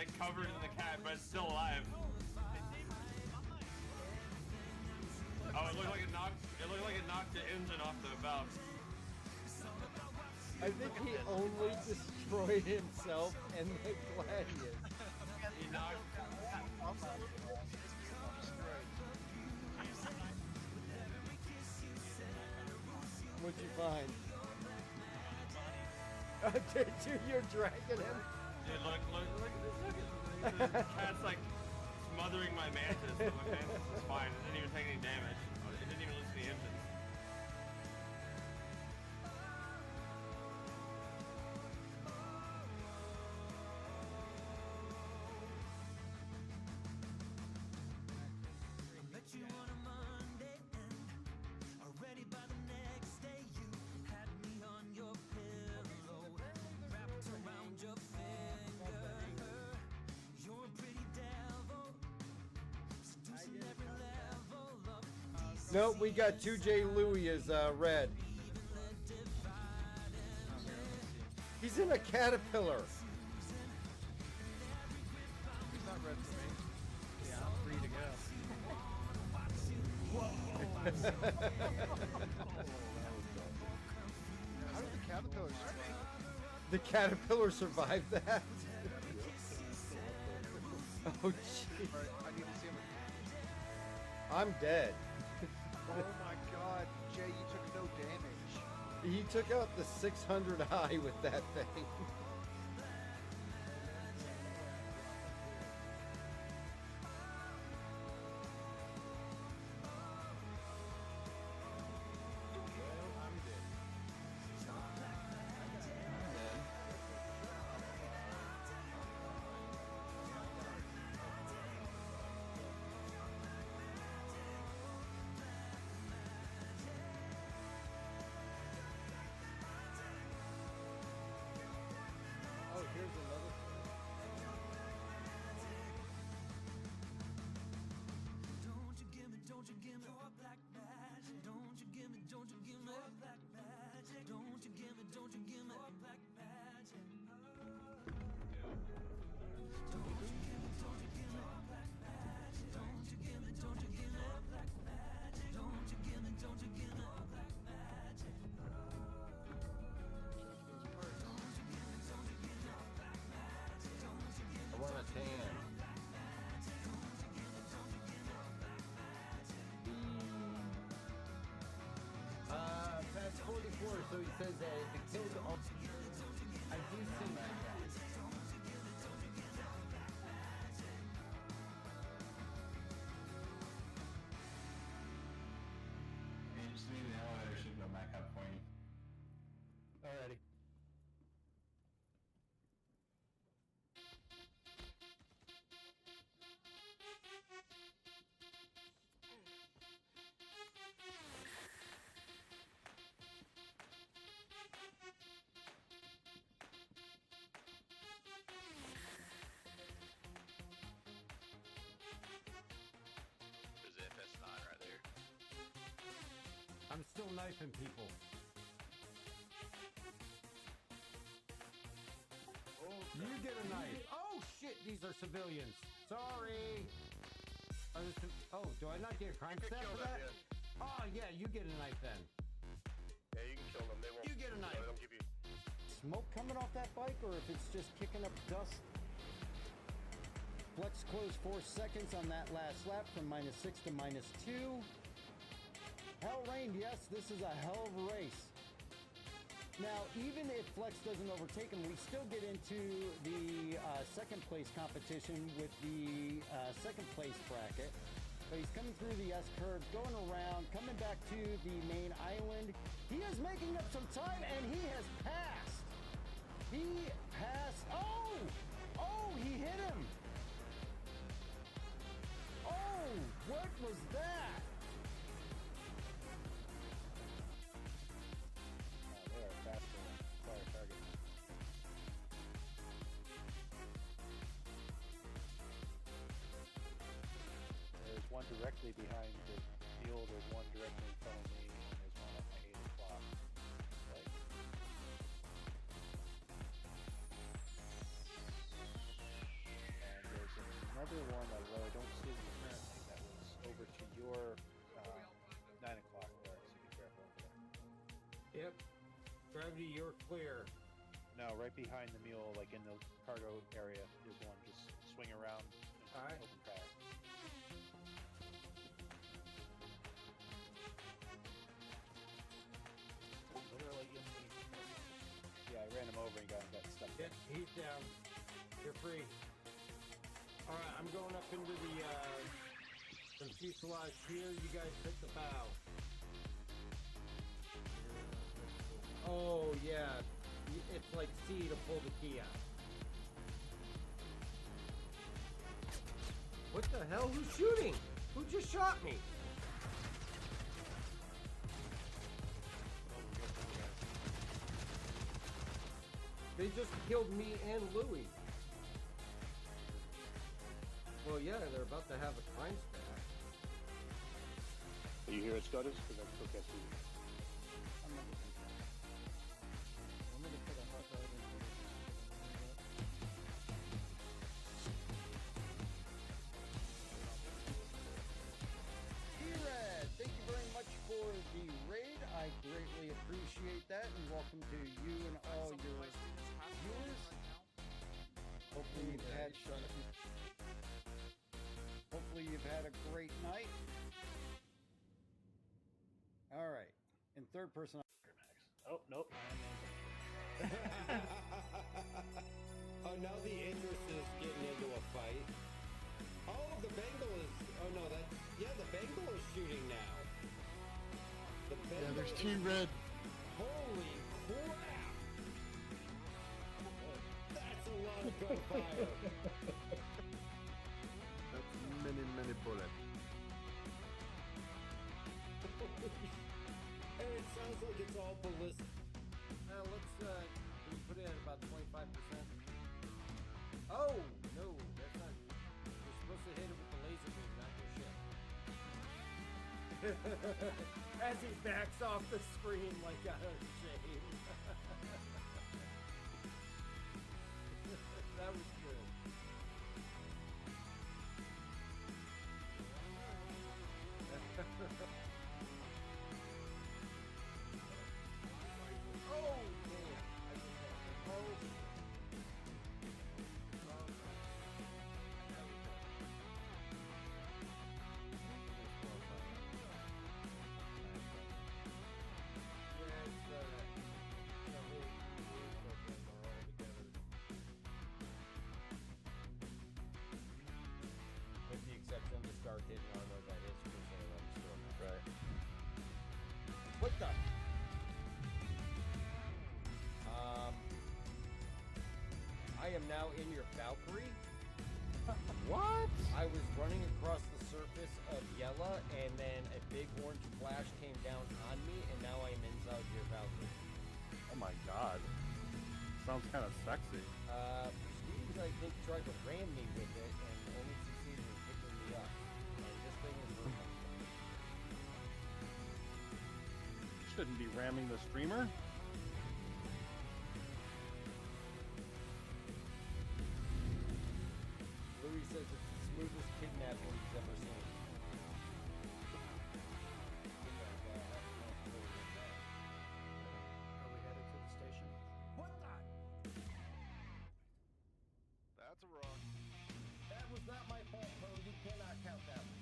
like covered in the cat, but it's still alive. Oh, it looked like it knocked. It looked like it knocked the engine off the valve. I think he only destroyed himself and the Gladius. He knocked. What'd you find? Dude, you're dragging him. Dude, look at this. The cat's like smothering my mantis, but my mantis is fine. It didn't even take any damage. It didn't even lose the engine. Nope, we got 2J Louie as red. He's in a caterpillar. He's not red for me. Yeah, I'm free to go. How did the caterpillar survive? The caterpillar survived that? Oh, jeez. I need to see him. I'm dead. Oh my god, Jay, you took no damage. He took out the 600 high with that thing. Oh, here's another thing. Don't you give me your black magic. Don't you give me your black magic. Don't you give me your black magic. Don't you give me your black magic. Don't you give me your black magic. Don't you give me your black magic. I want a tan. Past 44, so he says that the killed all. I do see that. Hey, just leave the elevator should go back up for you. Alrighty. There's the FS9 right there. I'm still knifing people. You get a knife. Oh shit, these are civilians. Sorry. Oh, do I not get a crime stat for that? Oh yeah, you get a knife then. Yeah, you can kill them. They won't. You get a knife. They don't give you. Smoke coming off that bike, or if it's just kicking up dust. Flex close 4 seconds on that last lap from -6 to -2. Hell rained, yes, this is a hell of a race. Now, even if Flex doesn't overtake him, we still get into the second place competition with the second place bracket. But he's coming through the S curve, going around, coming back to the main island. He is making up some time, and he has passed. He passed. Oh! Oh, he hit him. Oh, what was that? They are faster. Sorry, target. There's one directly behind the field, there's one directly in front of me, and there's one at my 8 o'clock. Like, Gravity, you're clear. No, right behind the mule, like in the cargo area, there's one. Just swing around and Alright. open track. Literally in the... Yeah, I ran him over and got stuck there. He's down. You're free. Alright, I'm going up into the fuselage here. You guys hit the bow. Oh, yeah. It's like C to pull the key out. What the hell? Who's shooting? Who just shot me? They just killed me and Louie. Well, yeah, they're about to have a time span. Do you hear it, Scotus? Because that's quick as you. I'm not looking for it. I'm gonna put a hot dog in there. T-Rad, thank you very much for the raid. I greatly appreciate that, and welcome to you and all your viewers. Hopefully you've had a great night. All right, in third person. Oh, nope. Oh, now the Idris is getting into a fight. Oh, the Bengal is... Oh, no, that's... Yeah, the Bengal is shooting now. The Bengal Yeah, there's Team Red. Holy crap! That's a lot of gunfire. That's many bullets. And it sounds like it's all ballistic. Let's can we put it at about 25%? Oh, no, that's not... You're supposed to hit it with the laser beam, not your ship. As he backs off the screen like out of shame. That was good. Oh, damn. I just got oh. With the exception of the start hitting armor that is crucial on the storm. Right. What the? I am now in your Valkyrie. What? I was running across the surface of Yella, and then a big orange flash came down on me, and now I'm inside your Valkyrie. Oh my god. Sounds kind of sexy. Steve, I think, tried to ram me with it, and only succeeded in picking me up. And this thing is working. Shouldn't be ramming the streamer. Louis says it's the smoothest kidnapping he's ever seen. Are we headed to the station? What the? That's a rock. That was not my fault, Bo. You cannot count that one.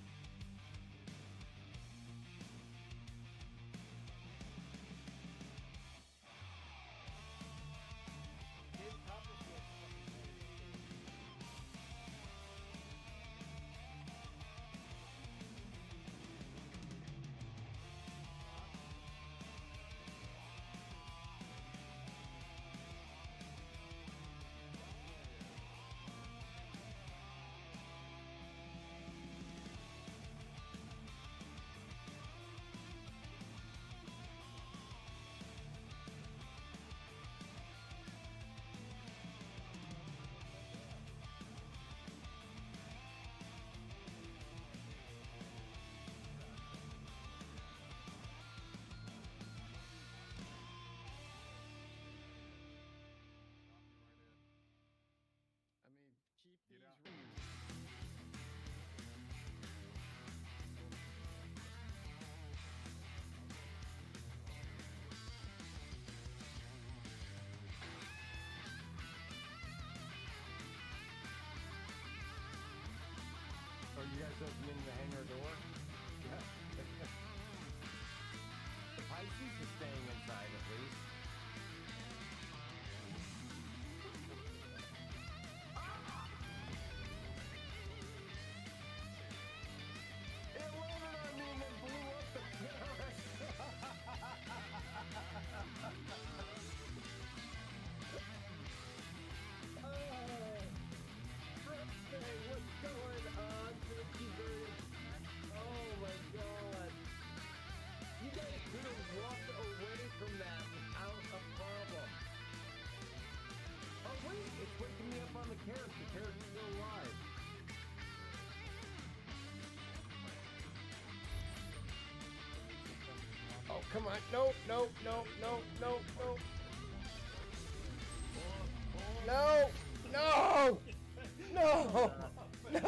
throws them in the hangar door. Yeah. The Pisces is staying inside at least. It landed on me and then blew up the terrace. What's going on? Thank you very much. Oh my god. You guys could have walked away from that without a problem. Oh wait, it's waking me up on the carrot. The carrot's still alive. Oh, come on. No, no, no, no, no, no. No! No! No! No!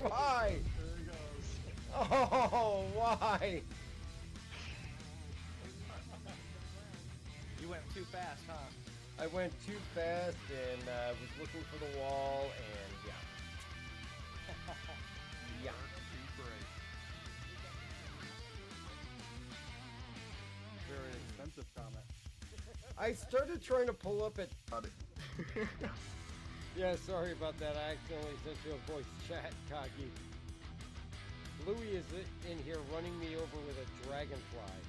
Why? Oh, why? You went too fast, huh? I went too fast and was looking for the wall and yeah. Yeah. Very expensive comment. I started trying to pull up at... Yeah, sorry about that. I accidentally sent you a voice chat, Kagi. Louis is in here running me over with a dragonfly.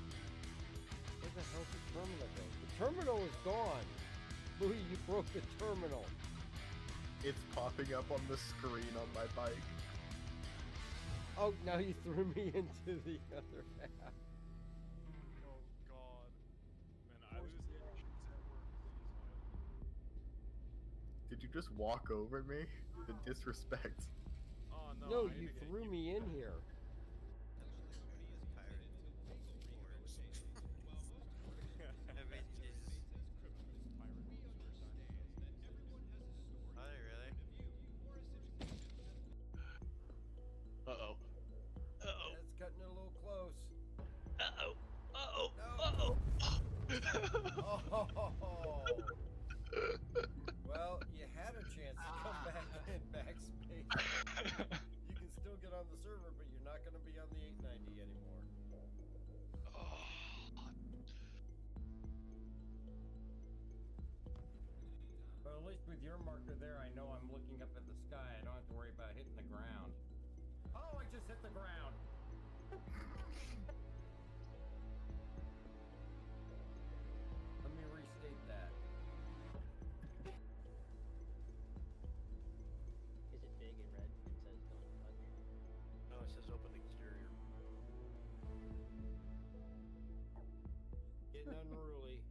Where the hell's the terminal go? The terminal is gone. Louis, you broke the terminal. It's popping up on the screen on my bike. Oh, now you threw me into the other half. Oh god. Man, I lose patience at work. Did you just walk over me? The disrespect. Oh no. No, I you need to get threw me in here. Uh-oh. Uh-oh. That's cutting it a little close. Uh-oh. Uh-oh. No. Uh-oh. Oh. Well, you had a chance to come back in backspace. You can still get on the server, but you're not going to be on the 890 anymore. But at least with your marker there, I know I'm looking up at the sky. I don't have to worry about hitting the ground. Oh, I just hit the ground. Let me restate that. Is it big and red? It says don't touch. No, it says open exterior. Getting unruly.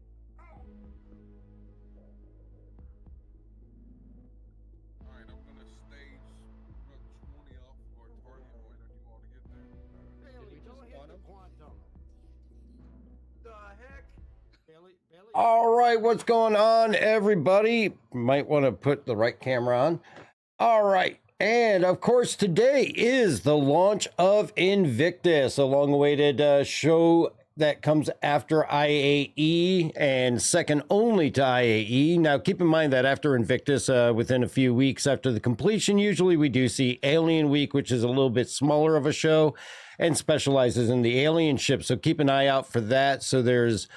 Alright, I'm gonna stage run 20 off for a target point and you want to get there. Bailey, don't hit the quantum. The heck? Bailey. All right, what's going on, everybody? Might want to put the right camera on. All right, and of course, today is the launch of Invictus, a long-awaited show that comes after IAE and second only to IAE. Now, keep in mind that after Invictus, within a few weeks after the completion, usually we do see Alien Week, which is a little bit smaller of a show and specializes in the alien ship. So keep an eye out for that. So there's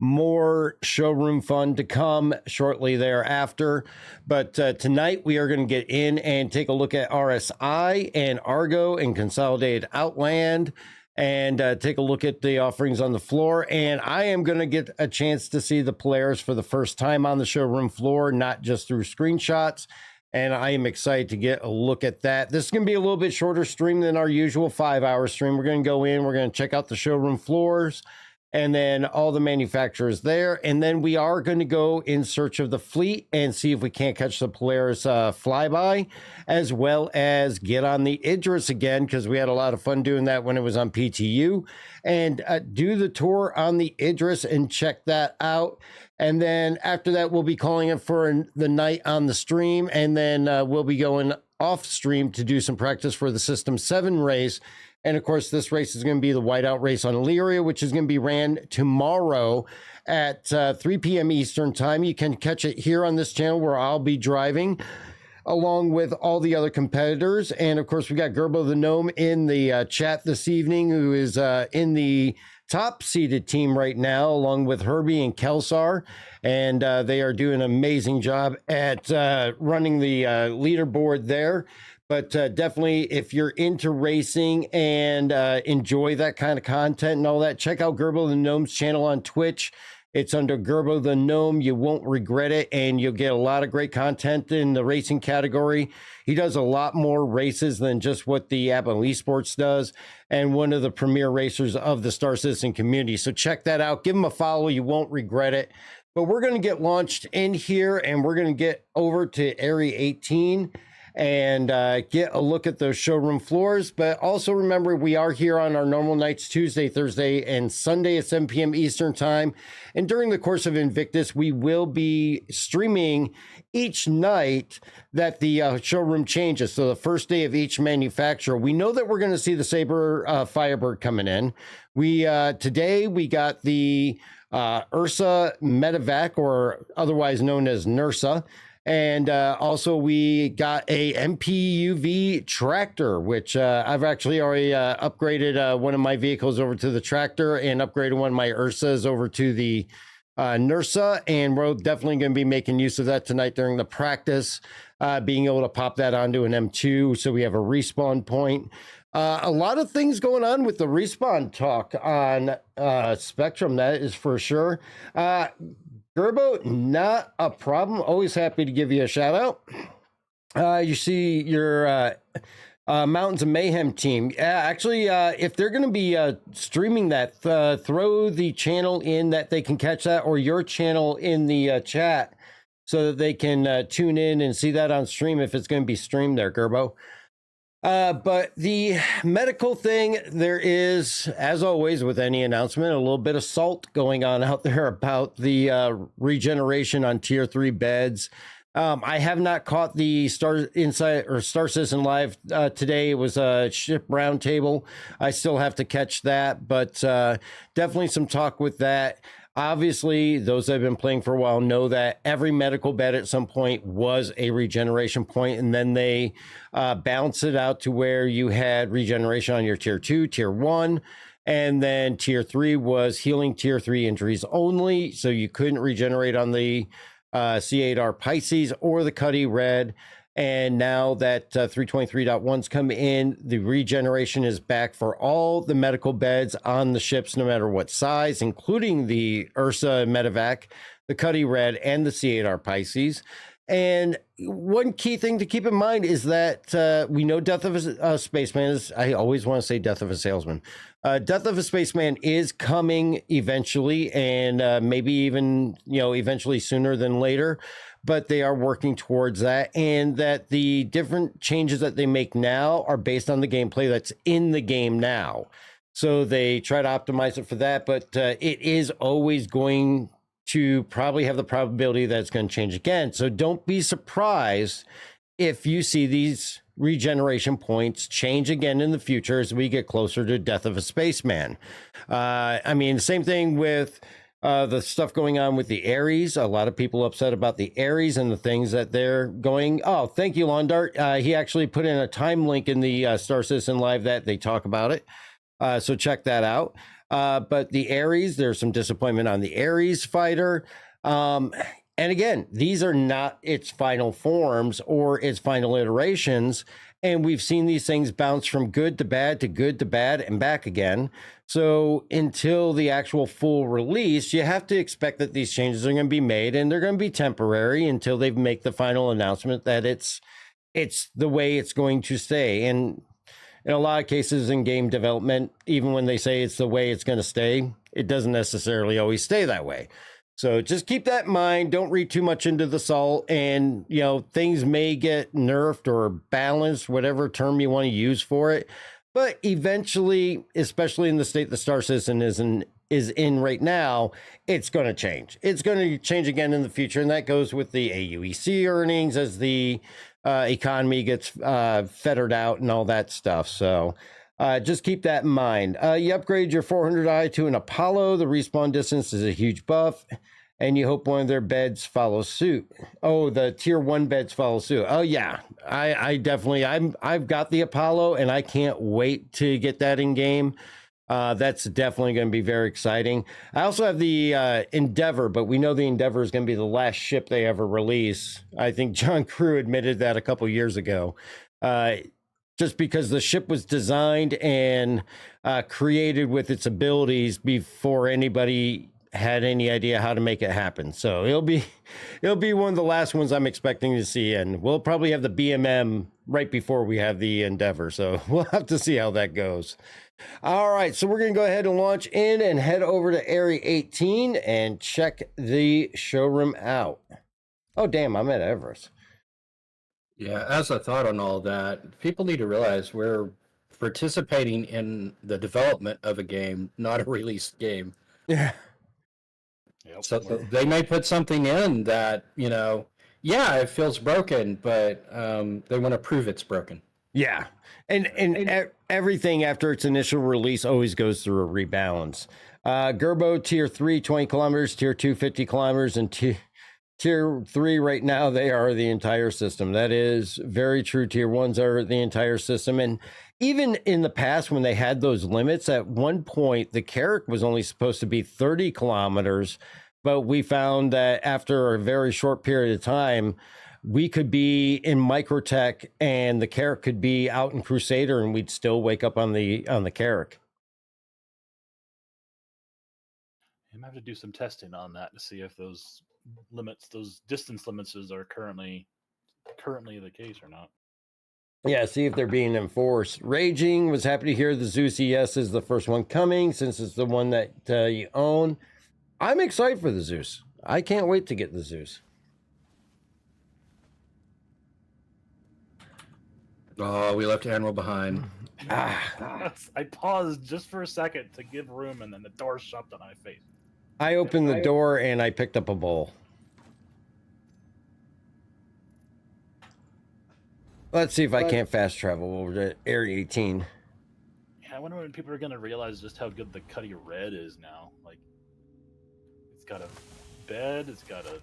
more showroom fun to come shortly thereafter. But tonight we are going to get in and take a look at RSI and Argo and Consolidated Outland and take a look at the offerings on the floor. And I am going to get a chance to see the players for the first time on the showroom floor, not just through screenshots. And I am excited to get a look at that. This is going to be a little bit shorter stream than our usual 5-hour stream. We're going to go in, we're going to check out the showroom floors, and then all the manufacturers there. And then we are going to go in search of the fleet and see if we can't catch the Polaris flyby, as well as get on the Idris again, because we had a lot of fun doing that when it was on PTU, and do the tour on the Idris and check that out. And then after that, we'll be calling it for the night on the stream. And then we'll be going off stream to do some practice for the System 7 race. And of course, this race is going to be the whiteout race on Illyria, which is going to be ran tomorrow at 3 p.m. Eastern time. You can catch it here on this channel where I'll be driving. along with all the other competitors. And of course, we got Gerbo the Gnome in the chat this evening, who is in the top seeded team right now, along with Herbie and Kelsar. And they are doing an amazing job at running the leaderboard there. But definitely, if you're into racing and enjoy that kind of content and all that, check out Gerbo the Gnome's channel on Twitch. It's under Gerbo the Gnome. You won't regret it, and you'll get a lot of great content in the racing category. He does a lot more races than just what the Apple Esports does, and one of the premier racers of the Star Citizen community. So check that out. Give him a follow. You won't regret it. But we're going to get launched in here, and we're going to get over to Area 18 and get a look at those showroom floors. But also remember, we are here on our normal nights, Tuesday, Thursday, and Sunday at 7 p.m. Eastern time. And during the course of Invictus, we will be streaming each night that the showroom changes. So the first day of each manufacturer, we know that we're going to see the Saber Firebird coming in. Today we got the Ursa Medevac, or otherwise known as NURSA. And also we got a MPUV tractor, which I've actually already upgraded one of my vehicles over to the tractor and upgraded one of my Ursas over to the NURSA. And we're definitely going to be making use of that tonight during the practice, being able to pop that onto an M2 so we have a respawn point. A lot of things going on with the respawn talk on Spectrum, that is for sure. Gerbo, not a problem. Always happy to give you a shout out. You see your Mountains of Mayhem team. Actually, if they're going to be streaming that, throw the channel in that they can catch that, or your channel in the chat so that they can tune in and see that on stream if it's going to be streamed there, Gerbo. But the medical thing, there is, as always with any announcement, a little bit of salt going on out there about the regeneration on tier 3 beds. I have not caught the Star Citizen Live today. It was a ship roundtable. I still have to catch that, but definitely some talk with that. Obviously, those that have been playing for a while know that every medical bed at some point was a regeneration point, and then they balanced it out to where you had regeneration on your tier 2, tier 1, and then tier 3 was healing tier 3 injuries only, so you couldn't regenerate on the C8R Pisces or the Cuddy Red. And now that 323.1's come in, the regeneration is back for all the medical beds on the ships, no matter what size, including the Ursa Medevac, the Cuddy Red, and the C8R Pisces. And one key thing to keep in mind is that we know Death of a Spaceman is, I always want to say Death of a Salesman. Death of a Spaceman is coming eventually, and maybe even, eventually sooner than later. But they are working towards that, and that the different changes that they make now are based on the gameplay that's in the game now. So they try to optimize it for that, but it is always going to probably have the probability that it's going to change again. So don't be surprised if you see these regeneration points change again in the future as we get closer to Death of a Spaceman. Same thing with the stuff going on with the Ares. A lot of people upset about the Ares and the things that they're going. Oh, thank you, Londart. He actually put in a time link in the Star Citizen Live that they talk about it. So check that out. But the Ares, there's some disappointment on the Ares fighter. And again, these are not its final forms or its final iterations. And we've seen these things bounce from good to bad and back again. So until the actual full release, you have to expect that these changes are going to be made, and they're going to be temporary until they make the final announcement that it's the way it's going to stay. And in a lot of cases in game development, even when they say it's the way it's going to stay, it doesn't necessarily always stay that way. So just keep that in mind. Don't read too much into the salt, and things may get nerfed or balanced, whatever term you want to use for it. But eventually, especially in the state the Star Citizen is in right now, it's going to change. It's going to change again in the future, and that goes with the AUEC earnings as the economy gets fettered out and all that stuff. So just keep that in mind. You upgrade your 400i to an Apollo. The respawn distance is a huge buff. and you hope one of their beds follows suit. Oh, the tier 1 beds follow suit. Oh yeah, I definitely I've got the Apollo, and I can't wait to get that in game. That's definitely going to be very exciting. I also have the Endeavor, but we know the Endeavor is going to be the last ship they ever release. I think John Crew admitted that a couple years ago. Just because the ship was designed and created with its abilities before anybody had any idea how to make it happen. So it'll be one of the last ones I'm expecting to see, and we'll probably have the BMM right before we have the Endeavor. So we'll have to see how that goes. All right, so we're going to go ahead and launch in and head over to Area 18 and check the showroom out. Oh, damn, I'm at Everest. Yeah, as a thought on all that, people need to realize we're participating in the development of a game, not a released game. Yeah. Yep. So they may put something in that, yeah, it feels broken, but they want to prove it's broken. Yeah. And everything after its initial release always goes through a rebalance. Gerbo, tier 3, 20 kilometers, tier 2, 50 kilometers, and tier 3 right now, they are the entire system. That is very true. Tier 1s are the entire system. And even in the past, when they had those limits, at one point, the Carrack was only supposed to be 30 kilometers. But we found that after a very short period of time, we could be in Microtech and the Carrack could be out in Crusader, and we'd still wake up on the Carrack. I might have to do some testing on that to see if those limits, those distance limits, are currently the case or not. Yeah, see if they're being enforced. Raging was happy to hear the Zeus ES is the first one coming, since it's the one that you own. I'm excited for the Zeus. I can't wait to get the Zeus. Oh, we left Admiral behind. I paused just for a second to give room, and then the door shut on my face. I opened the door and I picked up a bowl. Let's see if I can't fast travel over to Area 18. Yeah, I wonder when people are going to realize just how good the Cuddy Red is now. Like, it's got a bed, it's got it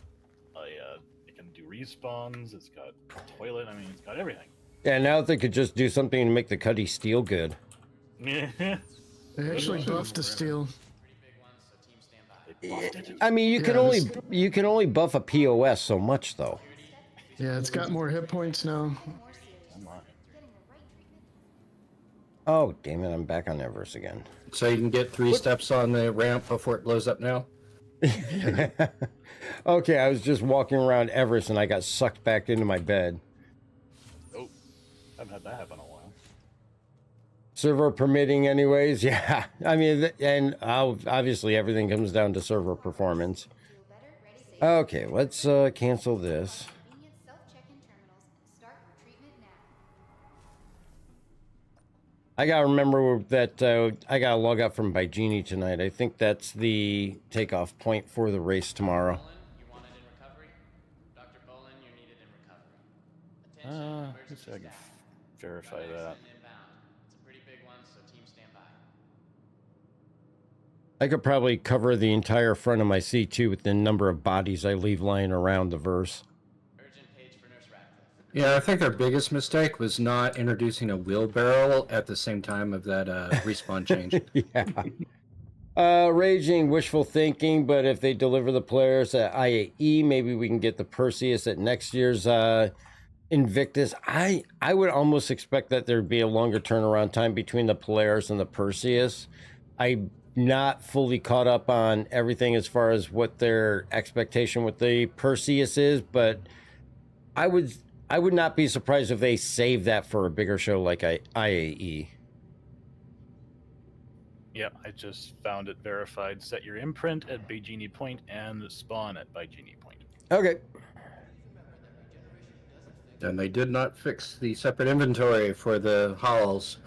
can do respawns, it's got a toilet, I mean, it's got everything. Yeah, now if they could just do something to make the Cuddy steel good. Yeah. They actually buffed the steel. I mean, you can only buff a POS so much, though. Yeah, it's got more hit points now. Oh, damn it, I'm back on Everest again. So you can get 3 steps on the ramp before it blows up now? Okay, I was just walking around Everest and I got sucked back into my bed. Oh, I haven't had that happen in a while. Server permitting anyways, yeah. I mean, and obviously everything comes down to server performance. Okay, let's cancel this. I gotta remember that I gotta log out from Baijini tonight. I think that's the takeoff point for the race tomorrow. Let's see if I can verify that. I could probably cover the entire front of my C2 with the number of bodies I leave lying around the verse. Yeah, I think their biggest mistake was not introducing a wheelbarrow at the same time of that respawn change. Yeah. Raging, wishful thinking, but if they deliver the players at IAE, maybe we can get the Perseus at next year's Invictus. I would almost expect that there'd be a longer turnaround time between the Polaris and the Perseus. I'm not fully caught up on everything as far as what their expectation with the Perseus is, but I would not be surprised if they save that for a bigger show like IAE. Yeah, I just found it verified. Set your imprint at Baijini Point and spawn at Baijini Point. Okay. And they did not fix the separate inventory for the halls.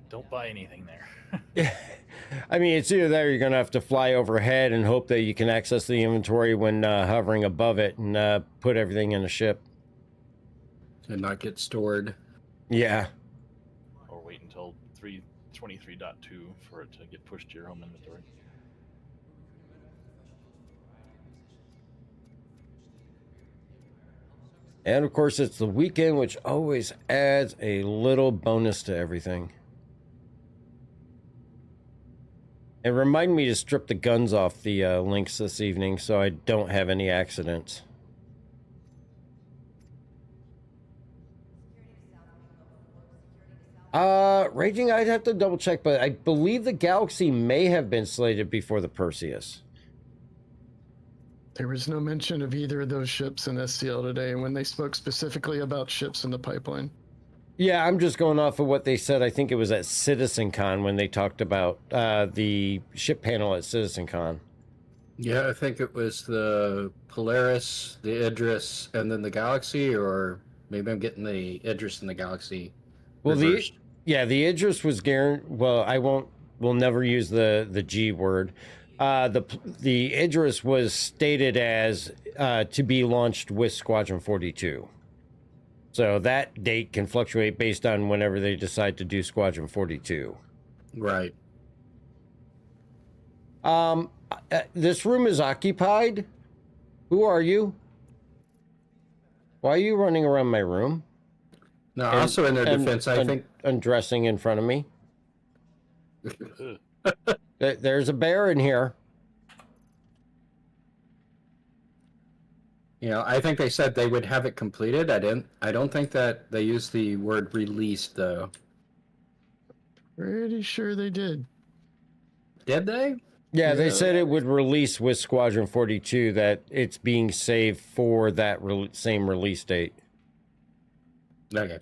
Don't buy anything there. I mean, it's either that or you're going to have to fly overhead and hope that you can access the inventory when hovering above it and put everything in a ship. And not get stored. Yeah. Or wait until 3.23.2 for it to get pushed to your home inventory. And of course, it's the weekend, which always adds a little bonus to everything. And remind me to strip the guns off the links this evening so I don't have any accidents. Raging, I'd have to double check, but I believe the Galaxy may have been slated before the Perseus. There was no mention of either of those ships in SCL today when they spoke specifically about ships in the pipeline. Yeah, I'm just going off of what they said. I think it was at CitizenCon when they talked about the ship panel at CitizenCon. Yeah, I think it was the Polaris, the Idris, and then the Galaxy, or maybe I'm getting the Idris and the Galaxy reversed. The Idris was guaranteed. Well, we'll never use the G word. The Idris was stated as to be launched with Squadron 42. So that date can fluctuate based on whenever they decide to do Squadron 42. Right. This room is occupied. Who are you? Why are you running around my room? No, also in their defense, I think undressing in front of me. There's a bear in here. You know, I think they said they would have it completed. I don't think that they used the word released though. Pretty sure they did. Did they? Yeah, they said it would release with Squadron 42, that it's being saved for that same release date. Okay.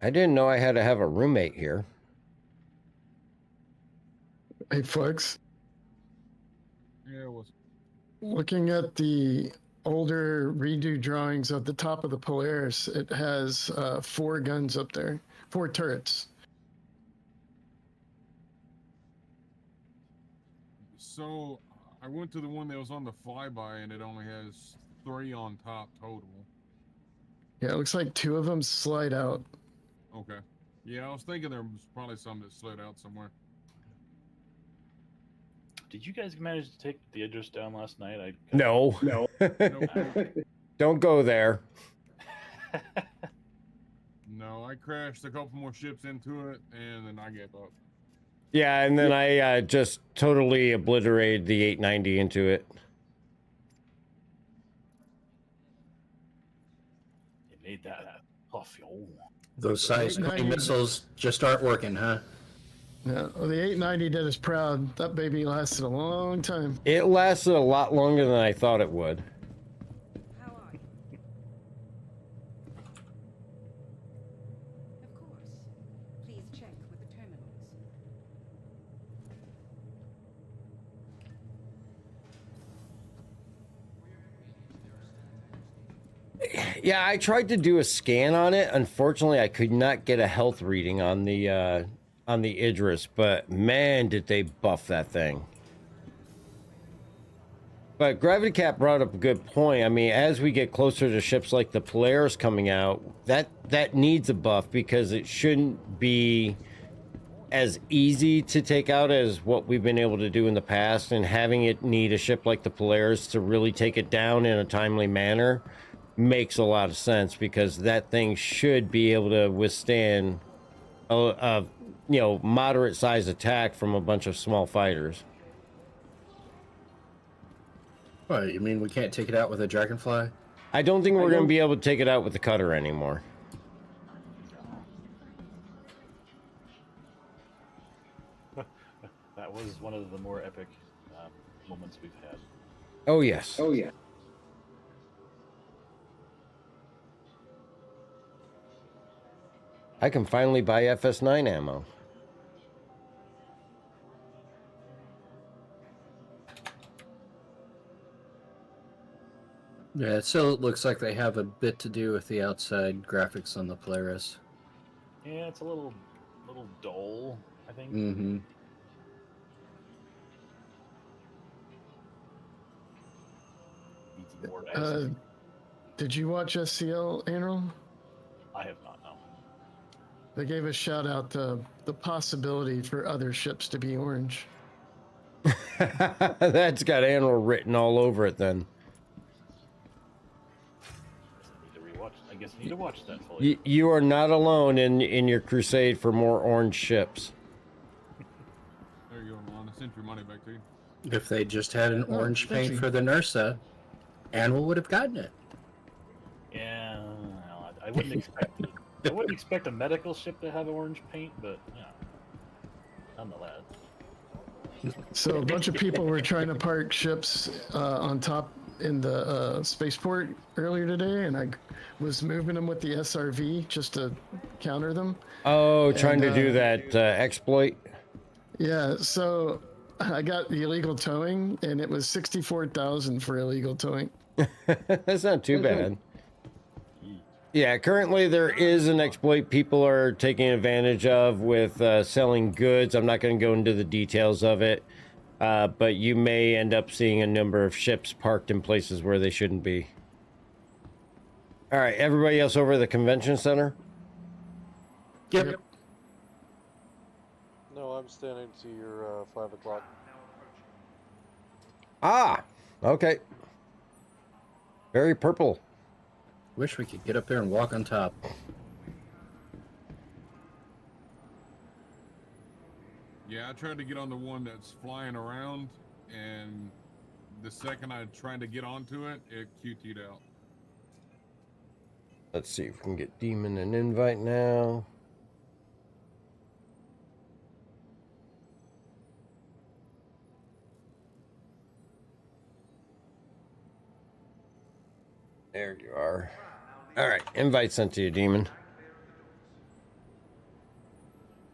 I didn't know I had to have a roommate here. Hey, Flex. Yeah, it was. Looking at the older redo drawings at the top of the Polaris, it has 4 guns up there, 4 turrets. So I went to the one that was on the flyby, and it only has 3 on top total. Yeah, it looks like 2 of them slide out. Okay. Yeah, I was thinking there was probably some that slid out somewhere. Did you guys manage to take the Idris down last night? No. Don't go there. No, I crashed a couple more ships into it, and then I gave up. Yeah, and then I just totally obliterated the 890 into it. You made that tough, yo. Those size 20 missiles just aren't working, huh? Yeah, well, the 890 did us proud. That baby lasted a long time. It lasted a lot longer than I thought it would. How are you? Of course. Please check with the terminals. Yeah, I tried to do a scan on it. Unfortunately, I could not get a health reading on the Idris, but man, did they buff that thing. But Gravity Cap brought up a good point. I mean, as we get closer to ships like the Polaris coming out, that needs a buff because it shouldn't be as easy to take out as what we've been able to do in the past, and having it need a ship like the Polaris to really take it down in a timely manner makes a lot of sense, because that thing should be able to withstand a moderate size attack from a bunch of small fighters. What, you mean we can't take it out with a Dragonfly? I don't think we're going to be able to take it out with the cutter anymore. That was one of the more epic moments we've had. Oh, yes. Oh, yeah. I can finally buy FS9 ammo. Yeah, it still looks like they have a bit to do with the outside graphics on the Polaris. Yeah, it's a little dull, I think. Mm-hmm. Did you watch SCL, Anral? I have not, no. They gave a shout out to the possibility for other ships to be orange. That's got animal written all over it then. I guess I need to watch that fully. You are not alone in your crusade for more orange ships. There you go, Ron. I sent your money back to you. If they just had an orange thank paint you. for the Nursa, Animal would have gotten it. Yeah, well, I wouldn't expect it. I wouldn't expect a medical ship to have orange paint, but yeah, nonetheless. So a bunch of people were trying to park ships on top in the spaceport earlier today, and I was moving them with the SRV just to counter them. Oh, trying to do that exploit? Yeah, so I got the illegal towing, and it was 64,000 for illegal towing. That's not too bad. Yeah, currently there is an exploit people are taking advantage of with selling goods. I'm not going to go into the details of it, but you may end up seeing a number of ships parked in places where they shouldn't be. All right, everybody else over at the convention center? Yep. No, I'm standing to your 5 o'clock. Ah, okay. Very purple. Wish we could get up there and walk on top. Yeah, I tried to get on the one that's flying around, and the second I tried to get onto it, it QT'd out. Let's see if we can get Demon an invite now. There you are. All right, invite sent to you, Demon.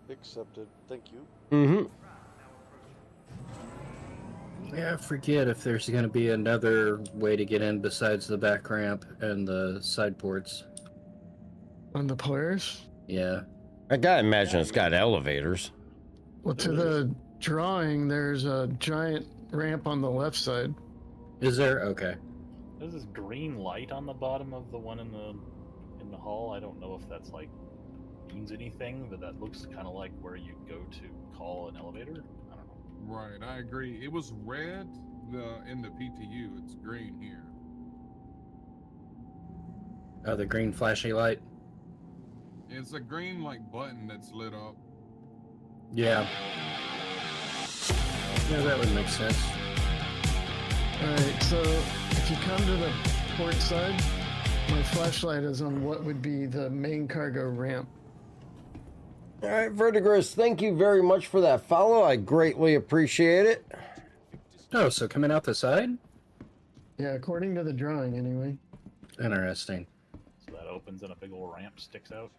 Accepted. Thank you. Mm-hmm. Yeah, I forget if there's going to be another way to get in besides the back ramp and the side ports. On the Polaris? Yeah. I gotta imagine it's got elevators. Well, to the drawing, there's a giant ramp on the left side. Is there? Okay. There's this green light on the bottom of the one in the hall. I don't know if that's like means anything, but that looks kind of like where you go to call an elevator. I don't know. Right, I agree. It was red in the PTU. It's green here. Oh, the green flashy light? It's a green like button that's lit up. Yeah. Yeah, that would make sense. Alright, so if you come to the port side, my flashlight is on what would be the main cargo ramp. All right, Vertigris, thank you very much for that follow. I greatly appreciate it. Oh, so coming out the side? Yeah, according to the drawing, anyway. Interesting. So that opens and a big old ramp sticks out.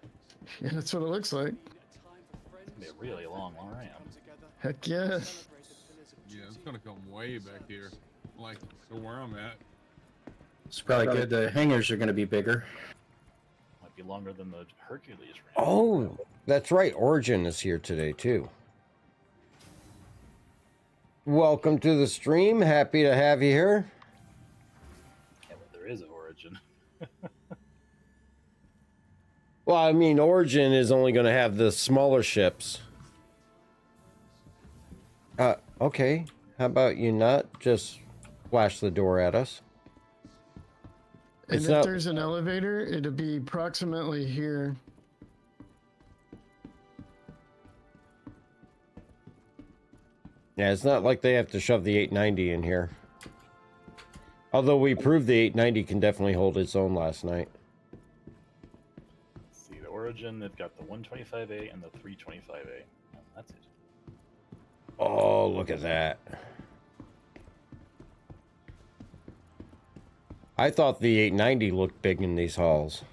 Yeah, that's what it looks like. It's gonna be a really long ramp. Heck yeah. Yeah, it's gonna come way back here, like to where I'm at. It's probably good. The hangars are going to be bigger. Might be longer than the Hercules ramp. Oh, that's right. Origin is here today, too. Welcome to the stream. Happy to have you here. Yeah, but there is an Origin. Well, I mean, Origin is only going to have the smaller ships. Okay. How about you not just flash the door at us? And It's if not- there's an elevator, it'll be approximately here. Yeah, it's not like they have to shove the 890 in here. Although we proved the 890 can definitely hold its own last night. Let's see, the Origin, they've got the 125A and the 325A. And that's it. Oh, look at that. I thought the 890 looked big in these halls.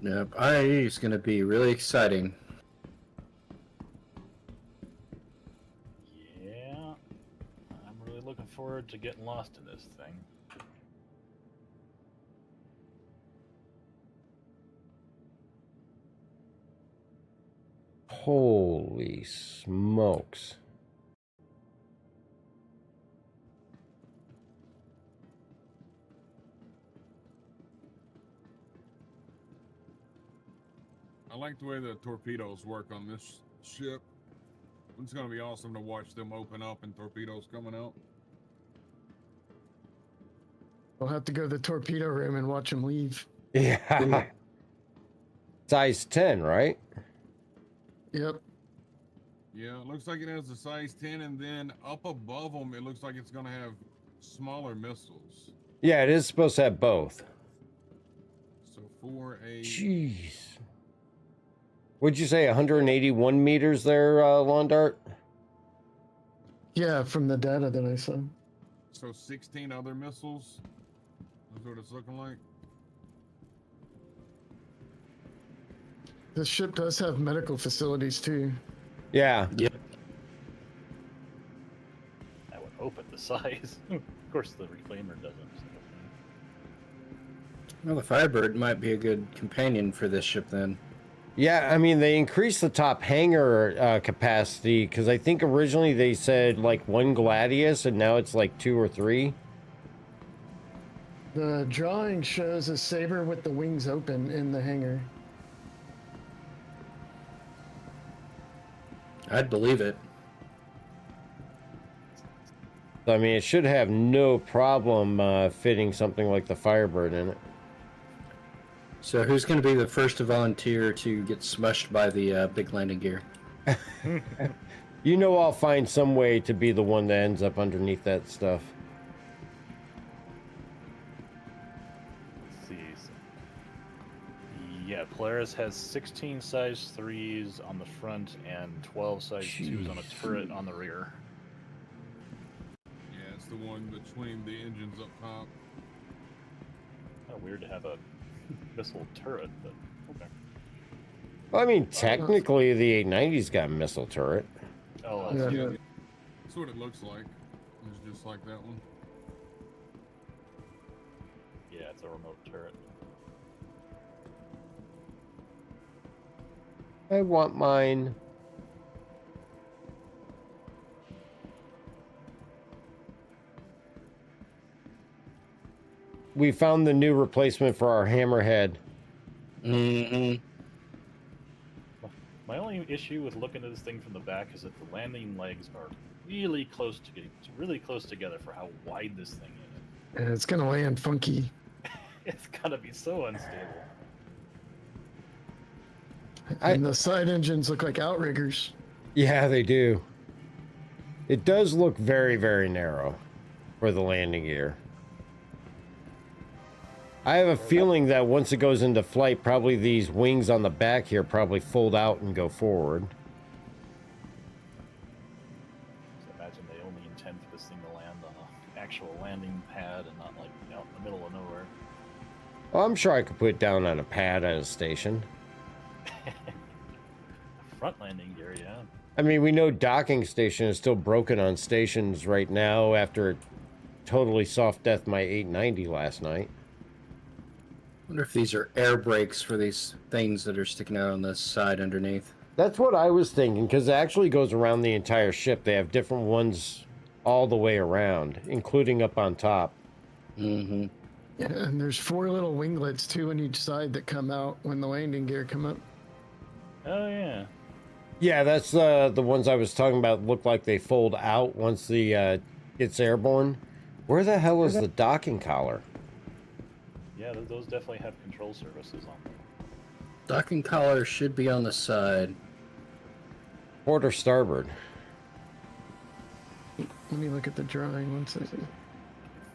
Yep, IAE is going to be really exciting. Yeah, I'm really looking forward to getting lost in this thing. Holy smokes. I like the way the torpedoes work on this ship. It's gonna be awesome to watch them open up and torpedoes coming out. We'll have to go to the torpedo room and watch them leave. Yeah. Size 10, right? Yep. Yeah, it looks like it has a size 10, and then up above them, it looks like it's gonna have smaller missiles. Yeah, it is supposed to have both. So for a Jeez. Would you say 181 meters there, Lawn Dart? Yeah, from the data that I saw. so 16 other missiles. That's what it's looking like. This ship does have medical facilities too. Yeah. Yep. That would open the size. Of course, the reclaimer doesn't. Well, the Firebird might be a good companion for this ship then. Yeah, I mean, they increased the top hangar capacity because I think originally they said like 1 Gladius and now it's like 2 or 3. The drawing shows a Saber with the wings open in the hangar. I'd believe it. I mean, it should have no problem fitting something like the Firebird in it. So who's going to be the first to volunteer to get smushed by the big landing gear? You know, I'll find some way to be the one that ends up underneath that stuff. Let's see. Yeah, Polaris has 16 size 3s on the front and 12 size 2s on a turret on the rear. Yeah, it's the one between the engines up top. Kind of weird to have a missile turret, but okay. Well, I mean, technically, the 890's got a missile turret. Oh, Yeah, that's that's what it looks like. It's just like that one. yeah, it's a remote turret. I want mine. We found the new replacement for our hammerhead. Mm-hmm. My only issue with looking at this thing from the back is that the landing legs are really close together for how wide this thing is. And it's gonna land funky. It's gotta be so unstable. And the side engines look like outriggers. Yeah, they do. It does look very, very narrow for the landing gear. I have a feeling that once it goes into flight, probably these wings on the back here probably fold out and go forward. So imagine they only intend for this thing to land on an actual landing pad and not like out in the middle of nowhere. Well, I'm sure I could put it down on a pad at a station. Front landing gear, yeah. I mean, we know docking station is still broken on stations right now after it totally soft deathed my 890 last night. Wonder if these are air brakes for these things that are sticking out on the side underneath. That's what I was thinking, because it actually goes around the entire ship. They have different ones all the way around, including up on top. Mm-hmm. Yeah, and there's 4 little winglets, 2 on each side that come out when the landing gear come up. Oh yeah. Yeah, that's the ones I was talking about. Look like they fold out once the it's airborne. Where the hell is the docking collar? Yeah, those definitely have control surfaces on them. Docking collar should be on the side. Port or starboard? Let me look at the drawing one second.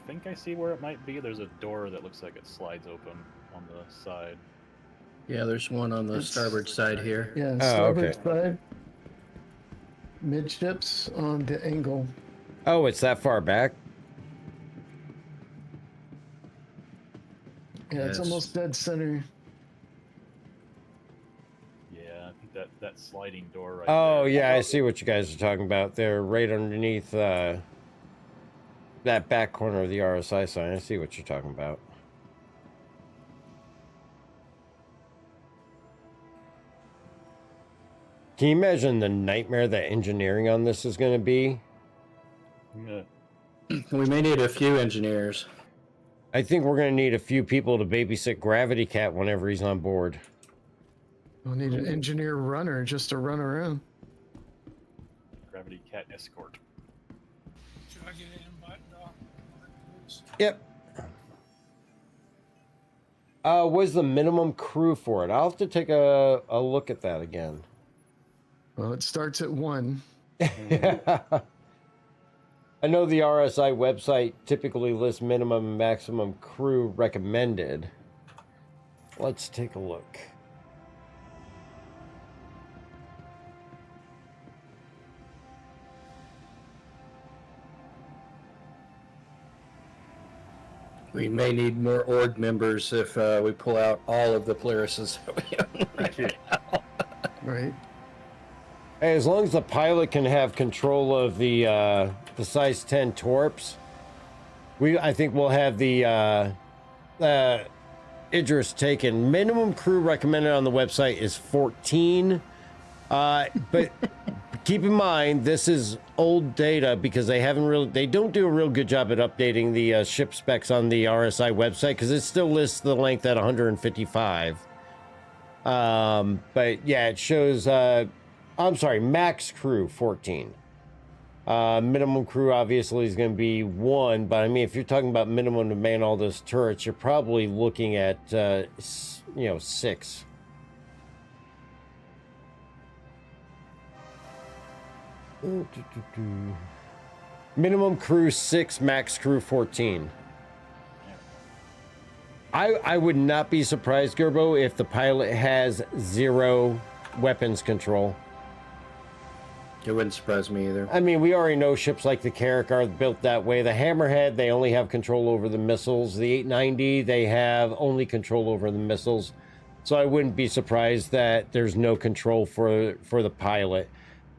I think I see where it might be. There's a door that looks like it slides open on the side. Yeah, there's one on the starboard side here. Yeah, Oh, starboard okay. side. Midships on the angle. Oh, it's that far back? Yeah, it's Yes. almost dead center. Yeah, I think that sliding door right Oh, there. yeah, I see what you guys are talking about. They're right underneath that back corner of the RSI sign. I see what you're talking about. Can you imagine the nightmare that engineering on this is going to be? Yeah. We may need a few engineers. I think we're going to need a few people to babysit Gravity Cat whenever he's on board. We'll need an engineer runner just to run around. Gravity cat escort. Should I get an invite, Doc? Yep. What's the minimum crew for it? I'll have to take a look at that again. Well, it starts at 1. I know the RSI website typically lists minimum and maximum crew recommended. Let's take a look. We may need more org members if we pull out all of the Polarises that we own right now. Right. Hey, as long as the pilot can have control of the size 10 torps, I think we'll have the Idris taken. Minimum crew recommended on the website is 14. But keep in mind, this is old data because they don't do a real good job at updating the ship specs on the RSI website because it still lists the length at 155. But yeah, it shows, I'm sorry, max crew 14. Minimum crew obviously is going to be 1, but I mean, if you're talking about minimum to man all those turrets, you're probably looking at, 6. Minimum crew 6, max crew 14. I would not be surprised, Gerbo, if the pilot has 0 weapons control. It wouldn't surprise me either. I mean, we already know ships like the Carrack are built that way. The Hammerhead, they only have control over the missiles. The 890, they have only control over the missiles. So I wouldn't be surprised that there's no control for the pilot.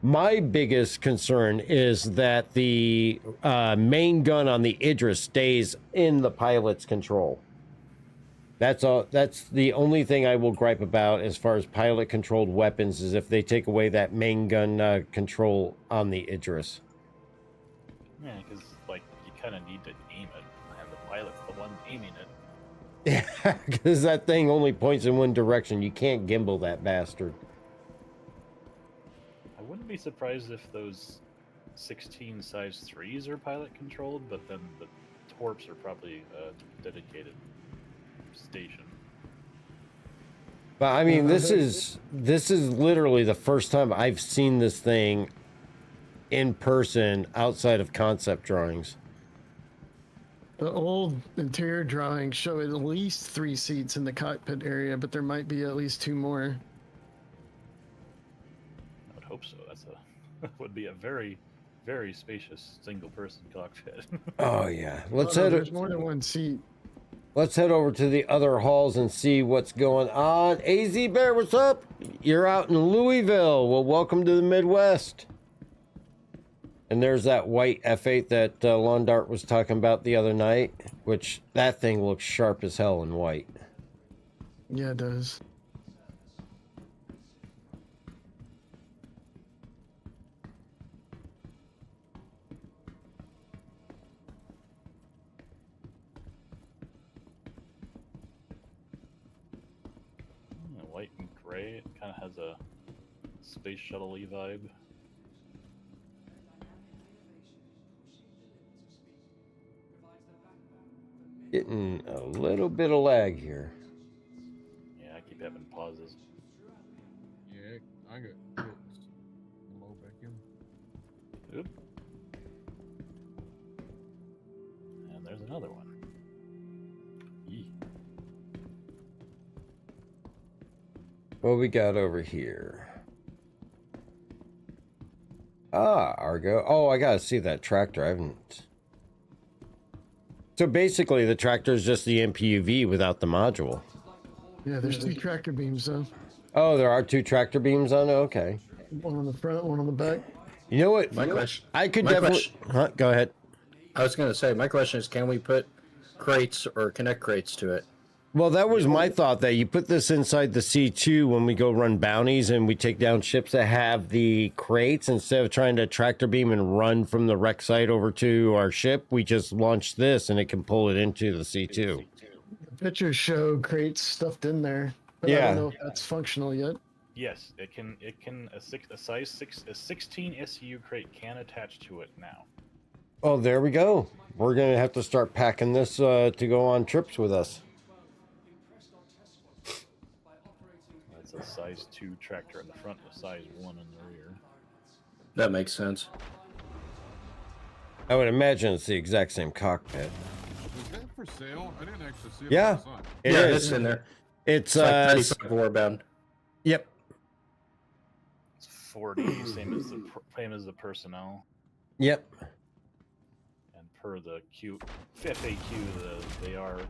My biggest concern is that the main gun on the Idris stays in the pilot's control. That's all. That's the only thing I will gripe about as far as pilot-controlled weapons is if they take away that main gun control on the Idris. Yeah, because like you kind of need to aim it, and the pilot's the one aiming it. Yeah, because that thing only points in one direction. You can't gimbal that bastard. I wouldn't be surprised if those 16 size 3s are pilot controlled, but then the torps are probably a dedicated station. But I mean, this is literally the first time I've seen this thing in person outside of concept drawings. The old interior drawings show at least 3 seats in the cockpit area, but there might be at least 2 more. I would hope so. Would be a very, very spacious single-person cockpit. Oh yeah, There's more than 1 seat. Let's head over to the other halls and see what's going on. AZ Bear, what's up? You're out in Louisville. Well, welcome to the Midwest. And there's that white F8 that Londart was talking about the other night, which that thing looks sharp as hell in white. Yeah, it does. White and gray. It kind of has a space shuttle-y vibe. Getting a little bit of lag here. Yeah, I keep having pauses. Yeah, I got hits. Low back in. Oop. And there's another one. Yee. What we got over here? Ah, Argo. Oh, I gotta see that tractor. I haven't. So basically, the tractor is just the MPUV without the module. Yeah, there's 2 tractor beams though. Oh, there are 2 tractor beams on it? Okay. One on the front, one on the back. You know what? My question. I could definitely. Huh? Go ahead. I was going to say, my question is, can we put crates or connect crates to it? Well, that was my thought, that you put this inside the C2 when we go run bounties and we take down ships that have the crates. Instead of trying to tractor beam and run from the wreck site over to our ship, we just launch this and it can pull it into the C2. The pictures show crates stuffed in there, but I Yeah. don't know if that's functional yet. Yes, it can. It can a 16 SU crate can attach to it now. Oh, there we go. We're gonna have to start packing this to go on trips with us. That's a size 2 tractor in the front and a size 1 in the rear. That makes sense. I would imagine it's the exact same cockpit. Is that for sale? I didn't actually see it. Yeah, On the side. it Yeah, is. it's in there. It's like 35 warbound. Yep. It's 40, same as the personnel. Yep. And per the FAQ,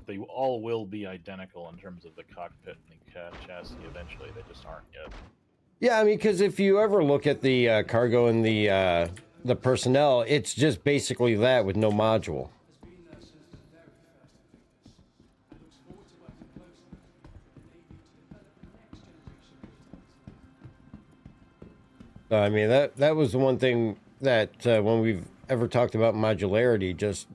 they all will be identical in terms of the cockpit and the chassis. Eventually, they just aren't yet. Yeah, I mean, because if you ever look at the cargo and the personnel, it's just basically that with no module. I mean, that was the one thing that when we've ever talked about modularity, just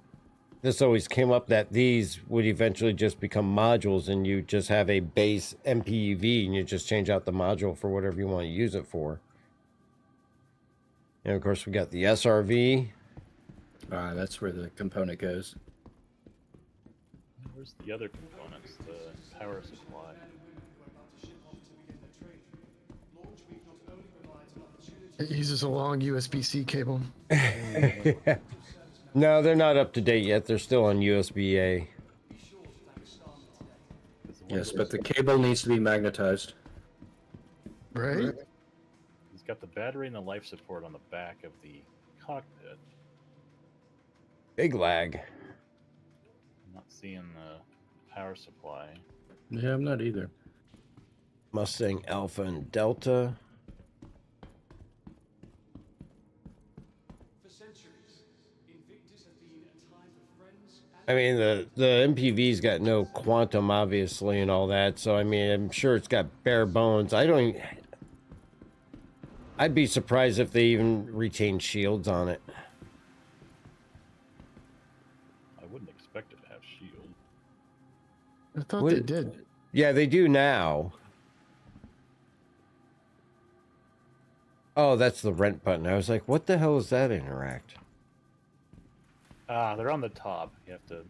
this always came up that these would eventually just become modules and you just have a base MPEV and you just change out the module for whatever you want to use it for. And of course, we got the SRV. That's where the component goes. Where's the other components? The power supply. It uses a long USB-C cable. No, they're not up to date yet. They're still on USB-A. Yes, but the cable needs to be magnetized. Right? He's got the battery and the life support on the back of the cockpit. Big lag. I'm not seeing the power supply. Yeah, I'm not either. Mustang Alpha and Delta. I mean, the MPV's got no quantum, obviously, and all that. So, I mean, I'm sure it's got bare bones. I'd be surprised if they even retain shields on it. I wouldn't expect it to have shield. I thought they did. Yeah, they do now. Oh, that's the rent button. I was like, what the hell is that interact? They're on the top. You have to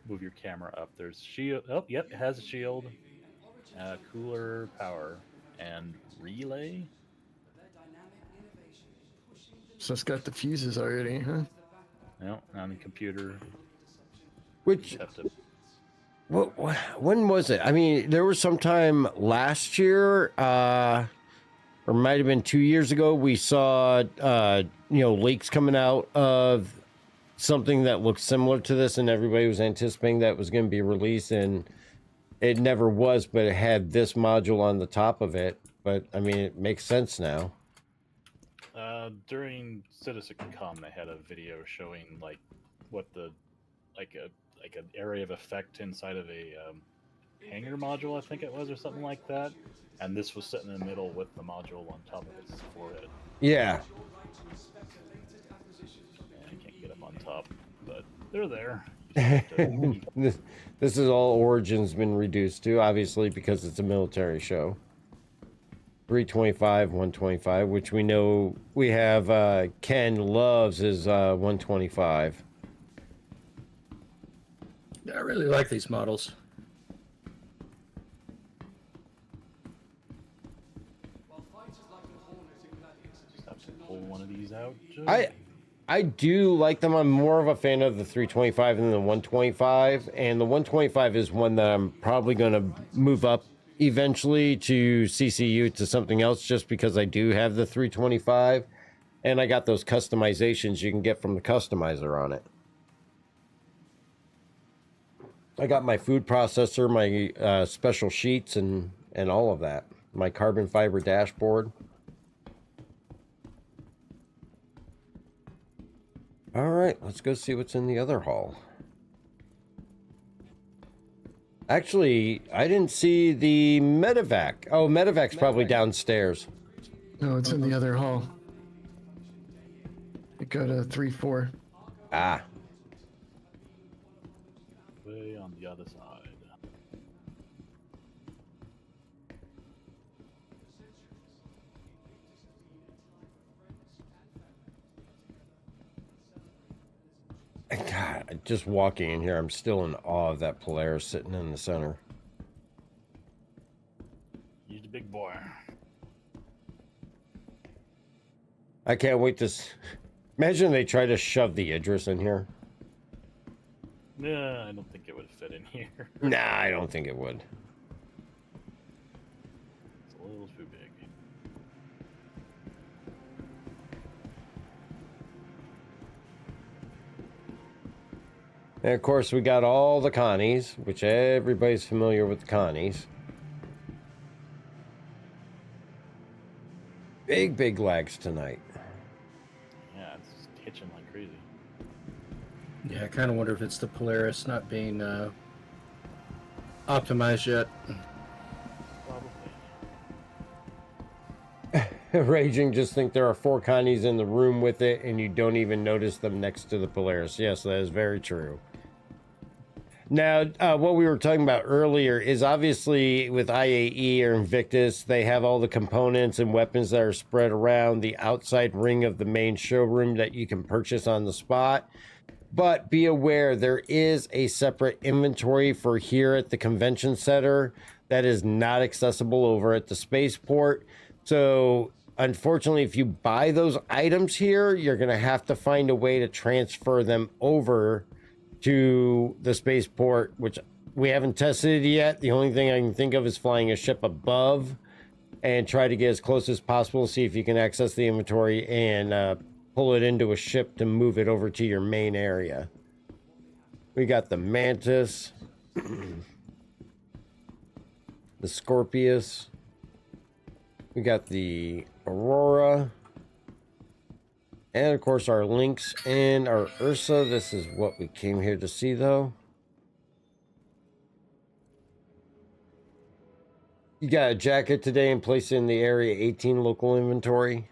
move your camera up. There's shield. Oh, yep, it has a shield. Cooler, power, and relay. So it's got the fuses already, huh? No, on the computer. Which, Have to, when was it? I mean, there was some time last year, or might have been 2 years ago, we saw, leaks coming out of something that looked similar to this, and everybody was anticipating that it was going to be released, and it never was, but it had this module on the top of it. But I mean, it makes sense now. during CitizenCon, they had a video showing like what the an area of effect inside of a hangar module, I think it was, or something like that. And this was sitting in the middle with the module on top of its forehead. Yeah. I can't get up on top, but they're there. This is all Origin's been reduced to, obviously, because it's a military show. 325, 125, which we know we have Ken loves is 125. I really like these models. Just have to pull one of these out. I do like them. I'm more of a fan of the 325 than the 125, and the 125 is one that I'm probably going to move up eventually to CCU to something else, just because I do have the 325, and I got those customizations you can get from the customizer on it. I got my food processor, my special sheets, and all of that. My carbon fiber dashboard. All right, let's go see what's in the other hall. Actually, I didn't see the medevac. Oh, medevac's probably downstairs. No, it's in the other hall. You go to 3-4. Ah. Way on the other side. just walking in here, I'm still in awe of that Polaris sitting in the center. He's the big boy. I can't wait to imagine they try to shove the Idris in here. Nah, I don't think it would fit in here. Nah, I don't think it would. It's a little too big. And of course, we got all the Connies, which everybody's familiar with the Connies. Big lags tonight. Yeah, it's hitching like crazy. Yeah, I kind of wonder if it's the Polaris not being optimized yet. Raging, just think there are 4 Connies in the room with it, and you don't even notice them next to the Polaris. Yes, that is very true. Now, what we were talking about earlier is obviously with IAE or Invictus, they have all the components and weapons that are spread around the outside ring of the main showroom that you can purchase on the spot. But be aware, there is a separate inventory for here at the convention center that is not accessible over at the spaceport. So, unfortunately, if you buy those items here, you're going to have to find a way to transfer them over to the spaceport, which we haven't tested yet. The only thing I can think of is flying a ship above and try to get as close as possible, see if you can access the inventory and pull it into a ship to move it over to your main area. We got the Mantis, the Scorpius, we got the Aurora, and of course our Lynx and our Ursa. This is what we came here to see, though. You got a jacket today and place it in the Area 18 local inventory.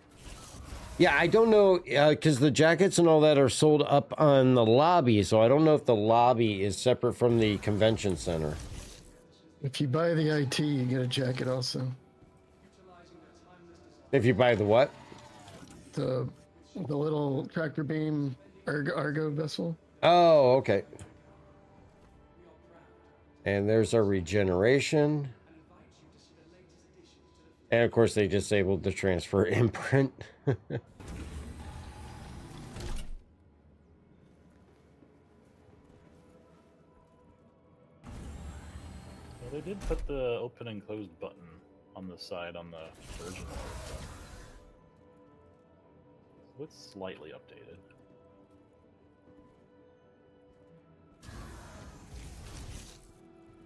Yeah, I don't know, because the jackets and all that are sold up on the lobby, so I don't know if the lobby is separate from the convention center. If you buy the IT, you get a jacket also. If you buy the what? The little tractor beam Argo vessel. Oh, okay. And there's our regeneration. And of course, they disabled the transfer imprint. Well, they did put the open and close button on the side on the original. So it's slightly updated.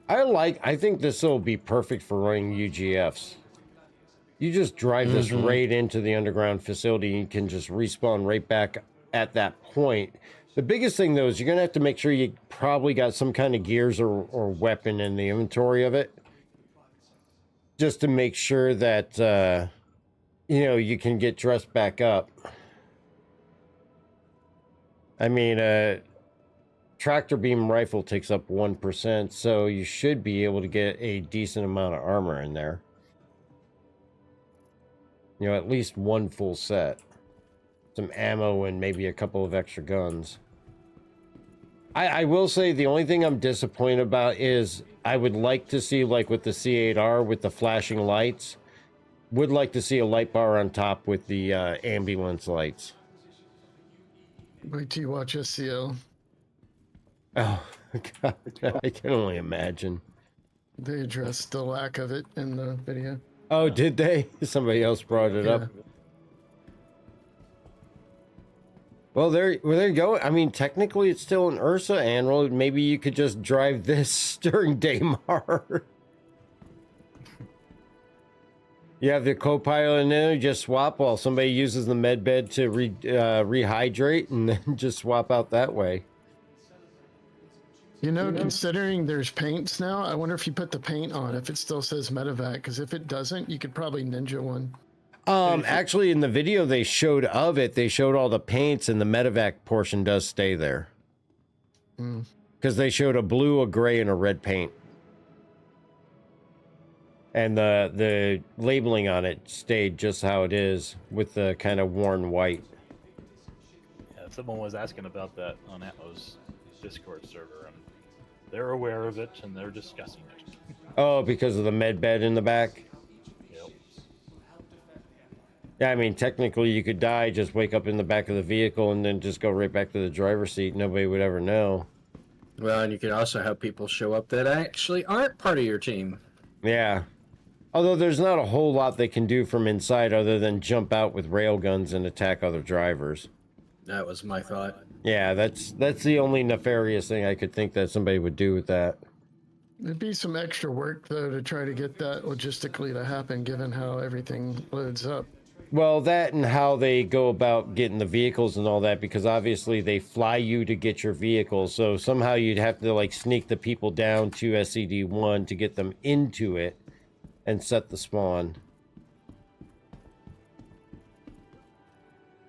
I think this will be perfect for running UGFs. You just drive this right into the underground facility. You can just respawn right back at that point. The biggest thing, though, is you're going to have to make sure you probably got some kind of gears or weapon in the inventory of it. Just to make sure that, you know, you can get dressed back up. I mean, tractor beam rifle takes up 1%, so you should be able to get a decent amount of armor in there. You know, at least one full set. Some ammo and maybe a couple of extra guns. I will say the only thing I'm disappointed about is I would like to see, like with the C8R with the flashing lights, would like to see a light bar on top with the ambulance lights. Wait till you watch SCL. Oh, God, I can only imagine. They addressed the lack of it in the video. Oh, did they? Somebody else brought it up. Well, there you go. I mean, technically, it's still an Ursa Anvil. Maybe you could just drive this during Daymar. You have the co-pilot in there, you just swap while somebody uses the med bed to rehydrate, and then just swap out that way. You know, considering there's paints now, I wonder if you put the paint on, if it still says medevac, because if it doesn't, you could probably ninja one. Actually, in the video they showed of it, they showed all the paints, and the medevac portion does stay there. Because they showed a blue, a gray, and a red paint. And the labeling on it stayed just how it is, with the kind of worn white. Yeah, someone was asking about that on Atmos. Discord server, and they're aware of it and they're discussing it. Oh, because of the med bed in the back? Yep. Yeah, I mean, technically you could die, just wake up in the back of the vehicle and then just go right back to the driver's seat. Nobody would ever know. Well, and you can also have people show up that actually aren't part of your team. Yeah. Although there's not a whole lot they can do from inside other than jump out with railguns and attack other drivers. That was my thought. Yeah, that's the only nefarious thing I could think that somebody would do with that. It'd be some extra work, though, to try to get that logistically to happen, given how everything loads up. Well, that and how they go about getting the vehicles and all that, because obviously they fly you to get your vehicle. So somehow you'd have to like sneak the people down to SCD-1 to get them into it and set the spawn.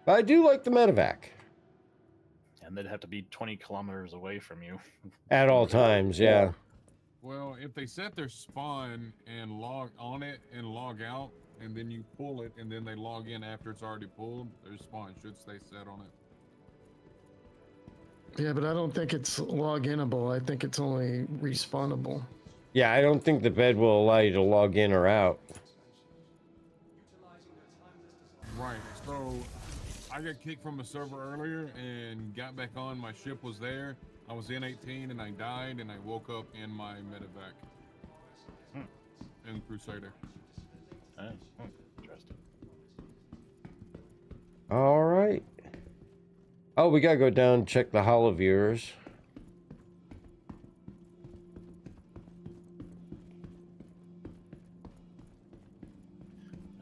But I do like the medevac. And they'd have to be 20 kilometers away from you. At all times, yeah. Well, if they set their spawn and log on it and log out, and then you pull it, and then they log in after it's already pulled, their spawn should stay set on it. Yeah, but I don't think it's log-inable. I think it's only respawnable. Yeah, I don't think the bed will allow you to log in or out. Right, so I got kicked from a server earlier and got back on. My ship was there. I was in 18 and I died, and I woke up in my medevac. In Crusader. Interesting. All right. Oh, we gotta go down and check the holo viewers.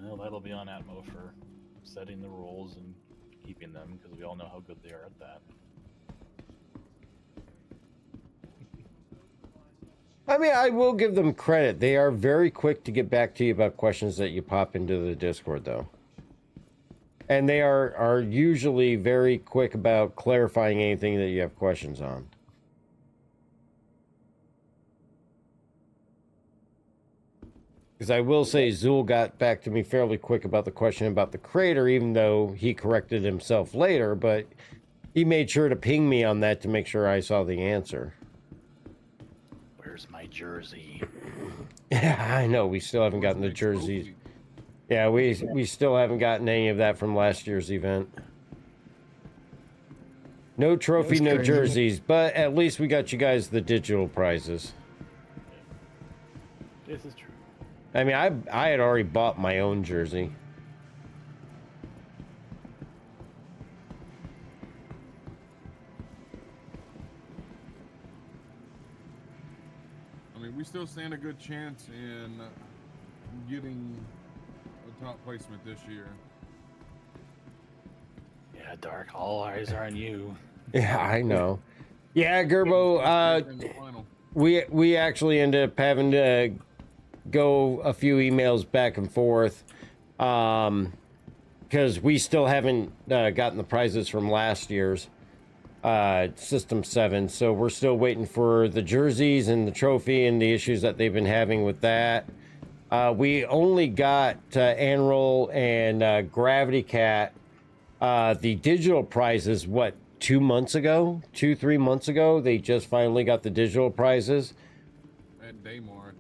Well, that'll be on Atmo for setting the rules and keeping them, because we all know how good they are at that. I mean, I will give them credit. They are very quick to get back to you about questions that you pop into the Discord, though. And they are usually very quick about clarifying anything that you have questions on. Because I will say Zool got back to me fairly quick about the question about the crater, even though he corrected himself later, but he made sure to ping me on that to make sure I saw the answer. Where's my jersey? Yeah, I know. We still haven't gotten the jerseys. Yeah, we still haven't gotten any of that from last year's event. No trophy, no jerseys, but at least we got you guys the digital prizes. This is true. I mean, I had already bought my own jersey. I mean, we still stand a good chance in getting a top placement this year. Yeah, Dark, all eyes are on you. Yeah, I know. Yeah, Gerbo, we actually ended up having to go a few emails back and forth because we still haven't gotten the prizes from last year's System 7, so we're still waiting for the jerseys and the trophy and the issues that they've been having with that. We only got Anroll and Gravity Cat the digital prizes, what, 2 months ago? 2-3 months ago? They just finally got the digital prizes. At Daymore, I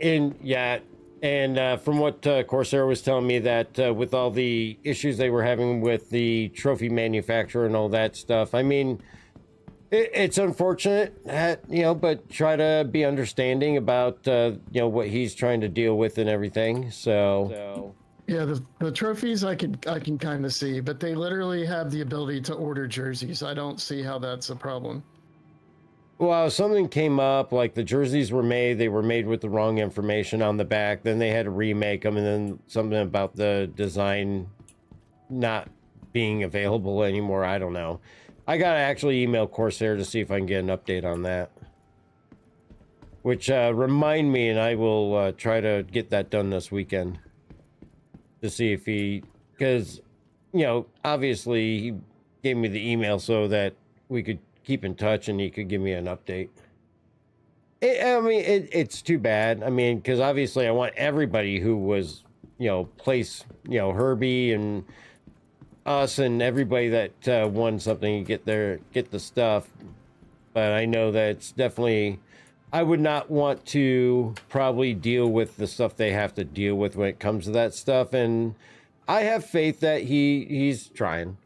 think. Yeah, and from what Corsair was telling me, that with all the issues they were having with the trophy manufacturer and all that stuff, I mean, it's unfortunate, but try to be understanding about, what he's trying to deal with and everything, so... Yeah, the trophies I can kind of see, but they literally have the ability to order jerseys. I don't see how that's a problem. Well, something came up, like the jerseys were made with the wrong information on the back. Then they had to remake them, and then something about the design not being available anymore. I don't know. I got to actually email Corsair to see if I can get an update on that. Which, remind me, and I will try to get that done this weekend. To see if he, because, obviously he gave me the email so that we could keep in touch and he could give me an update. It's too bad. I mean, because obviously I want everybody who was, Herbie and us and everybody that won something to get the stuff. but I know that it's definitely. I would not want to probably deal with the stuff they have to deal with when it comes to that stuff, and I have faith that he's trying.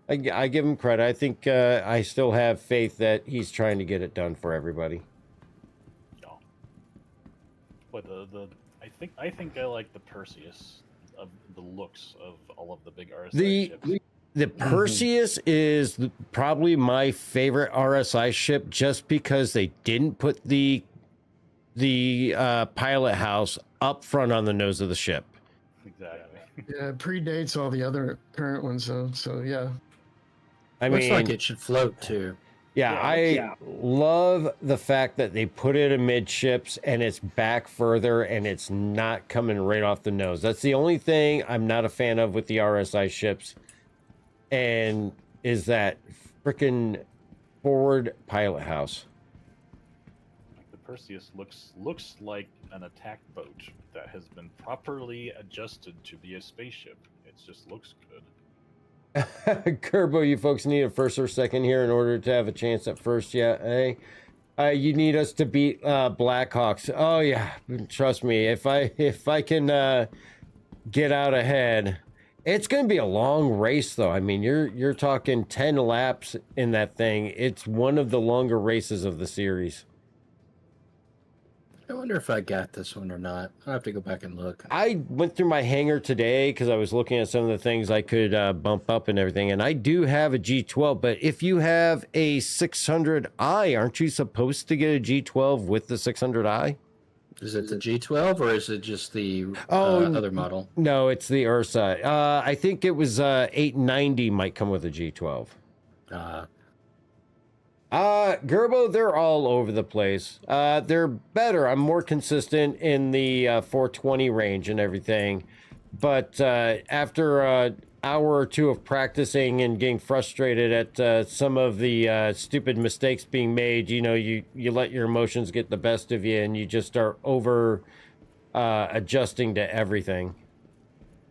I give him credit. I think I still have faith that he's trying to get it done for everybody. Yeah. But I think I like the Perseus of the looks of all of the big RSI ships. The Perseus is probably my favorite RSI ship, just because they didn't put the pilot house up front on the nose of the ship. Exactly. Yeah, it predates all the other current ones, though. So yeah. Looks like it should float too. Yeah, I love the fact that they put it amidships and it's back further and it's not coming right off the nose. That's the only thing I'm not a fan of with the RSI ships, and is that freaking forward pilot house. The Perseus looks like an attack boat that has been properly adjusted to be a spaceship. It just looks good. Kerbo, you folks need a first or second here in order to have a chance at first. Yeah, hey, you need us to beat Blackhawks. Oh yeah, trust me. If I can get out ahead, it's going to be a long race though. I mean, you're talking 10 laps in that thing. It's one of the longer races of the series. I wonder if I got this one or not. I'll have to go back and look. I went through my hangar today because I was looking at some of the things I could bump up and everything, and I do have a G12, but if you have a 600i, aren't you supposed to get a G12 with the 600i? Is it the G12 or is it just the other model? No, it's the Ursa. I think it was 890 might come with a G12. Gerbo, they're all over the place. They're better. I'm more consistent in the 420 range and everything. But after an hour or two of practicing and getting frustrated at some of the stupid mistakes being made, you know, you let your emotions get the best of you and you just start over adjusting to everything.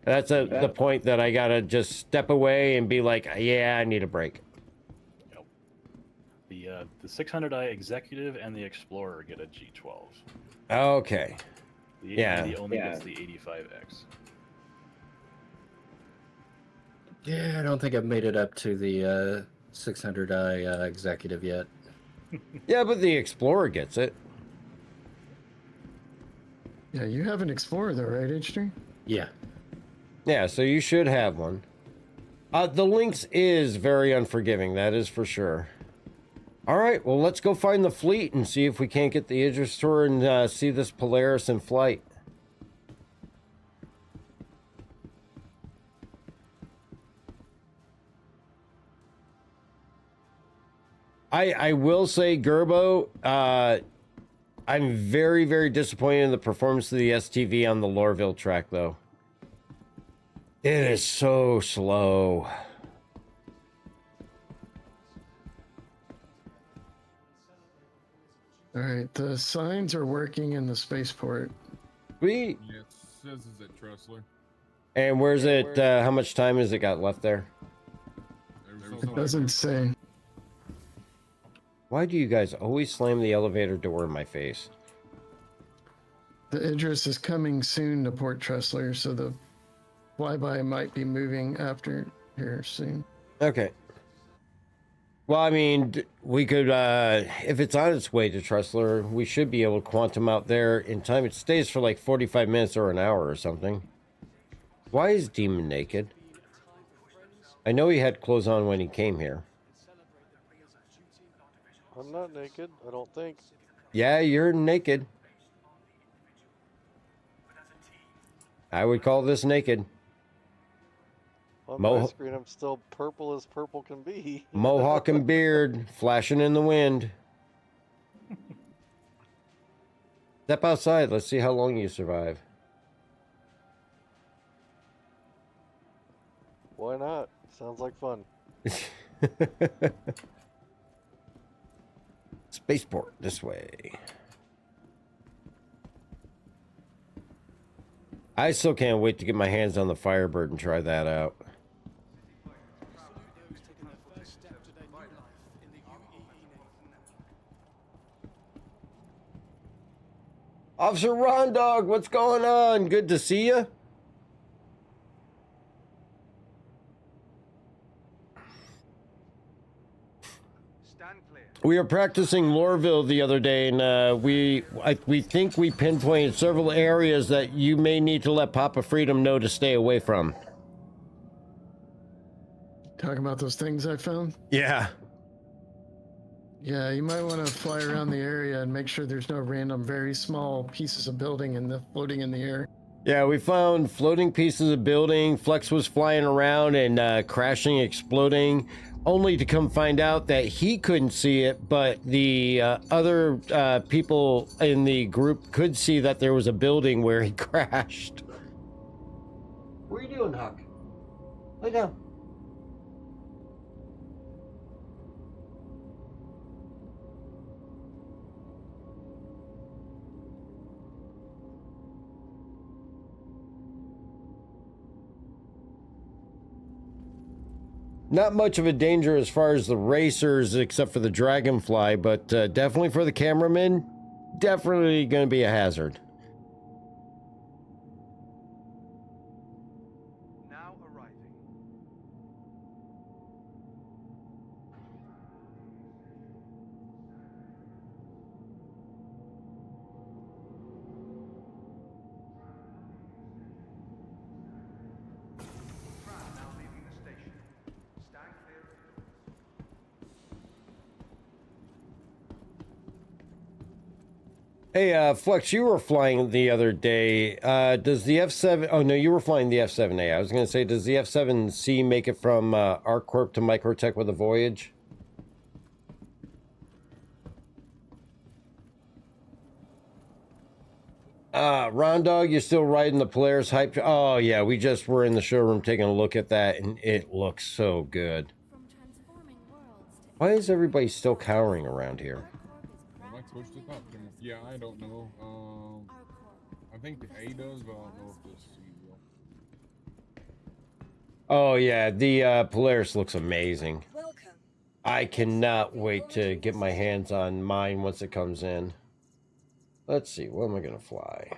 That's the point that I gotta just step away and be like, yeah, I need a break. The 600i Executive and the Explorer get a G12. Okay. The only gets the 85X. Yeah, I don't think I've made it up to the 600i Executive yet. Yeah, but the Explorer gets it. Yeah, you have an Explorer though, right, H3? Yeah. Yeah, so you should have one. The Lynx is very unforgiving, that is for sure. All right, well, let's go find the fleet and see if we can't get the Idris tour and see this Polaris in flight. I will say, Gerbo, I'm very, very disappointed in the performance of the STV on the Lorville track, though. It is so slow. All right, the signs are working in the spaceport. Sweet. Yeah, it says it's at Tressler. And where's it? How much time has it got left there? It doesn't say. Why do you guys always slam the elevator door in my face? The Idris is coming soon to Port Tressler, so the flyby might be moving after here soon. Okay. Well, I mean, we could, if it's on its way to Tressler, we should be able to quantum out there in time. It stays for like 45 minutes or an hour or something. Why is Demon naked? I know he had clothes on when he came here. I'm not naked, I don't think. Yeah, you're naked. I would call this naked. On my screen, I'm still purple as purple can be. Mohawk and beard, flashing in the wind. Step outside. Let's see how long you survive. Why not? Sounds like fun. Spaceport, this way. I still can't wait to get my hands on the Firebird and try that out. Officer Ron Dog, what's going on? Good to see you. We were practicing Lorville the other day, and we think we pinpointed several areas that you may need to let Papa Freedom know to stay away from. Talking about those things I found? Yeah. Yeah, you might want to fly around the area and make sure there's no random, very small pieces of building floating in the air. Yeah, we found floating pieces of building. Flex was flying around and crashing, exploding, only to come find out that he couldn't see it, but the other people in the group could see that there was a building where he crashed. What are you doing, Huck? Lay down. Not much of a danger as far as the racers, except for the Dragonfly, but definitely for the cameramen, definitely going to be a hazard. Now arriving. Hey, Flex, you were flying the other day. Does the F7... Oh, no, you were flying the F7A. I was going to say, does the F7C make it from ArcCorp to Microtech with a voyage? Ron Dog, you're still riding the Polaris hype... Oh, yeah, we just were in the showroom taking a look at that, and it looks so good. Why is everybody still cowering around here? Yeah, I don't know. I think the A does, but I don't know if the C will. Oh yeah, the Polaris looks amazing. I cannot wait to get my hands on mine once it comes in. Let's see, what am I gonna fly?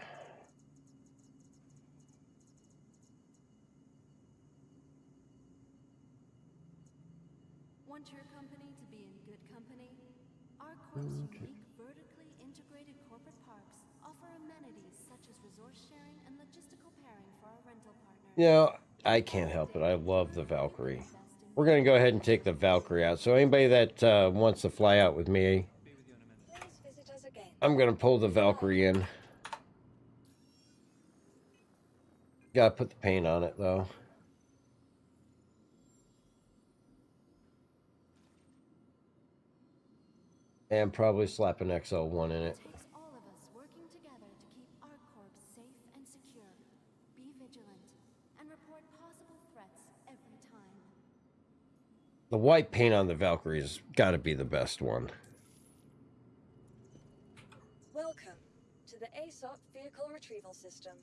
Want your company to be in good company? ArcCorp's unique vertically integrated corporate parks offer amenities such as resource sharing and logistical pairing for our rental partners. You know, I can't help it. I love the Valkyrie. We're gonna go ahead and take the Valkyrie out. So anybody that wants to fly out with me, I'm gonna pull the Valkyrie in. Gotta put the paint on it though. And probably slap an XL1 in it. Takes all of us working together to keep ArcCorp safe and secure. Be vigilant and report possible threats every time. The white paint on the Valkyrie's gotta be the best one. Welcome to the ASOP Vehicle Retrieval System.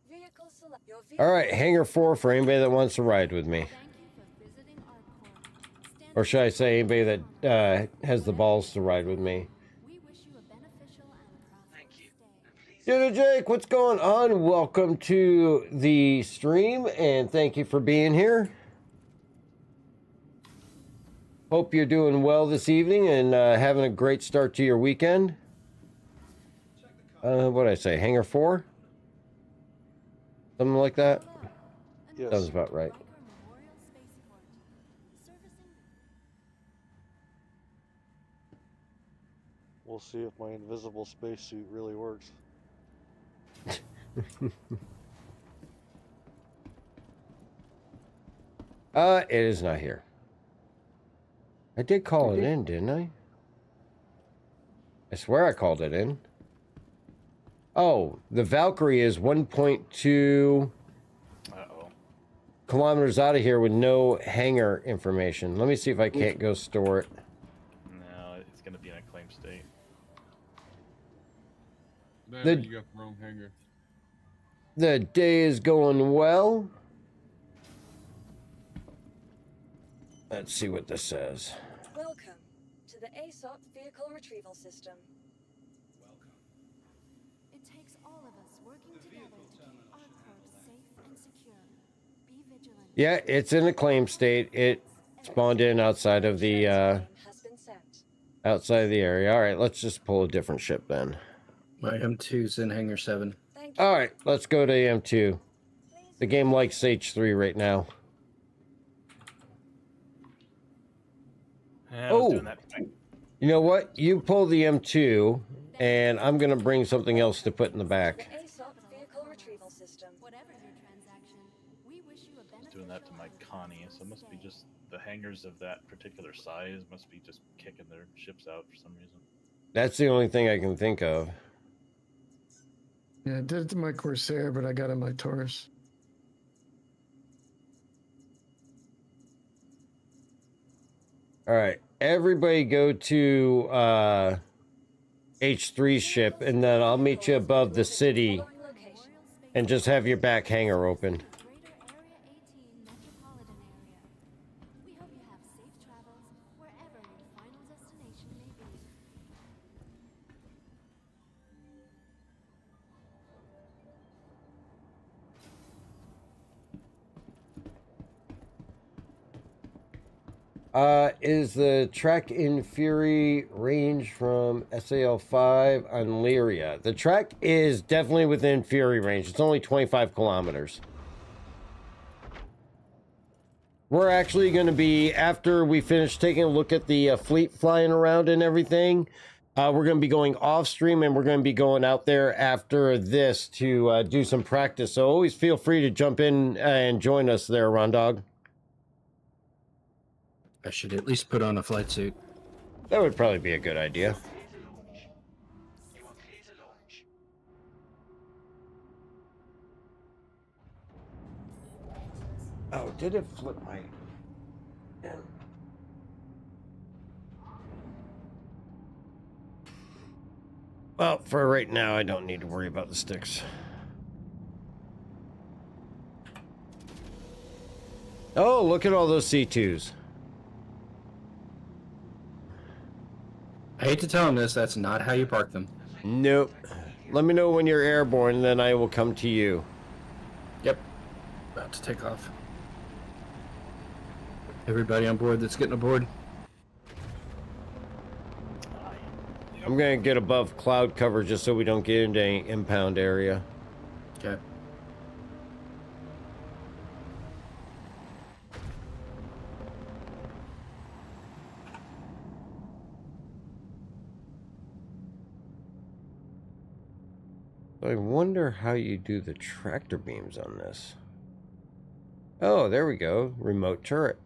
Vehicle select. All right, Hangar 4 for anybody that wants to ride with me. Or should I say anybody that has the balls to ride with me. Yo, Jake, what's going on? Welcome to the stream, and thank you for being here. Hope you're doing well this evening and having a great start to your weekend. What did I say? Hangar 4? Something like that? Yes. Sounds about right. We'll see if my invisible spacesuit really works. It is not here. I did call it in, didn't I? I swear I called it in. Oh, the Valkyrie is 1.2 kilometers out of here with no hangar information. Let me see if I can't go store it. No, it's going to be in a claim state. There, you got the wrong hangar. The day is going well. Let's see what this says. Welcome to the ASOP Vehicle Retrieval System. It takes all of us working together to keep our corps safe and secure. Be vigilant. Yeah, it's in a claim state. It spawned in outside of the outside of the area. All right, let's just pull a different ship then. My M2's in Hangar 7. All right, let's go to M2. The game likes H3 right now. Yeah, I was doing that. You know what? You pull the M2, and I'm gonna bring something else to put in the back. ASOP Vehicle Retrieval System. Whatever your transaction, we wish you a I was beneficial doing that to my Connie, so it must be just the hangars of that particular size must be just kicking their ships out for some reason. That's the only thing I can think of. Yeah, I did it to my Corsair, but I got in my Taurus. All right, everybody go to H3 ship, and then I'll meet you above the city and just have your back hangar open. We hope you have safe travels wherever your final destination may be. Is the track in Fury range from SAL-5 on Lyria? The track is definitely within Fury range. It's only 25 kilometers. We're actually going to be, after we finish taking a look at the fleet flying around and everything, we're going to be going off stream, and we're going to be going out there after this to do some practice. So always feel free to jump in and join us there, Rondog. I should at least put on a flight suit. That would probably be a good idea. Oh, did it flip my... Yeah. Well, for right now, I don't need to worry about the sticks. Oh, look at all those C2s. I hate to tell him this, that's not how you park them. Nope. Let me know when you're airborne, and then I will come to you. Yep. About to take off. Everybody on board that's getting aboard? I'm going to get above cloud cover just so we don't get into any impound area. Okay. I wonder how you do the tractor beams on this. Oh, there we go. Remote turret.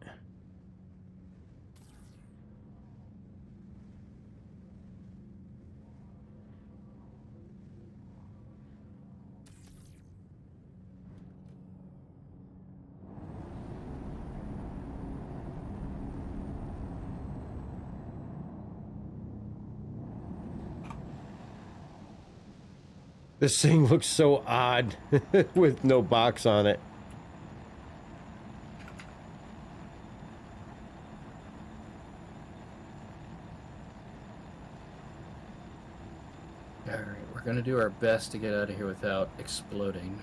This thing looks so odd with no box on it. Alright, we're gonna do our best to get out of here without exploding.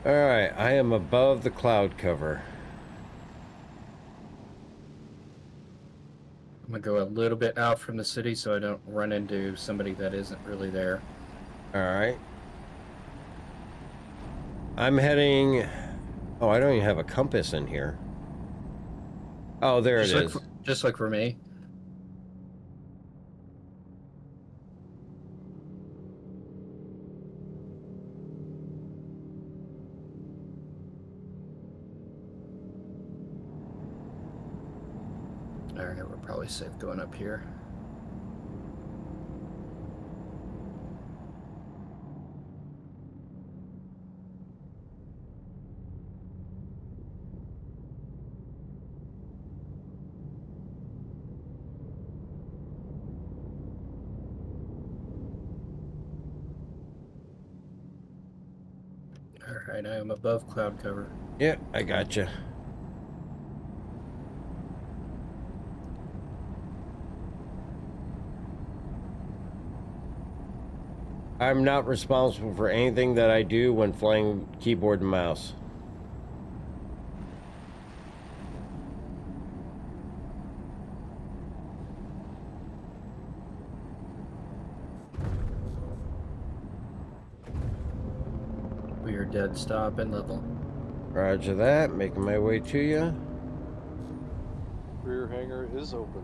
Alright, I am above the cloud cover. I'm gonna go a little bit out from the city so I don't run into somebody that isn't really there. Alright. I'm heading... Oh, I don't even have a compass in here. Oh, there it is. Just like for me. Alright, we're probably safe going up here. Right, I am above cloud cover. Yep, I gotcha. I'm not responsible for anything that I do when flying keyboard and mouse. We are dead stop and level. Roger that. Making my way to you. Rear hangar is open.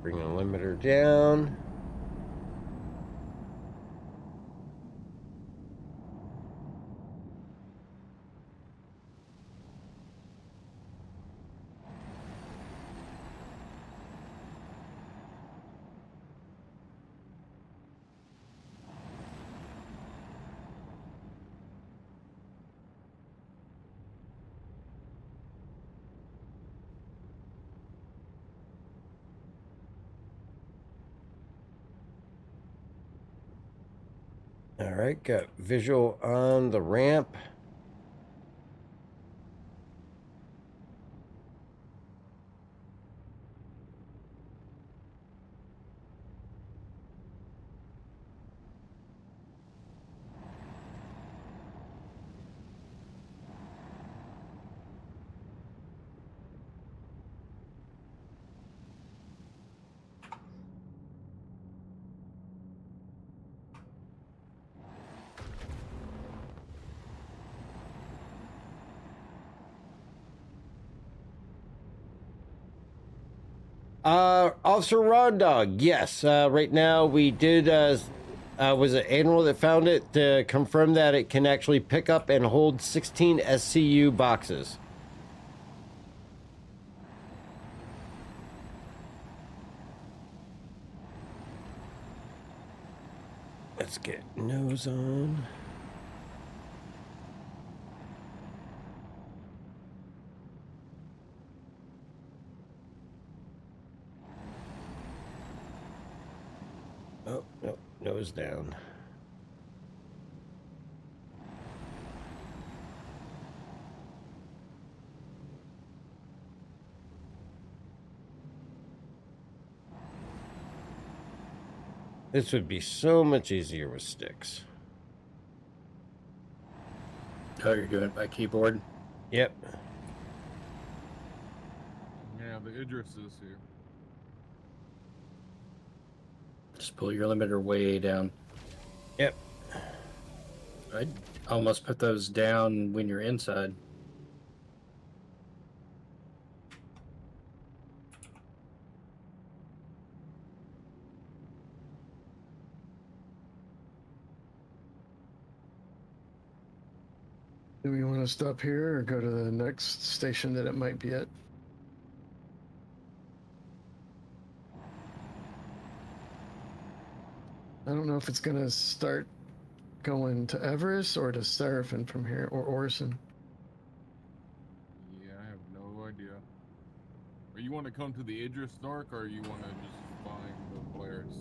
Bring the limiter down. All right, got visual on the ramp. Officer Rod Dog, yes. Right now we did, was it Admiral that found it to confirm that it can actually pick up and hold 16 SCU boxes. Let's get nose on. Oh, no, nose down. This would be so much easier with sticks. Oh, you're doing it by keyboard? Yep. Yeah, the Idris is here. Just pull your limiter way down. Yep. I'd almost put those down when you're inside. Do we want to stop here or go to the next station that it might be at? I don't know if it's going to start going to Everest or to Seraphim from here, or Orson. Yeah, I have no idea. Or you want to come to the Idris Dark, or you want to just find the Polaris?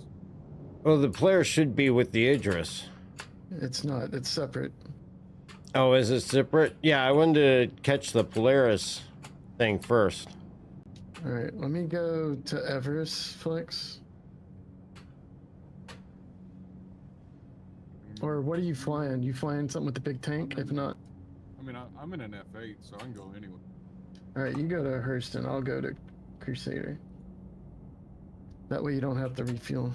Well, the player should be with the Idris. It's not. It's separate. Oh, is it separate? Yeah, I wanted to catch the Polaris thing first. All right, let me go to Everest, Flex. Or what are you flying? You flying something with the big tank? If not, I mean, I'm in an F8, so I can go anywhere. all right, you go to Hurston. I'll go to Crusader. That way you don't have to refuel.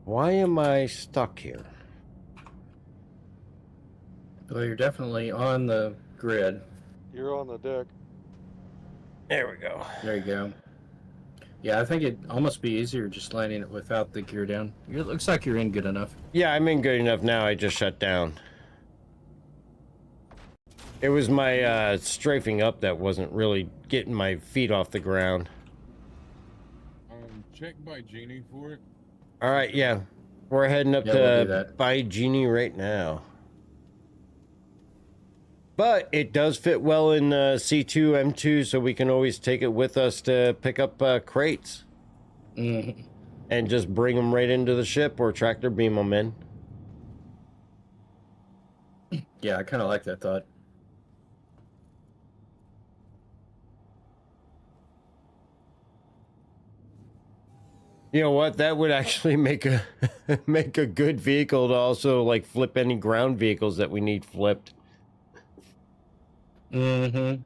Why am I stuck here? Well, you're definitely on the grid. You're on the deck. There we go. There you go. Yeah, I think it'd almost be easier just landing it without the gear down. It looks like you're in good enough. Yeah, I'm in good enough now. I just shut down. It was my strafing up that wasn't really getting my feet off the ground. Check by Genie for it. All right, yeah. We're heading up Yeah, we'll do to that. by Genie right now. but it does fit well in C2, M2, so we can always take it with us to pick up crates. And just bring them right into the ship or tractor beam them in. Yeah, I kind of like that thought. You know what? That would actually make a make a good vehicle to also like flip any ground vehicles that we need flipped. All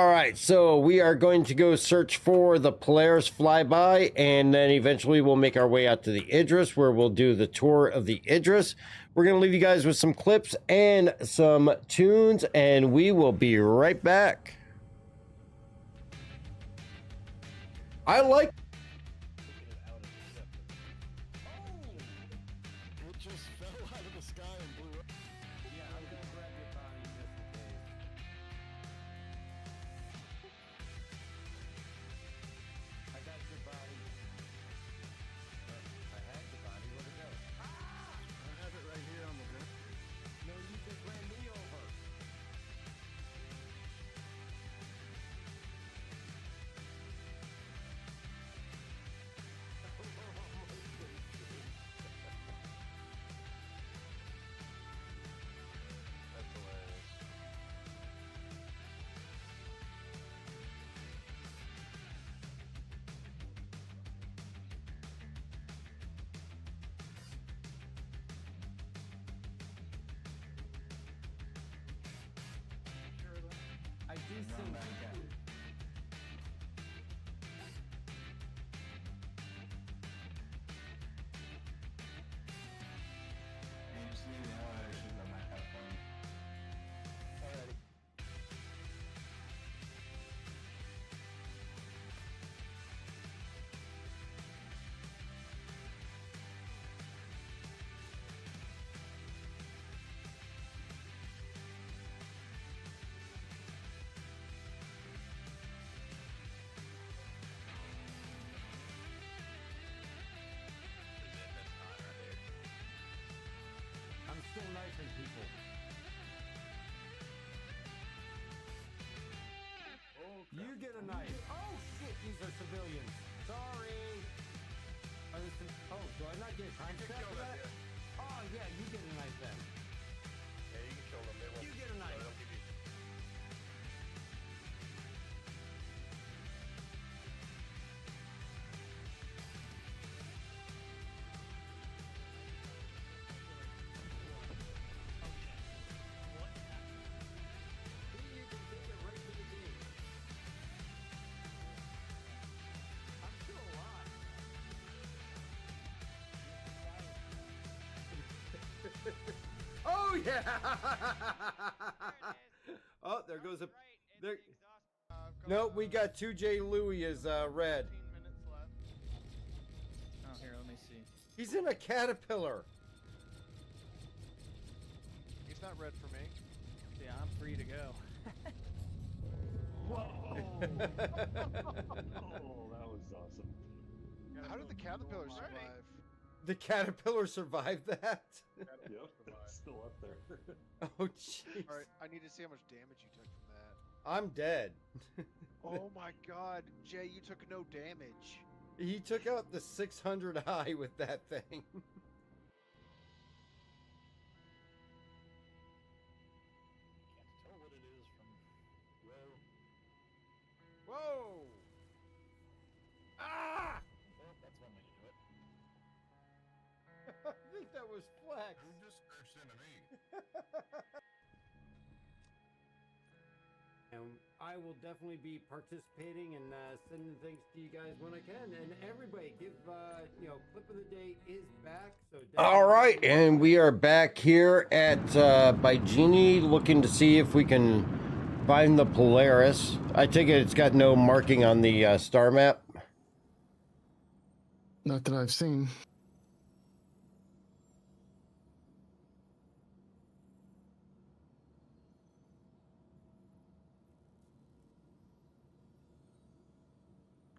right, so we are going to go search for the Polaris flyby, and then eventually we'll make our way out to the Idris, where we'll do the tour of the Idris. We're going to leave you guys with some clips and some tunes, and we will be right back. I like... It just fell out of the sky and blew up. Yeah, I'm gonna grab your body just in case. I got your body. I had your body. Where'd it go? I have it right here on the ground. No, you just ran me over. That's hilarious. I do sing. You just need the elevator should go back up for me. Alrighty. I'm still knifing people. You get a knife. Oh shit, these are civilians. Sorry. Are this oh, do I not get a time step for that? Oh yeah, you get a knife then. Yeah, you can kill them. They won't. You get a knife. They'll give you. You can take it right to the gate. I'm still alive. Oh yeah! Oh, there goes a. There. No, we got 2J Louie as red. Oh, here, let me see. He's in a caterpillar. He's not red for me. Yeah, I'm free to go. Oh, that was awesome. How did the caterpillar survive? The caterpillar survived that? Yep, it's still up there. Oh jeez. All right, I need to see how much damage you took from that. I'm dead. Oh my God, Jay, you took no damage. He took out the 600 high with that thing. Can't tell what it is from whoa. Whoa! Ah! Well, that's one way to do it. I think that was Flex. Who just crashed into me? And I will definitely be participating and sending things to you guys when I can. And everybody, give clip of the day is back. So All right, and we are back here at by Genie, looking to see if we can find the Polaris. I take it it's got no marking on the star map. Not that I've seen.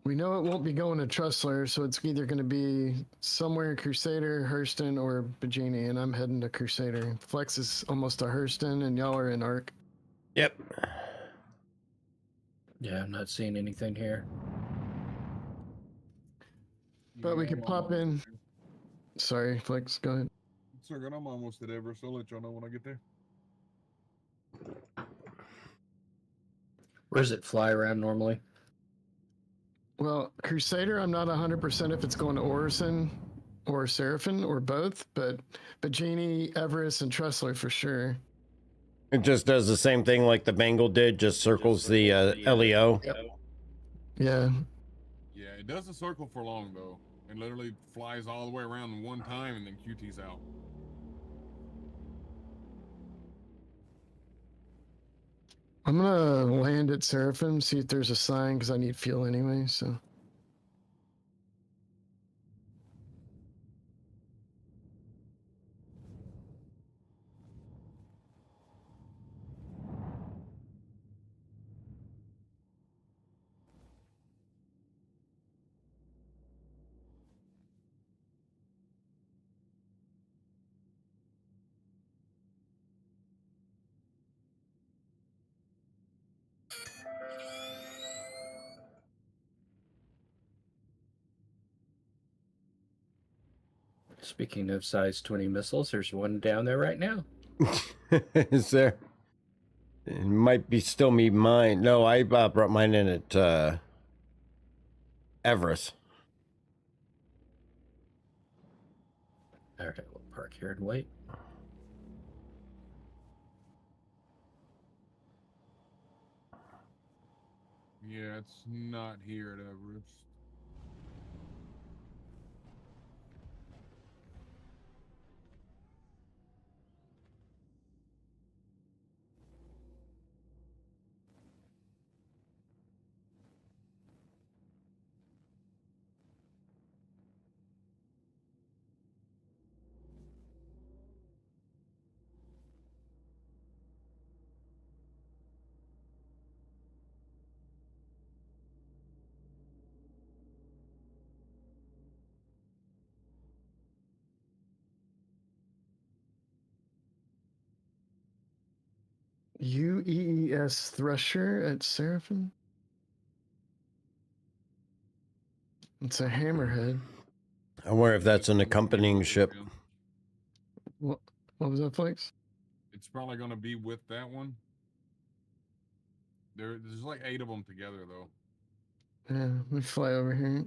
We know it won't be going to Trussler, so it's either going to be somewhere Crusader, Hurston, or Bajini, and I'm heading to Crusader. Flex is almost to Hurston, and y'all are in Arc. Yep. Yeah, I'm not seeing anything here. But we could pop in. Sorry, Flex, go ahead. It's okay, I'm almost at Everest. I'll let y'all know when I get there. Where does it fly around normally? Well, Crusader, I'm not 100% if it's going to Orison or Seraphin or both, but Bajini, Everest, and Trussler for sure. It just does the same thing like the Bengal did, just circles the LEO. Yep. Yeah. Yeah, it doesn't circle for long though. It literally flies all the way around one time and then QT's out. I'm gonna land at Seraphim, see if there's a sign, because I need fuel anyway, so. Speaking of size 20 missiles, there's one down there right now. Is there? It might be still me mine. No, I brought mine in at Everest. All right, we'll park here and wait. Yeah, it's not here at Everest. UEES Thresher at Seraphim? It's a hammerhead. I wonder if that's an accompanying ship. What was that, Flex? It's probably going to be with that one. There's like 8 of them together, though. Yeah, let me fly over here.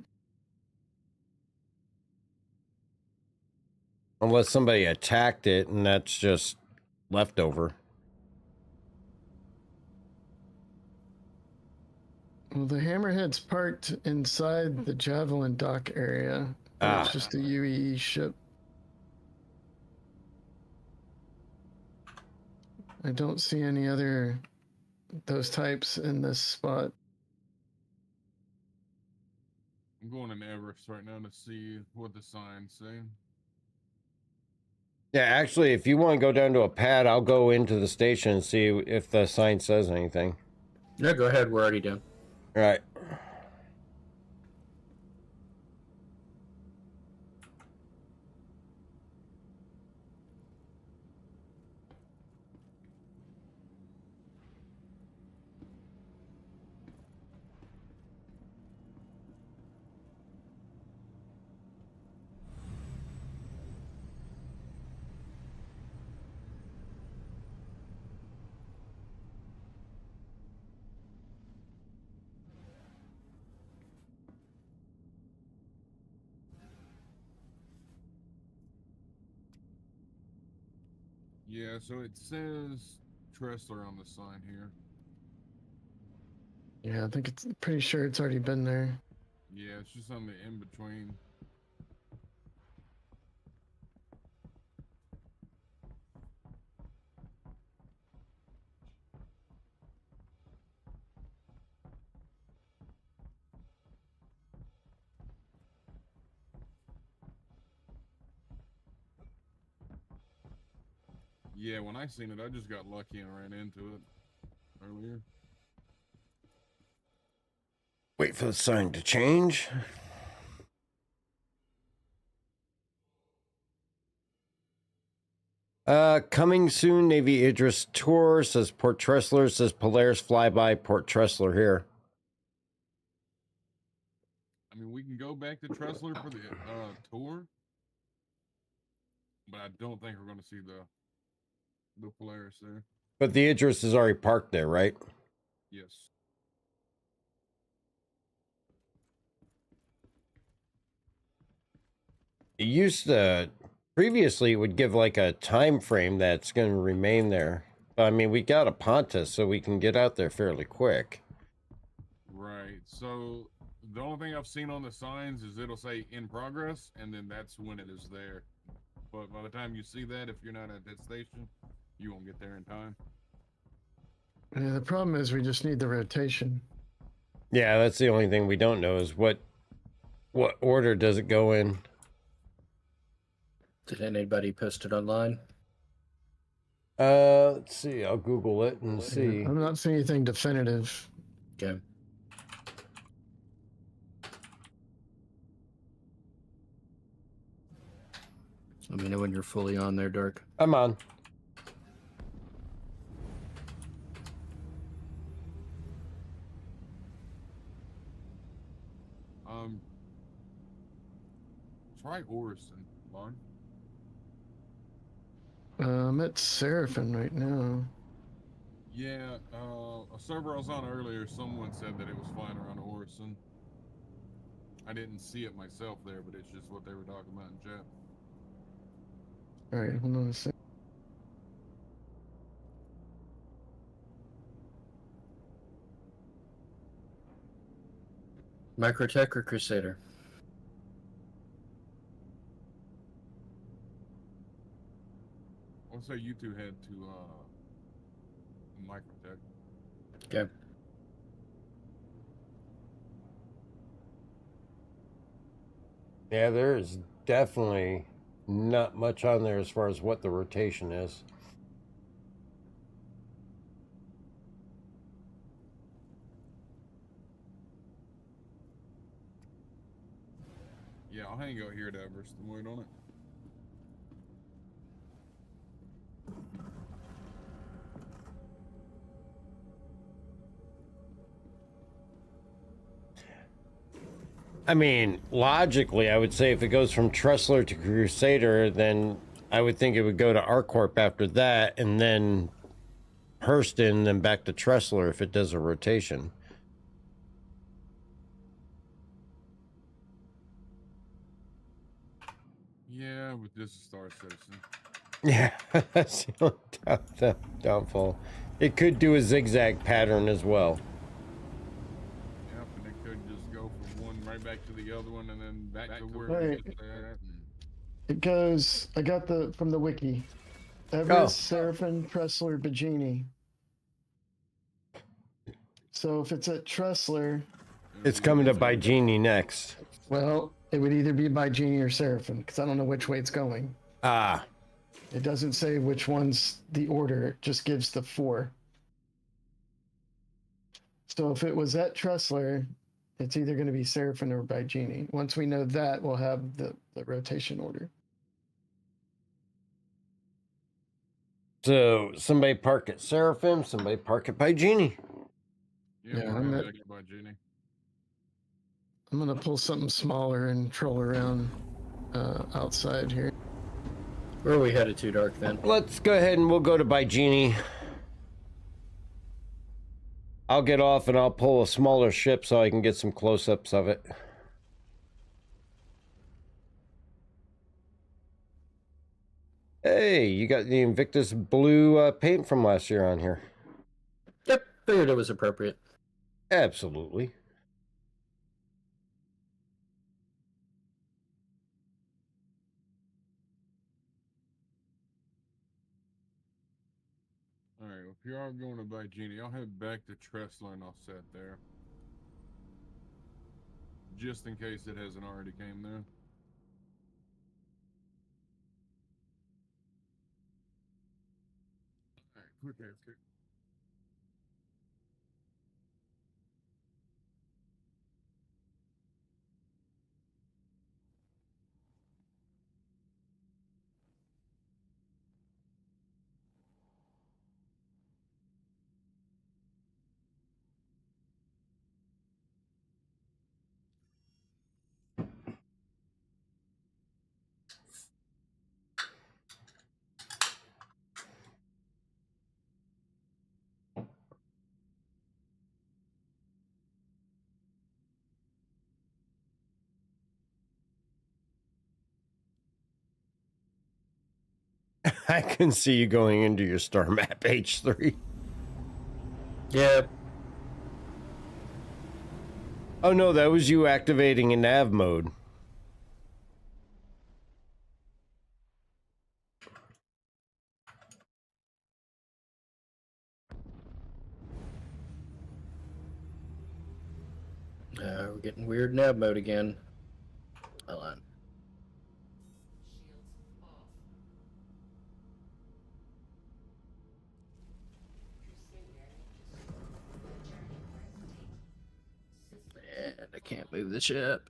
Unless somebody attacked it and that's just leftover. Well, the hammerhead's parked inside the Javelin dock area. It's just a UEE ship. I don't see any other those types in this spot. I'm going in Everest right now to see what the signs say. Yeah, actually, if you want to go down to a pad, I'll go into the station and see if the sign says anything. Yeah, go ahead. We're already done. All right. Yeah, so it says Tressler on the sign here. Yeah, I think it's pretty sure it's already been there. Yeah, it's just on the in-between. Yeah, when I seen it, I just got lucky and ran into it earlier. Wait for the sign to change. Coming soon, Navy Idris Tour, says Port Tressler, says Polaris Flyby, Port Tressler here. I mean, we can go back to Tressler for the tour, but I don't think we're going to see the Polaris there. But the Idris is already parked there, right? Yes. It used to, previously it would give like a time frame that's going to remain there. But I mean, we got a Pontus, so we can get out there fairly quick. Right. So the only thing I've seen on the signs is it'll say in progress, and then that's when it is there. But by the time you see that, if you're not at that station, you won't get there in time. Yeah, the problem is we just need the rotation. Yeah, that's the only thing we don't know is what order does it go in. Did anybody post it online? Let's see. I'll Google it and see. I'm not seeing anything definitive. Okay. Let me know when you're fully on there, Dark. I'm on. Try Orison, Lon. I'm at Seraphim right now. Yeah, a server I was on earlier, someone said that it was fine around Orison. I didn't see it myself there, but it's just what they were talking about in chat. All right, hold on a second. Microtech or Crusader? I'll say you two head to Microtech. Okay. Yeah, there's definitely not much on there as far as what the rotation is. Yeah, I'll hang out here at Everest and wait on it. I mean, logically, I would say if it goes from Tressler to Crusader, then I would think it would go to ArcCorp after that, and then Hurston, then back to Tressler if it does a rotation. Yeah, but this is Star Citizen. Yeah, that's the only downfall. It could do a zigzag pattern as well. Yep, and it could just go from one right back to the other one and then back to where Right. it's at. It goes, I got from the wiki. Everest, Seraphim, Tressler, Bagini. So if it's at Tressler, It's coming to Bygenie next. well, it would either be by Genie or Seraphim, because I don't know which way it's going. Ah. It doesn't say which one's the order, it just gives the 4. So if it was at Tressler, it's either going to be Seraphim or by Genie. Once we know that, we'll have the rotation order. So somebody park at Seraphim, somebody park at Bygenie. Yeah, I'm going to pull something smaller and troll around outside here. Where are we headed to, Dark, then? Let's go ahead and we'll go to Bygenie. I'll get off and I'll pull a smaller ship so I can get some close-ups of it. Hey, you got the Invictus blue paint from last year on here. Yep, figured it was appropriate. Absolutely. Alright, well, if you are going to Bygenie, I'll head back to Tressler and I'll set there. Just in case it hasn't already came there. Alright, quick AFK. I can see you going into your star map H3. Yeah. Oh no, that was you activating in nav mode. We're getting weird nav mode again. Hold on. And I can't move the ship.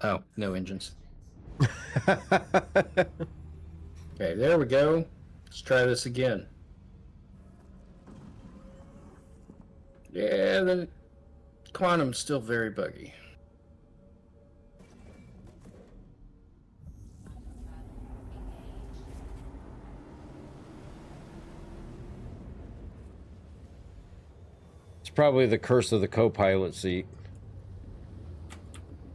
Oh, no engines. Okay, there we go. Let's try this again. Yeah, the quantum's still very buggy. It's probably the curse of the co-pilot seat.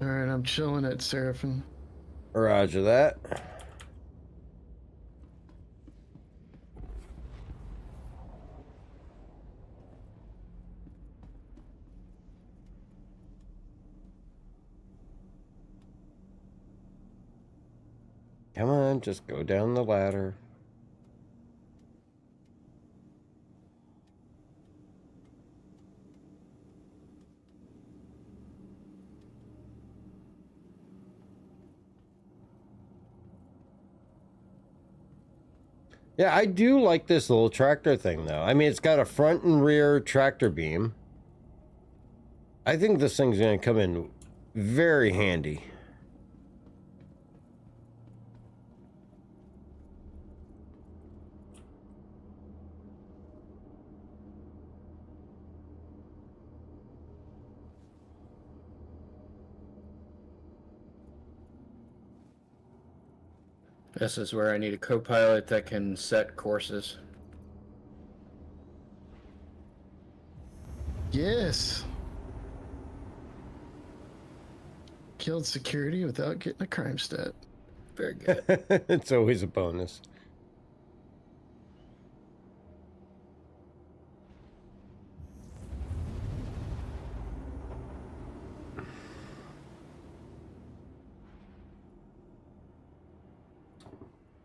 All right, I'm chilling at Seraphim. Roger that. Come on, just go down the ladder. Yeah, I do like this little tractor thing, though. I mean, it's got a front and rear tractor beam. I think this thing's going to come in very handy. This is where I need a co-pilot that can set courses. Yes. Killed security without getting a crime stat. Very good. It's always a bonus.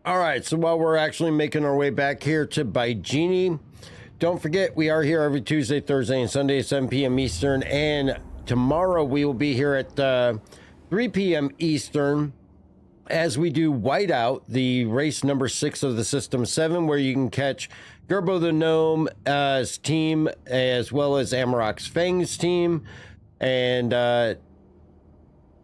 All right, so while we're actually making our way back here to Baijini, don't forget we are here every Tuesday, Thursday, and Sunday at 7 p.m. Eastern, and tomorrow we will be here at 3 p.m. Eastern as we do Whiteout, the race number 6 of the System 7, where you can catch Gerbo the Gnome's team as well as Amarok's Fang's team, and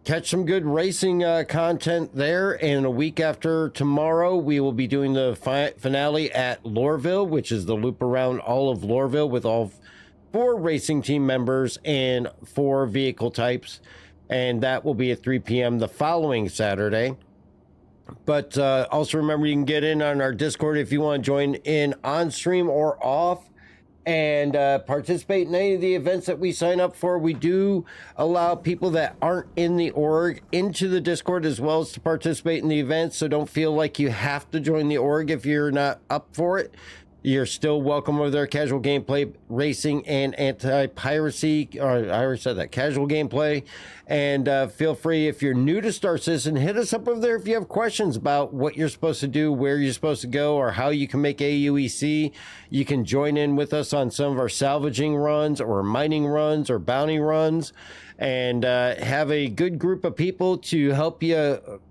catch some good racing content there. And a week after tomorrow, we will be doing the finale at Loreville, which is the loop around all of Loreville with all 4 racing team members and 4 vehicle types. And that will be at 3 p.m. the following Saturday. But also remember, you can get in on our Discord if you want to join in on stream or off and participate in any of the events that we sign up for. We do allow people that aren't in the org into the Discord as well as to participate in the events. So don't feel like you have to join the org if you're not up for it. You're still welcome over there. Casual gameplay, racing, and anti-piracy. Or I already said that. Casual gameplay. And feel free, if you're new to Star Citizen, hit us up over there if you have questions about what you're supposed to do, where you're supposed to go, or how you can make AUEC. You can join in with us on some of our salvaging runs or mining runs or bounty runs, and have a good group of people to help you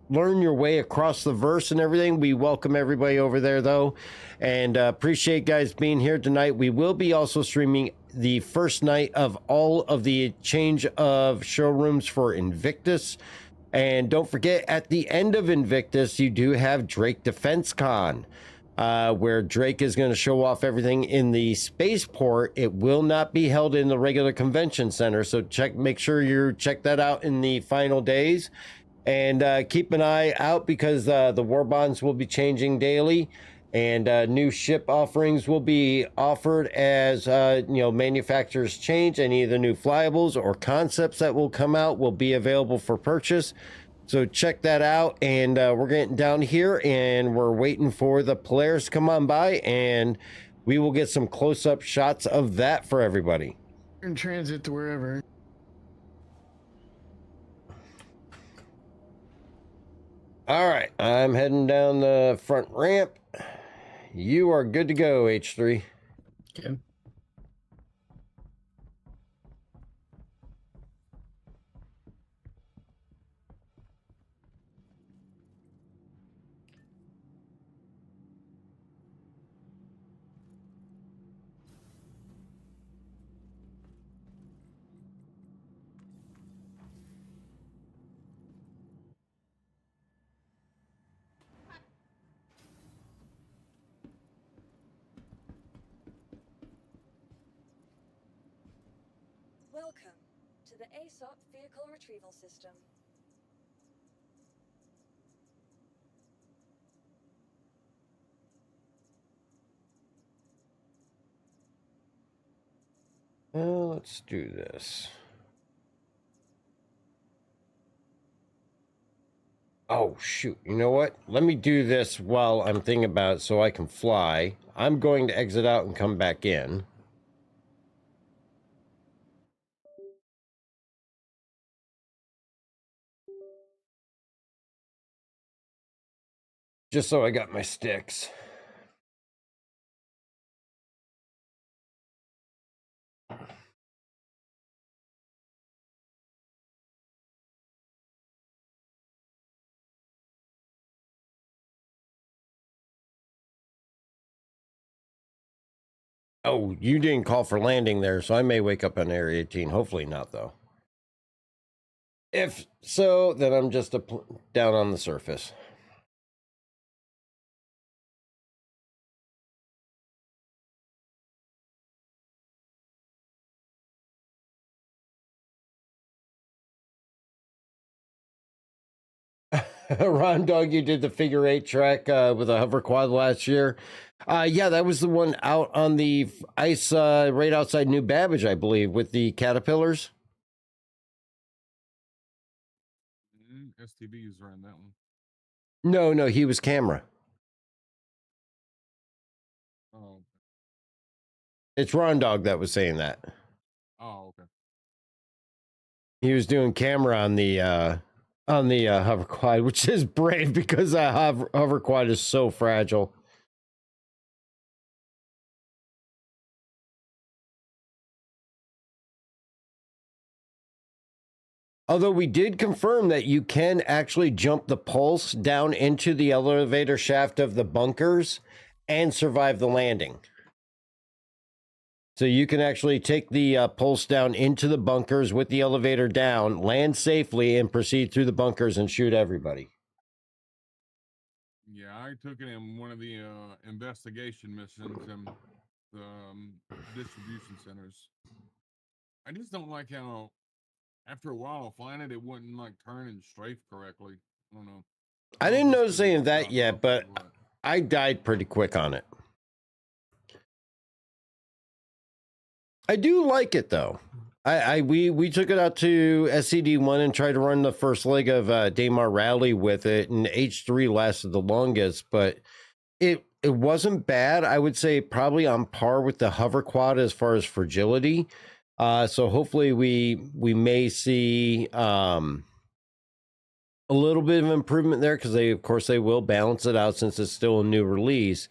learn your way across the verse and everything. We welcome everybody over there, though, and appreciate guys being here tonight. We will be also streaming the first night of all of the change of showrooms for Invictus. And don't forget, at the end of Invictus, you do have Drake Defense Con, where Drake is going to show off everything in the spaceport. It will not be held in the regular convention center, so make sure you check that out in the final days. And keep an eye out, because the war bonds will be changing daily, and new ship offerings will be offered as manufacturers change. Any of the new flyables or concepts that will come out will be available for purchase. So check that out, and we're getting down here, and we're waiting for the players to come on by, and we will get some close-up shots of that for everybody. In transit to wherever. All right, I'm heading down the front ramp. You are good to go, H3. Okay. Welcome to the ASOP Vehicle Retrieval System. Let's do this. Oh, shoot. You know what? Let me do this while I'm thinking about it so I can fly. I'm going to exit out and come back in. Just so I got my sticks. Oh, you didn't call for landing there, so I may wake up on Area 18. Hopefully not, though. If so, then I'm just down on the surface. Ron Dog, you did the figure 8 track with a hover quad last year. Yeah, that was the one out on the ice right outside New Babbage, I believe, with the caterpillars. STBs ran that one. No, he was camera. Oh. It's Ron Dog that was saying that. Oh, okay. He was doing camera on the hover quad, which is brave because hover quad is so fragile. Although we did confirm that you can actually jump the pulse down into the elevator shaft of the bunkers and survive the landing. So you can actually take the pulse down into the bunkers with the elevator down, land safely, and proceed through the bunkers and shoot everybody. Yeah, I took it in one of the investigation missions in the distribution centers. I just don't like how, after a while flying it, it wouldn't like turn and strafe correctly. I don't know. I didn't notice any of that yet, but I died pretty quick on it. I do like it though. We took it out to SCD1 and tried to run the first leg of Daymar Rally with it, and H3 lasted the longest, but it wasn't bad. I would say probably on par with the hover quad as far as fragility. So hopefully we may see a little bit of improvement there, because of course they will balance it out since it's still a new release.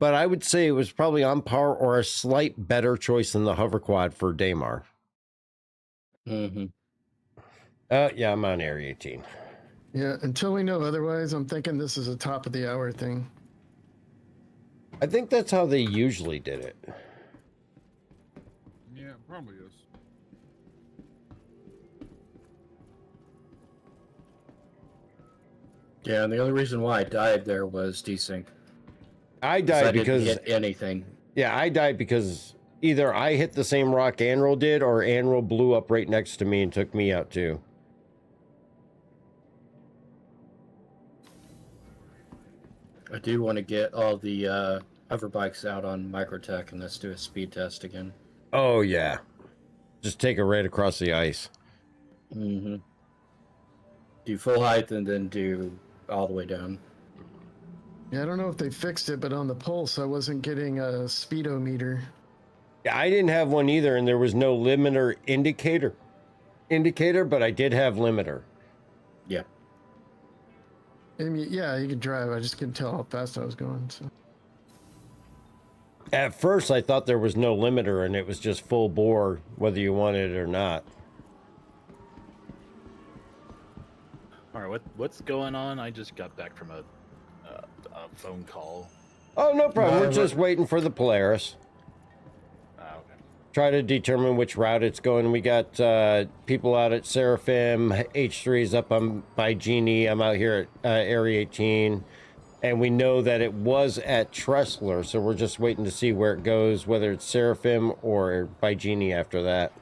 But I would say it was probably on par or a slight better choice than the hover quad for Daymar. Mm-hmm. Yeah, I'm on Area 18. Yeah, until we know otherwise, I'm thinking this is a top of the hour thing. I think that's how they usually did it. Yeah, it probably is. Yeah, and the only reason why I died there was desync. I died because I didn't hit anything. Yeah, I died because either I hit the same rock Anrol did, or Anrol blew up right next to me and took me out too. I do want to get all the hover bikes out on Microtech, and let's do a speed test again. Oh yeah, just take it right across the ice. Mm-hmm. do full height and then do all the way down. Yeah, I don't know if they fixed it, but on the Pulse, I wasn't getting a speedometer. Yeah, I didn't have one either, and there was no limiter indicator, but I did have limiter. Yeah. I mean, yeah, you could drive. I just couldn't tell how fast I was going. So. At first, I thought there was no limiter, and it was just full bore, whether you wanted it or not. All right, what's going on? I just got back from a phone call. Oh, no problem. We're just waiting for the Polaris. Okay. Try to determine which route it's going. We got people out at Seraphim. H3 is up by Genie. I'm out here at Area 18. And we know that it was at Tressler, so we're just waiting to see where it goes, whether it's Seraphim or by Genie after that.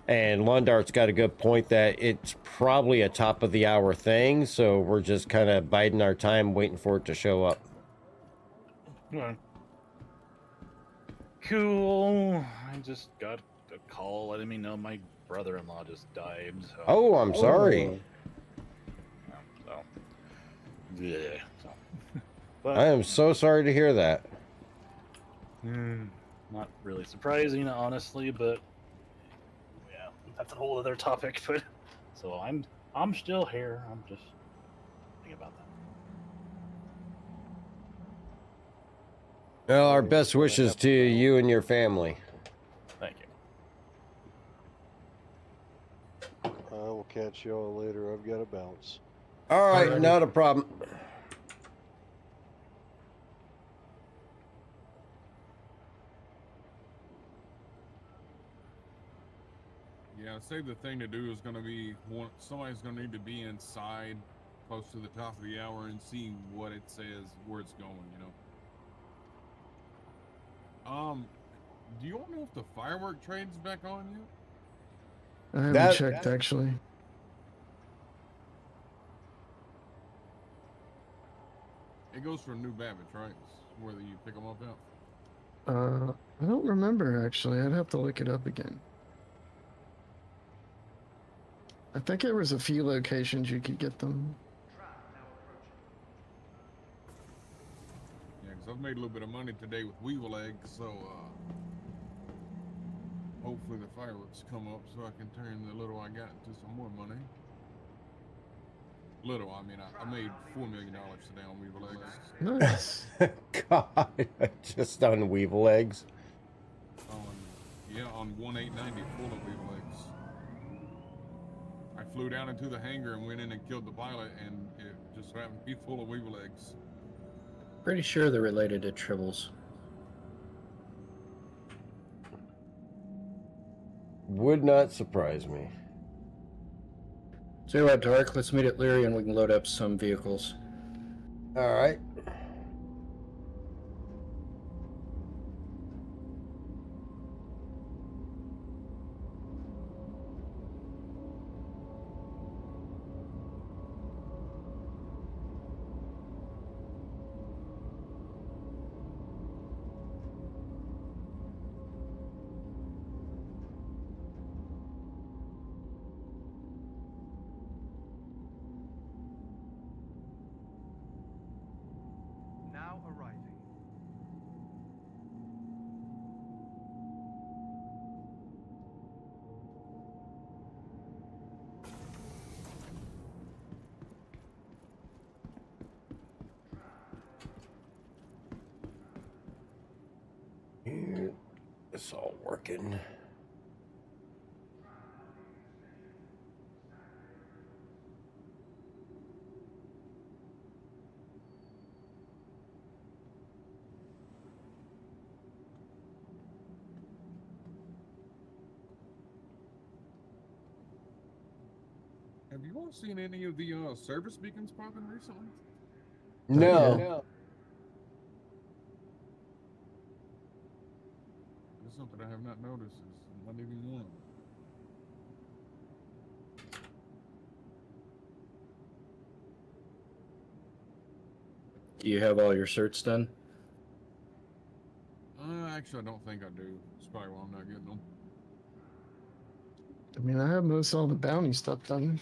And Londart's got a good point that it's probably a top of the hour thing, so we're just kind of biding our time, waiting for it to show up. Yeah. Cool. I just got a call letting me know my brother-in-law just died. So. Oh, I'm sorry. So, yeah. So. But, I am so sorry to hear that. Not really surprising, honestly, but yeah, that's a whole other topic. But so I'm still here. I'm just thinking about that. Well, our best wishes to you and your family. Thank you. I will catch y'all later. I've got to bounce. All right, not a problem. Yeah, I'd say the thing to do is going to be somebody's going to need to be inside close to the top of the hour and see what it says, where it's going, you know. Do you all know if the firework trade's back on yet? I haven't checked, actually. It goes from New Babbage, right? Where you pick them up at? I don't remember, actually. I'd have to look it up again. I think there was a few locations you could get them. Yeah, because I've made a little bit of money today with weevil eggs, so hopefully the fireworks come up so I can turn the little I got into some more money. Little, I mean, I made $4 million today on weevil eggs. Nice. God, just on weevil eggs. On 1890 full of weevil eggs. I flew down into the hangar and went in and killed the pilot, and it just happened to be full of weevil eggs. Pretty sure they're related to tribbles. Would not surprise me. So what, Dark? Let's meet at Leary and we can load up some vehicles. All right. Now arriving. Here, it's all working. Have you all seen any of the service beacons popping recently? No. There's something I have not noticed. Is not even one. Do you have all your certs done? Actually, I don't think I do. That's probably why I'm not getting them. I mean, I have most all the bounty stuff done.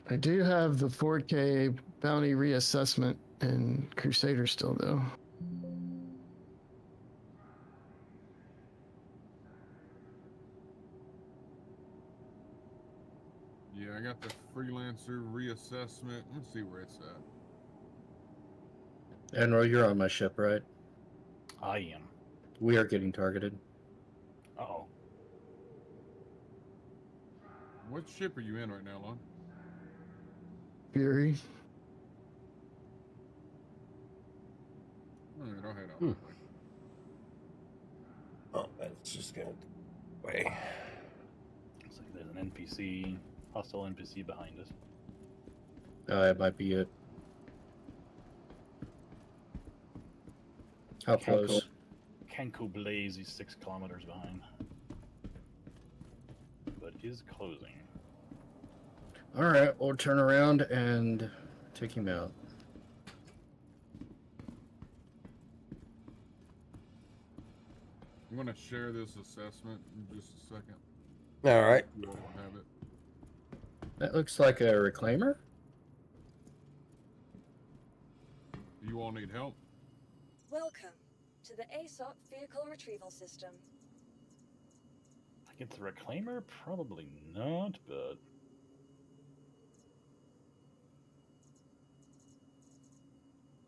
I do have the 4K bounty reassessment and Crusader still, though. Yeah, I got the freelancer reassessment. Let's see where it's at. Admiral, you're on my ship, right? I am. We are getting targeted. Uh-oh. What ship are you in right now, Lon? Fury. All right, I'll head out. Oh, that's just gonna way. Looks like there's an NPC, hostile NPC behind us. It might be it. How close? Kanko Blaze is 6 kilometers behind, but is closing. All right, we'll turn around and take him out. I'm gonna share this assessment in just a second. All right. You all will have it. That looks like a reclaimer. Do you all need help? Welcome to the ASOP Vehicle Retrieval System. I think it's a reclaimer? Probably not, but...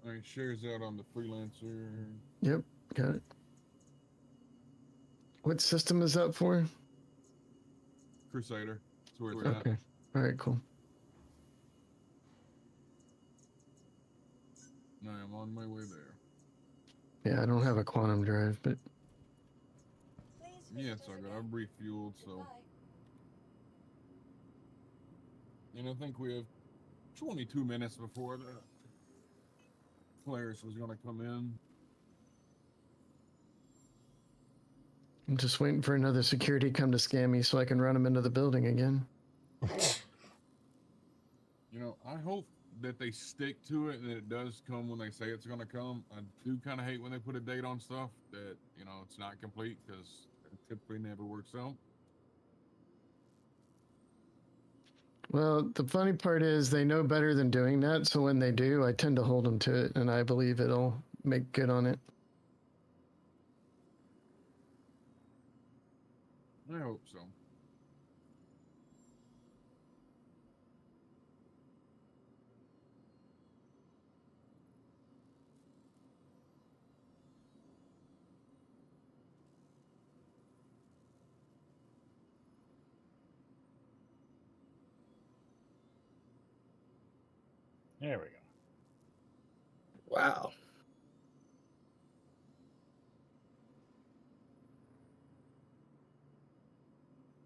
All right, shares out on the freelancer. Yep, got it. What system is that for? Crusader. That's where it's Okay. at. All right, cool. I am on my way there. Yeah, I don't have a quantum drive, but Yeah, it's all good. I've refueled, so. And I think we have 22 minutes before the players was going to come in. I'm just waiting for another security come to scam me so I can run them into the building again. You know, I hope that they stick to it and that it does come when they say it's going to come. I do kind of hate when they put a date on stuff that, you know, it's not complete because it typically never works out. Well, the funny part is they know better than doing that, so when they do, I tend to hold them to it, and I believe it'll make good on it. I hope so. There we go. Wow.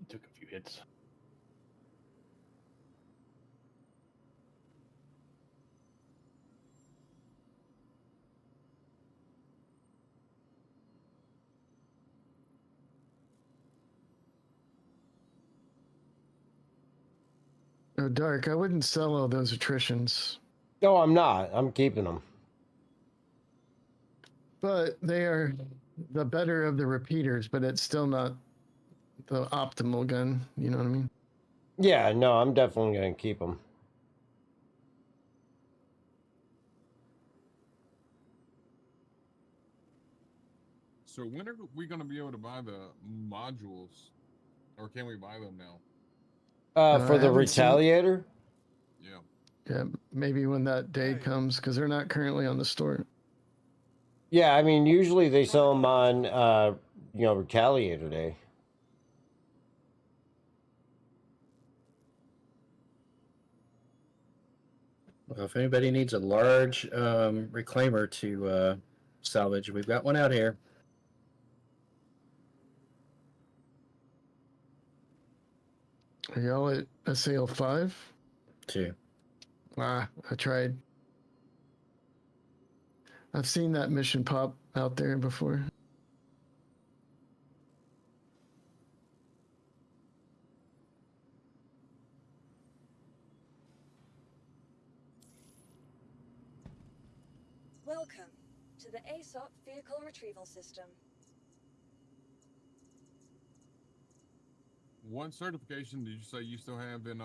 Took a few hits. Oh, Dark, I wouldn't sell all those attritions. No, I'm not. I'm keeping them. But they are the better of the repeaters, but it's still not the optimal gun. You know what I mean? Yeah, no, I'm definitely going to keep them. So when are we going to be able to buy the modules? Or can we buy them now? For the Retaliator? Yeah. Yeah, maybe when that day comes, because they're not currently on the store. Yeah, I mean, usually they sell them on, you know, Retaliator Day. Well, if anybody needs a large reclaimer to salvage, we've got one out here. Are y'all at SAL 5? 2. Ah, I tried. I've seen that mission pop out there before. Welcome to the ASOP Vehicle Retrieval System. What certification did you say you still have in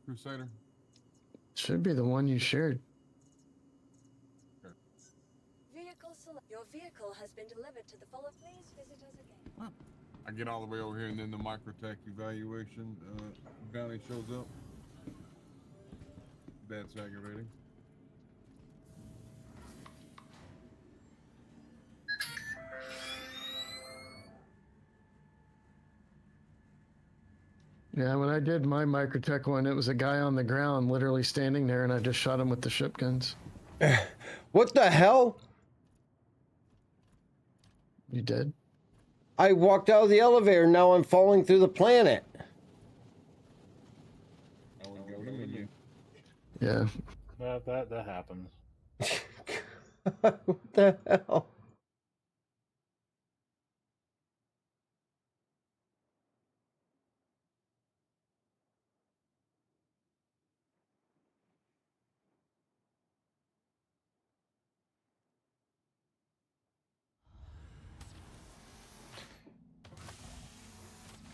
Crusader? Should be the one you shared. Your vehicle has been delivered to the follow. Please visit us again. I get all the way over here and then the microtech evaluation bounty shows up. That's aggravating. Yeah, when I did my microtech one, it was a guy on the ground literally standing there, and I just shot him with the ship guns. What the hell? You did? I walked out of the elevator, now I'm falling through the planet. Yeah. That happens. What the hell?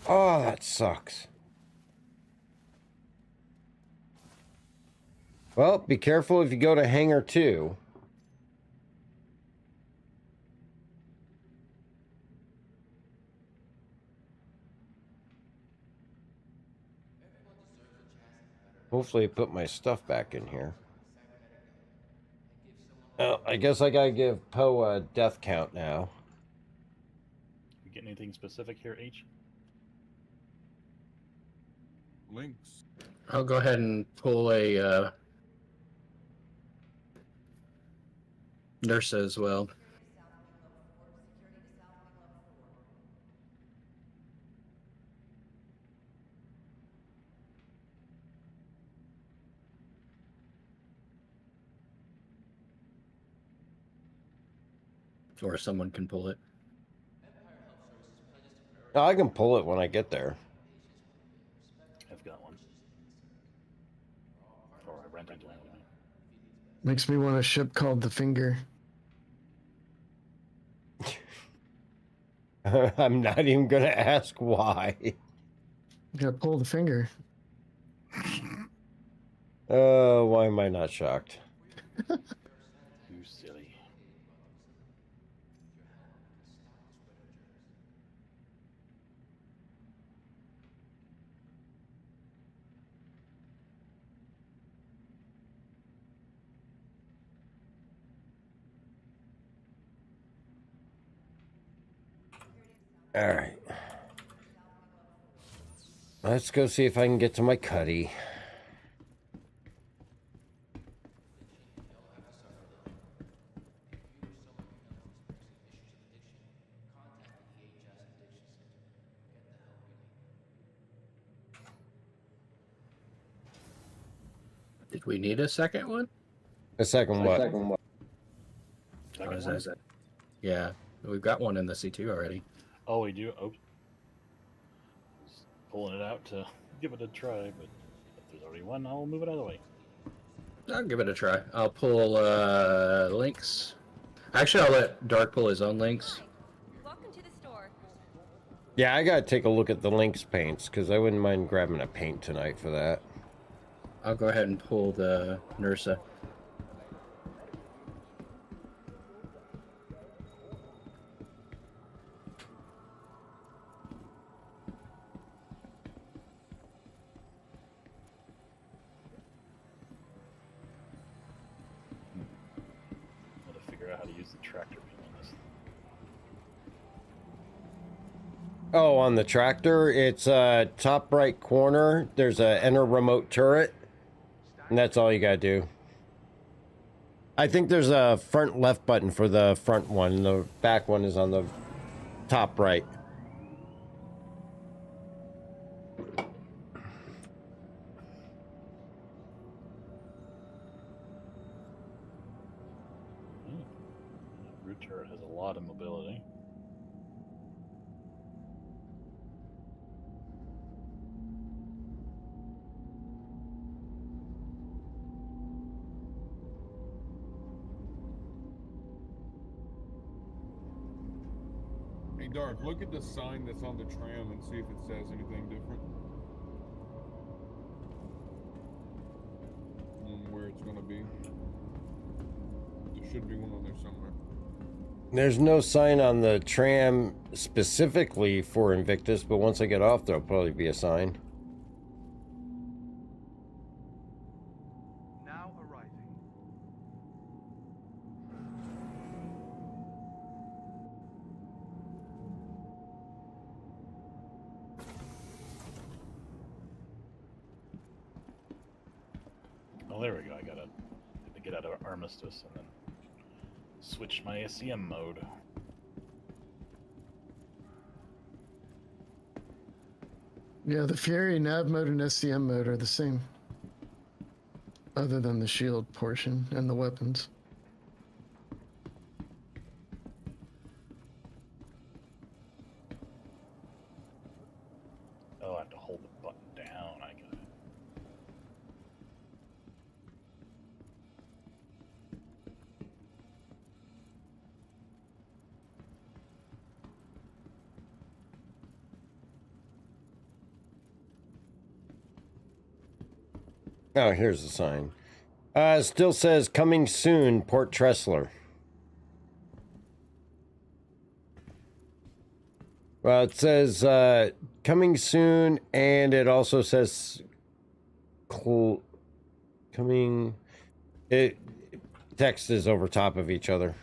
Oh, that sucks. Well, be careful if you go to Hangar 2. Hopefully I put my stuff back in here. Oh, I guess I gotta give Poe a death count now. You get anything specific here, H? Links. I'll go ahead and pull a Nursa as well. Or someone can pull it. Oh, I can pull it when I get there. I've got one. Or I rented one. Makes me want a ship called the Finger. I'm not even gonna ask why. You gotta pull the finger. Why am I not shocked? You silly. All right. Let's go see if I can get to my cuddy. Did we need a second one? A second what? Or is that? Yeah, we've got one in the C2 already. Oh, we do? Oh. Just pulling it out to give it a try, but if there's already one, I'll move it out of the way. I'll give it a try. I'll pull links. Actually, I'll let Dark pull his own links. Welcome to the store. Yeah, I gotta take a look at the Lynx paints, because I wouldn't mind grabbing a paint tonight for that. I'll go ahead and pull the Nursa. Gotta figure out how to use the tractor pin on this. Oh, on the tractor, it's top right corner. There's a enter remote turret, and that's all you gotta do. I think there's a front left button for the front one. The back one is on the top right. Root turret has a lot of mobility. Hey, Dark, look at the sign that's on the tram and see if it says anything different. be. There should be one on there somewhere. There's no sign on the tram specifically for Invictus, but once I get off, there'll probably be a sign. Now arriving. Oh, there we go. I gotta get out of Armistice and then switch my SCM mode. Yeah, the Fury nav mode and SCM mode are the same. Other than the shield portion and the weapons. Oh, I have to hold the button down. I got it. Oh, here's the sign. Still says coming soon, Port Tressler. Well, it says coming soon, and it also says coming. It text is over top of each other.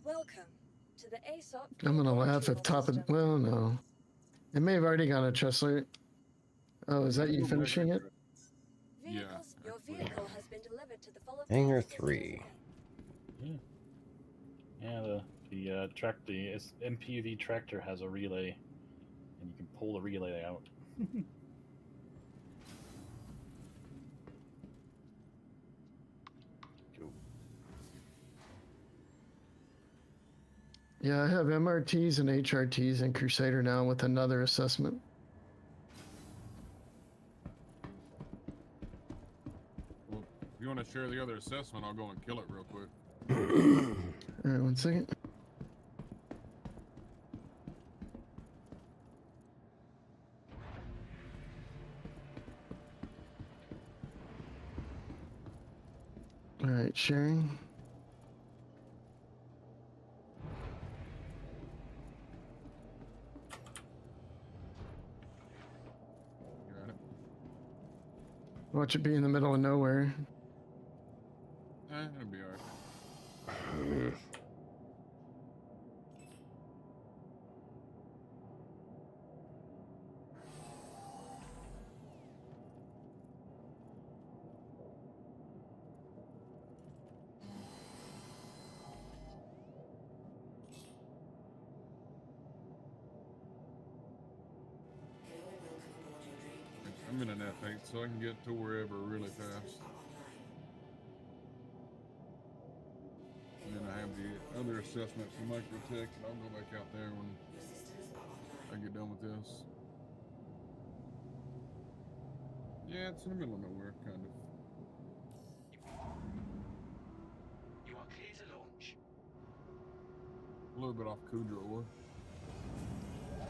Welcome to the ASOP. I'm gonna laugh if top of, well, no. It may have already gone to Tressler. Oh, is that you finishing it? Yeah. Your vehicle has been delivered to the follow Hangar 3. Yeah, the MPV tractor has a relay, and you can pull the relay out. Yeah, I have MRTs and HRTs in Crusader now with another assessment. Well, if you want to share the other assessment, I'll go and kill it real quick. All right, 1 second. All right, sharing. Got it. Watch it be in the middle of nowhere. It'll be alright. I'm in an F8, so I can get to wherever really fast. And then I have the other assessment from Microtech, and I'll go back out there when I get done with this. Yeah, it's in the middle of nowhere, kind of. You are clear to launch. A little bit off Kudrow.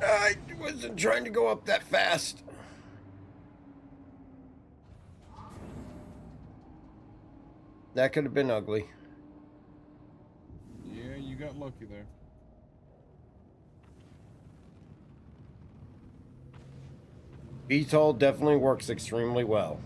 I wasn't trying to go up that fast. That could have been ugly. Yeah, you got lucky there. VTOL definitely works extremely well.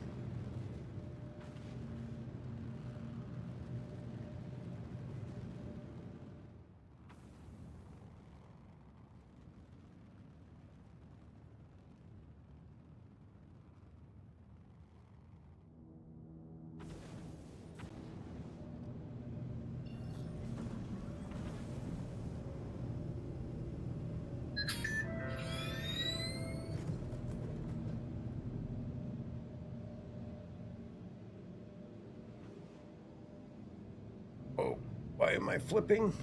Oh, why am I flipping?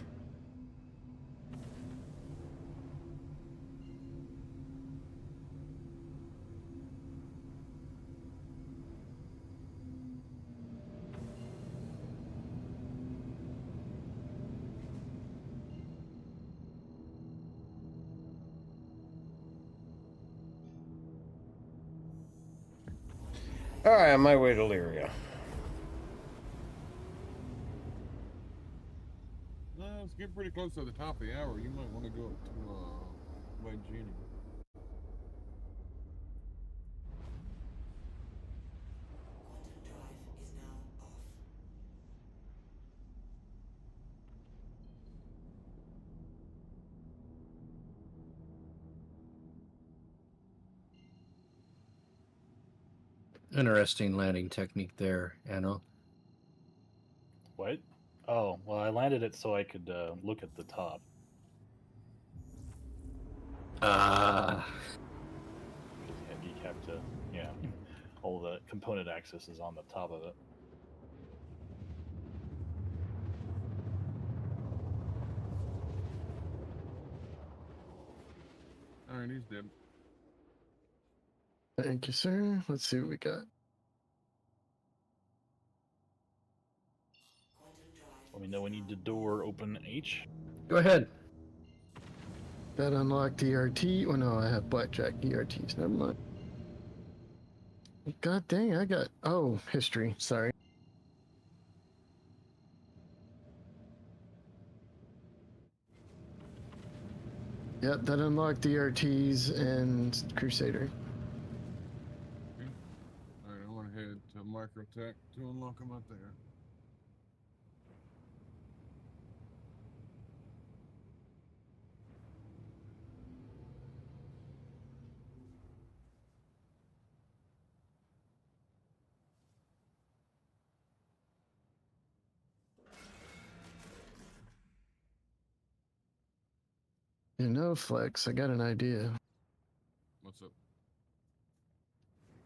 All right, on my way to Lyria. It's getting pretty close to the top of the hour. You might want to go up to Lake Genie. Interesting landing technique there, Anno. What? Oh, well, I landed it so I could look at the top. Yeah, you have to, yeah. All the component access is on the top of it. Alright, he's dead. Thank you, sir. Let's see what we got. Let me know we need the door open H. Go ahead. That unlocked ERT. Oh no, I have blackjack ERTs. Never mind. God dang, I got. Oh, history. Sorry. Yep, that unlocked ERTs and Crusader. Alright, I want to head to Microtech to unlock them out there. You know, Flex, I got an idea. What's up?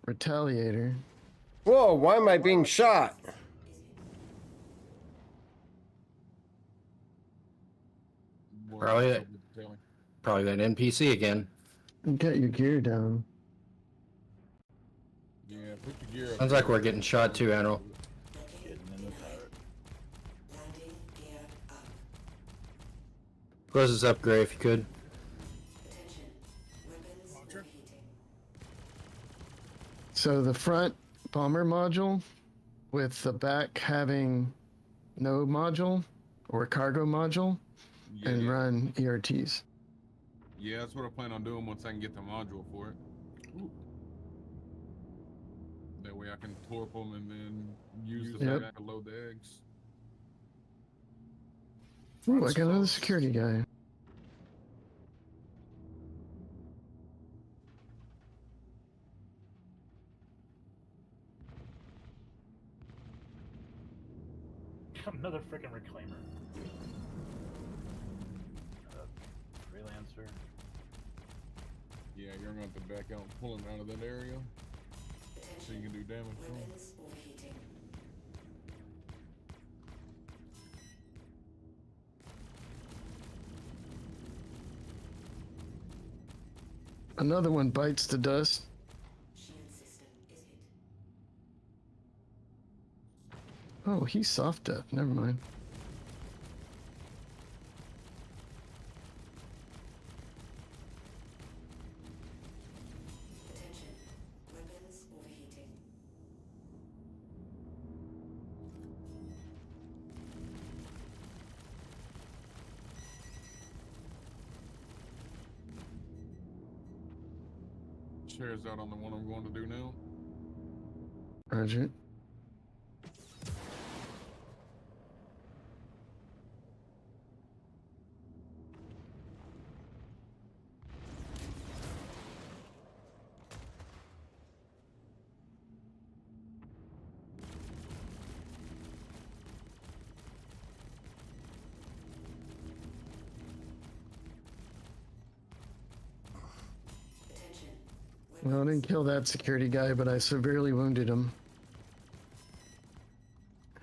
Retaliator. Whoa, why am I being shot? Probably that NPC again. You got your gear down. Yeah, put your gear up. Sounds like we're getting shot too, Anno. Getting in the turret. Close this up, Gray, if you could. So the front bomber module with the back having no module or cargo module and run ERTs. Yeah, that's what I plan on doing once I can get the module for it. Ooh. That way I can torp them and then use the back to load the eggs. Ooh, I got another security guy. Another freaking reclaimer. Freelancer. Yeah, you're gonna have to back out and pull him out of that area so you can do damage to him. Another one bites the dust. Oh, he's soft up. Never mind. Shares out on the one I'm going to do now. Roger. Well, I didn't kill that security guy, but I severely wounded him.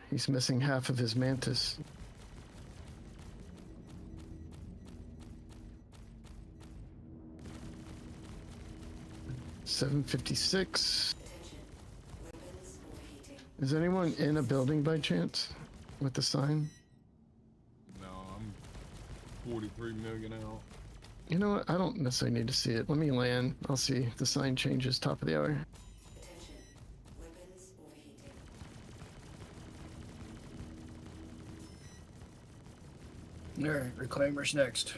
He's missing half of his mantis. $756. Is anyone in a building by chance with the sign? No, I'm 43 million out. You know what? I don't necessarily need to see it. Let me land. I'll see if the sign changes top of the hour. All right, Reclaimer's next.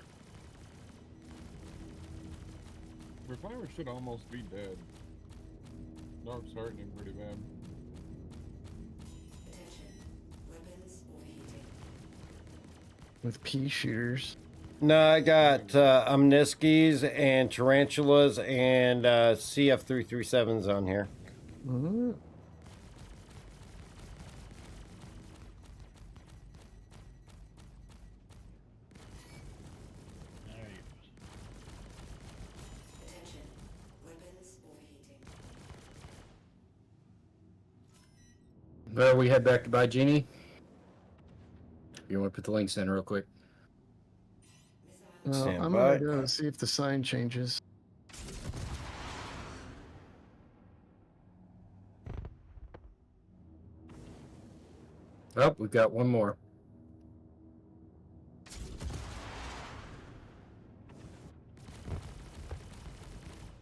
Reclaimer should almost be dead. Dark's hurting him pretty bad. With pea shooters. No, I got Omniskis and Tarantulas and CF337s on here. Mm. Well, we head back to buy Genie. You want to put the links in real quick? Well, Stand I'm by. gonna go see if the sign changes. Oh, we've got one more.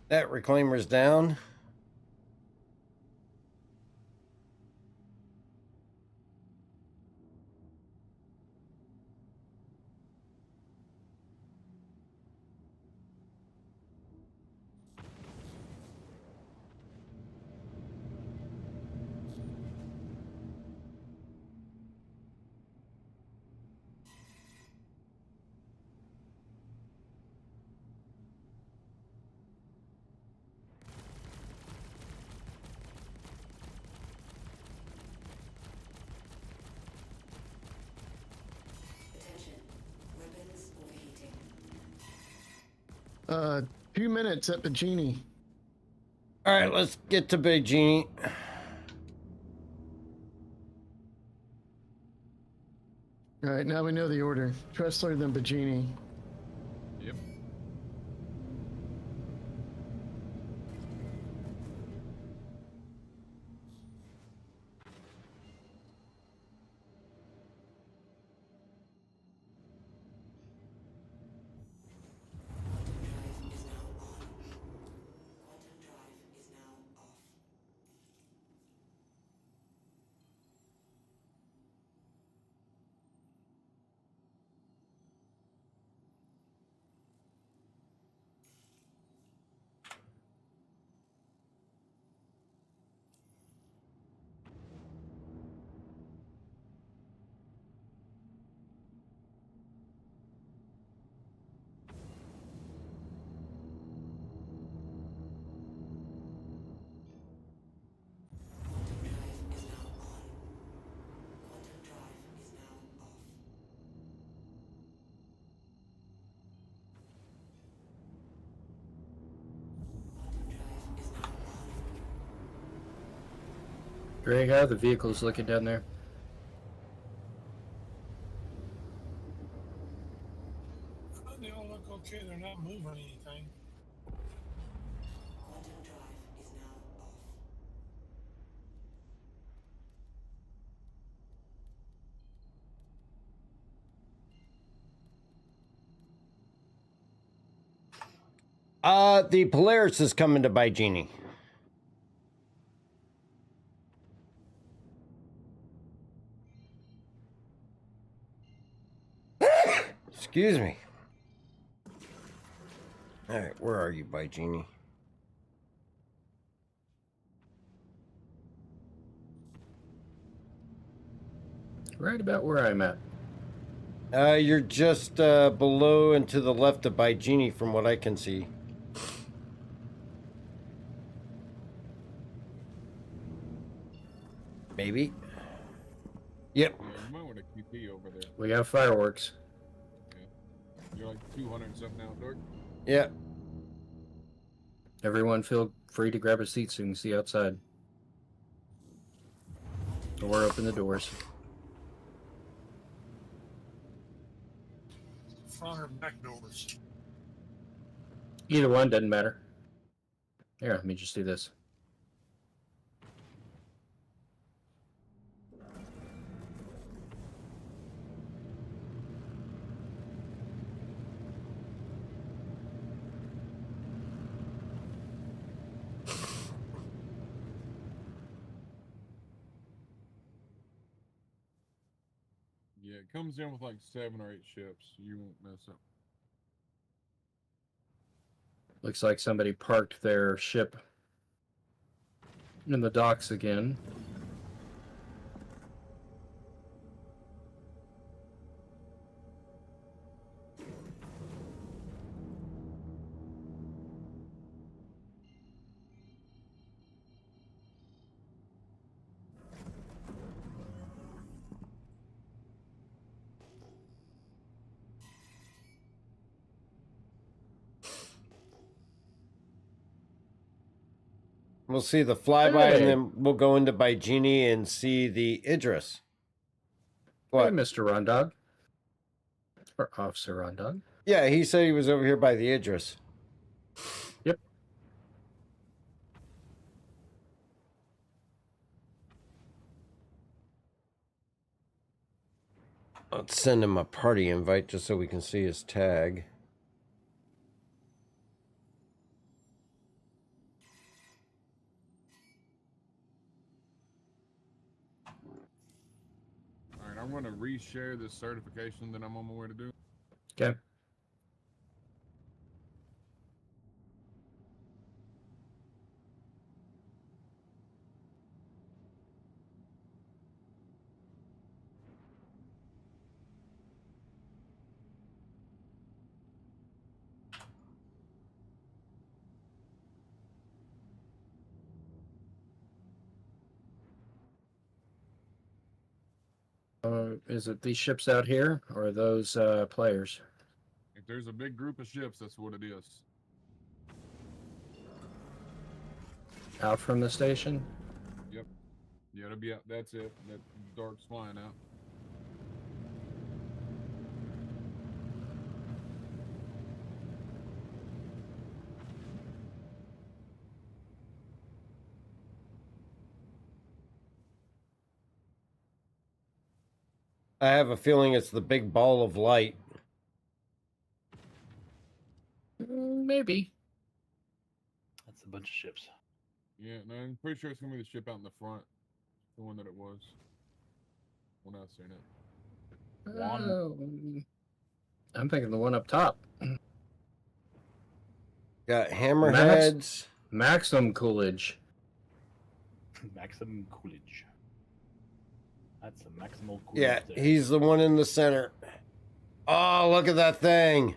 That Reclaimer's down. Uh, 2 minutes at the Genie. All right, let's get to Big Genie. All right, now we know the order. Tressler, then Bagini. Yep. Greg, how are the vehicles looking down there? They all look okay. They're not moving anything. The Polaris is coming to buy Genie. Excuse me. All right, where are you, buy Genie? Right about where I'm at. You're just below and to the left of by Genie from what I can see. Maybe. Yep. Yeah, you might want to QP over there. We have fireworks. Yeah. You're like 200 and something out, Dark. Yeah. Everyone feel free to grab a seat so you can see outside. Or open the doors. Front or back doors. Either one, doesn't matter. Here, let me just do this. Yeah, it comes in with like 7 or 8 ships. You won't mess up. Looks like somebody parked their ship in the docks again. We'll see the flyby, and Hey. then we'll go into by Genie and see the Idris. What? Hey, Mr. Rondog. Or Officer Rondog. Yeah, he said he was over here by the Idris. Yep. Let's send him a party invite just so we can see his tag. All right, I'm going to reshare this certification that I'm on my way to do. Okay. Is it these ships out here, or are those players? If there's a big group of ships, that's what it is. Out from the station? Yep. Yeah, it'll be out. That's it. That dark's flying out. I have a feeling it's the big ball of light. Maybe. That's a bunch of ships. Yeah, no, I'm pretty sure it's going to be the ship out in the front. The one that it was. When I seen it. I'm thinking the one up top. Got hammerheads. Maximum Coolidge. Maximum Coolidge. That's a maximal Coolidge. Yeah, there. he's the one in the center. Oh, look at that thing.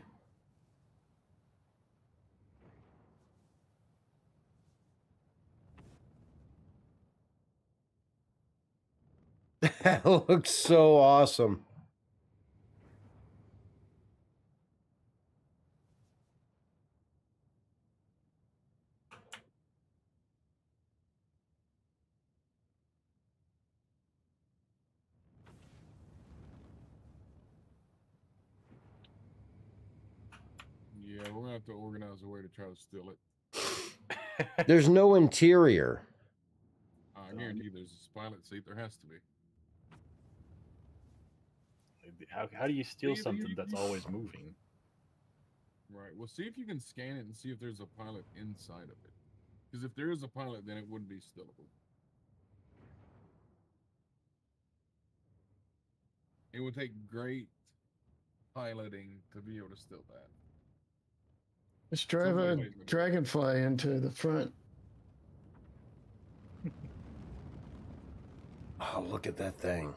That looks so awesome. Yeah, we're going to have to organize a way to try to steal it. There's no interior. I guarantee there's a pilot seat. There has to be. How do you steal something that's always moving? Right. Well, see if you can scan it and see if there's a pilot inside of it. Because if there is a pilot, then it wouldn't be stealable. It would take great piloting to be able to steal that. Let's drive a dragonfly into the front. Oh, look at that thing.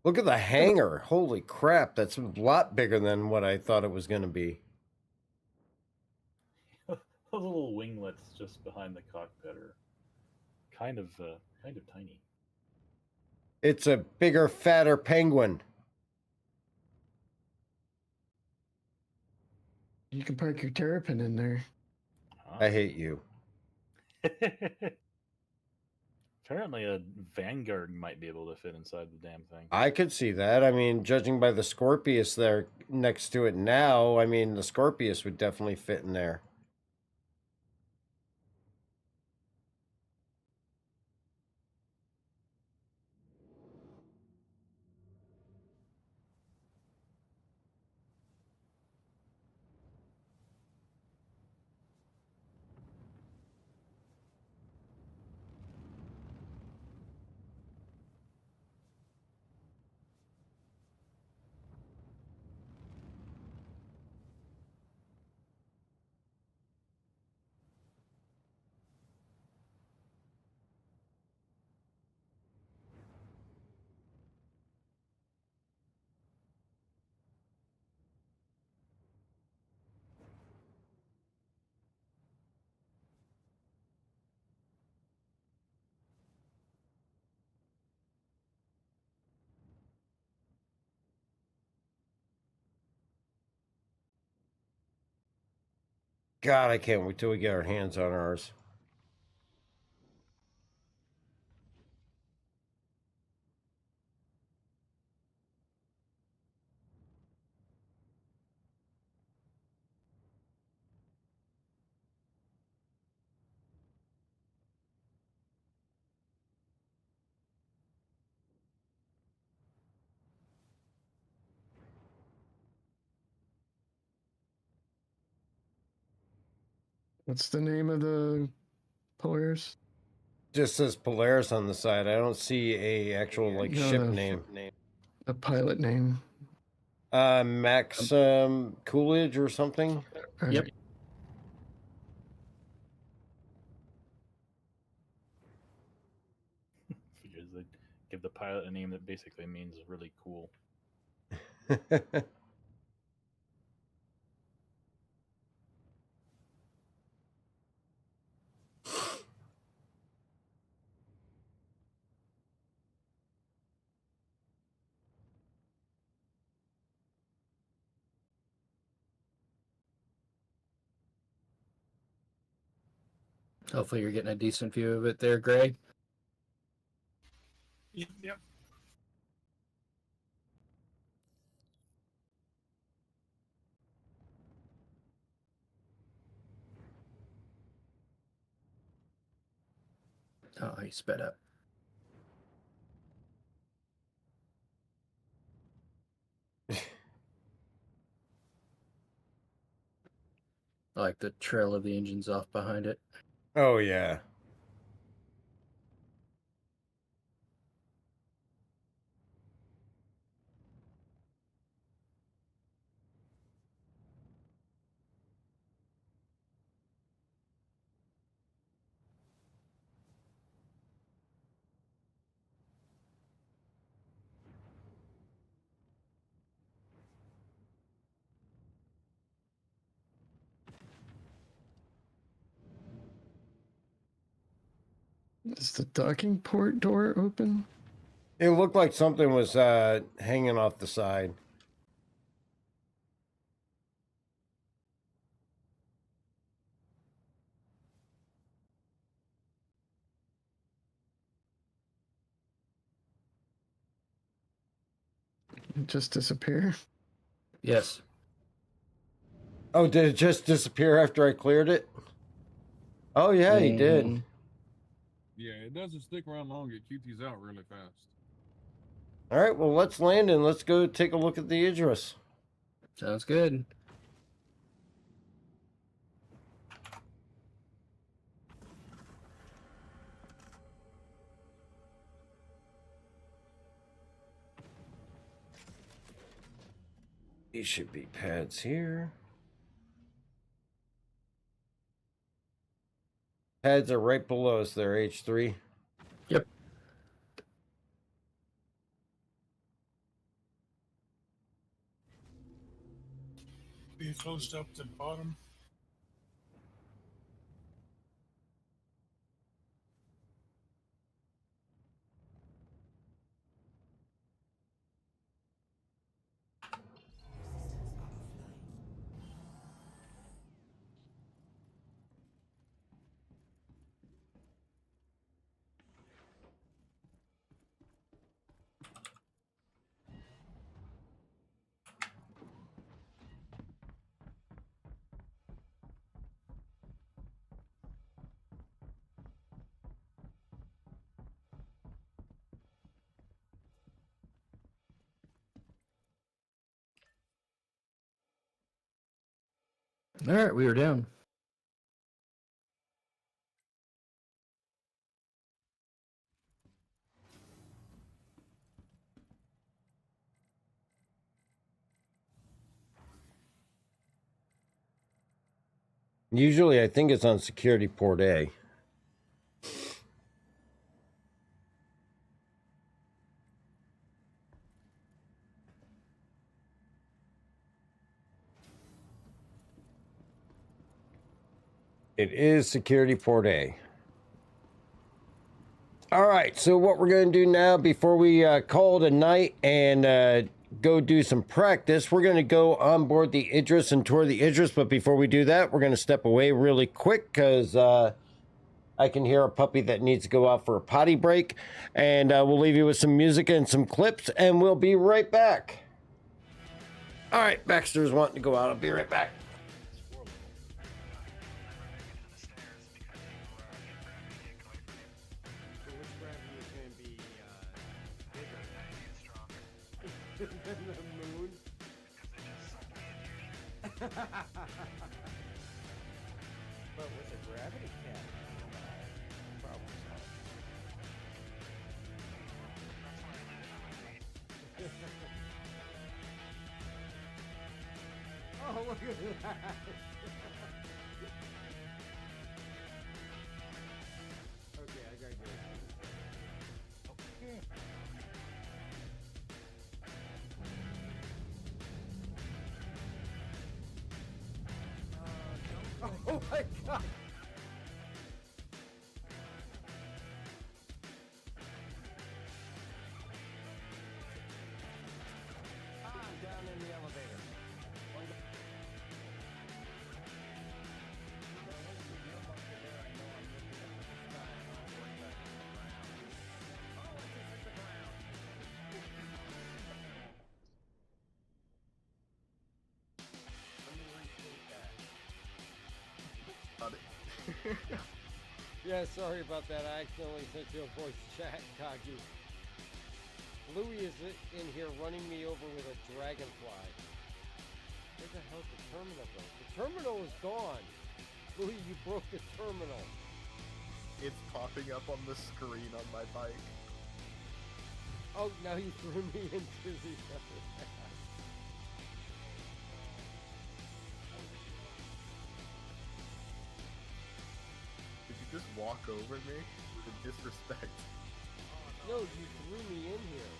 Look at the hangar. Holy crap, that's a lot bigger than what I thought it was going to be. Those little winglets just behind the cockpit are kind of tiny. It's a bigger, fatter penguin. You can park your terrapin in there. I hate you. Apparently a Vanguard might be able to fit inside the damn thing. I could see that. I mean, judging by the Scorpius there next to it now, I mean, the Scorpius would definitely fit in there. God, I can't wait till we get our hands on ours. What's the name of the Polaris? Just says Polaris on the side. I don't see a actual like No, ship the- name. The pilot name. Max Coolidge or something. Yep. Figures they give the pilot a name that basically means really cool. Hopefully you're getting a decent view of it there, Gray. Yep. Oh, he sped up. I like the trail of the engines off behind it. Oh yeah. Is the docking port door open? It looked like something was hanging off the side. It just disappear? Yes. Oh, did it just disappear after I cleared it? Oh yeah, he did. Yeah, it doesn't stick around long. It QTs out really fast. All right, well, let's land and let's go take a look at the Idris. Sounds good. These should be pads here. Pads are right below us there, H3. Yep. Be closed up to the bottom. All right, we were down. Usually I think it's on security port A. It is security port A. All right, so what we're going to do now before we call it a night and go do some practice. We're going to go on board the Idris and tour the Idris. But before we do that, we're going to step away really quick because I can hear a puppy that needs to go out for a potty break. And we'll leave you with some music and some clips, and we'll be right back. All right, Baxter's wanting to go out. I'll be right back. So which gravity is going to be bigger than the moon? But with a gravity cap, problem solved. Oh, look at that! Okay, I gotta get it. Oh my god! I'm down in the elevator. Yeah, sorry about that. I accidentally sent you a voice chat, Kagi. Louis is in here running me over with a dragonfly. Where the hell's the terminal go? The terminal is gone. Louis, you broke the terminal. It's popping up on the screen on my bike. Oh, now you threw me into the other. Did you just walk over me? The disrespect. No, you threw me in here.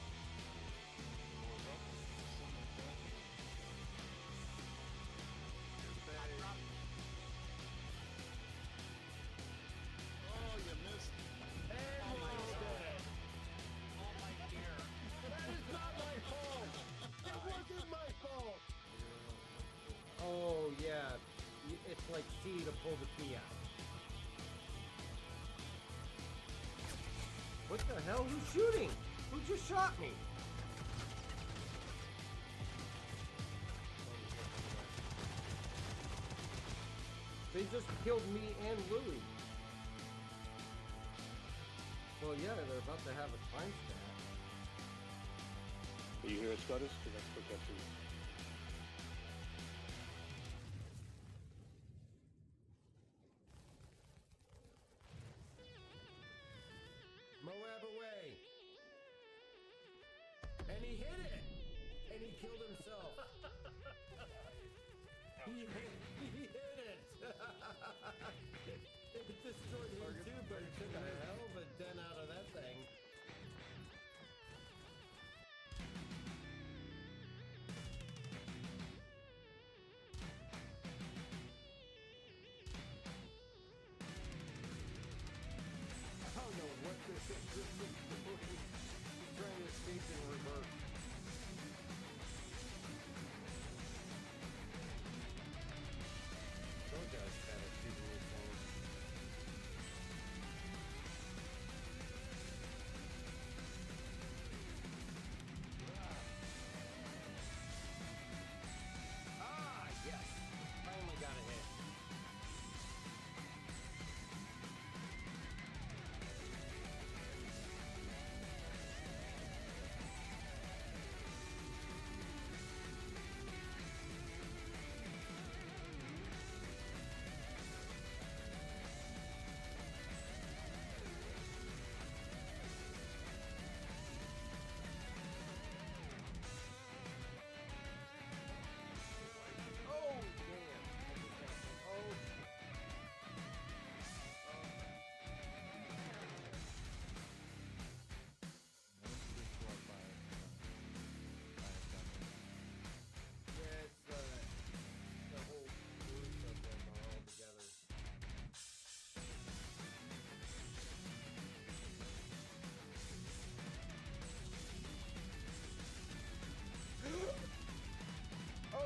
Oh, you missed. Oh my god. Oh my dear. That is not my fault. It wasn't my fault. Oh yeah, it's like C to pull the key out. What the hell? Who's shooting? Who just shot me? They just killed me and Louis. Well, yeah, they're about to have a time stamp. Do you hear a Scottish? Because that's what that's doing. Moab away. And he hit it. And he killed himself. He hit it. It destroyed him too, but he took a hell of a dent out of that thing. I don't know what this is. He's trying to escape in reverse. Those guys had a super phone.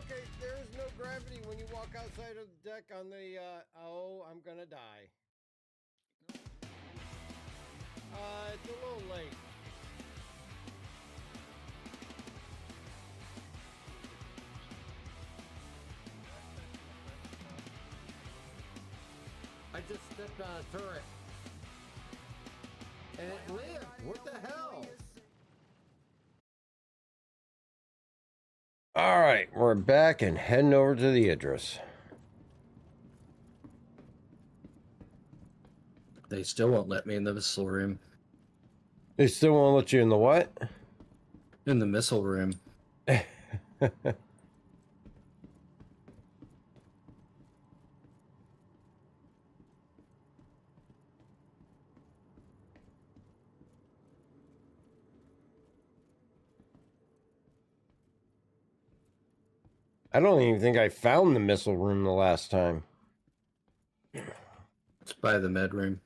Okay, there is no gravity when you walk outside of the deck on the, oh, I'm gonna die. It's a little late. I just stepped on a turret. And it lived. What the hell? All right, we're back and heading over to the Idris. They still won't let me in the missile room. They still won't let you in the what? In the missile room. I don't even think I found the missile room the last time. It's by the med room.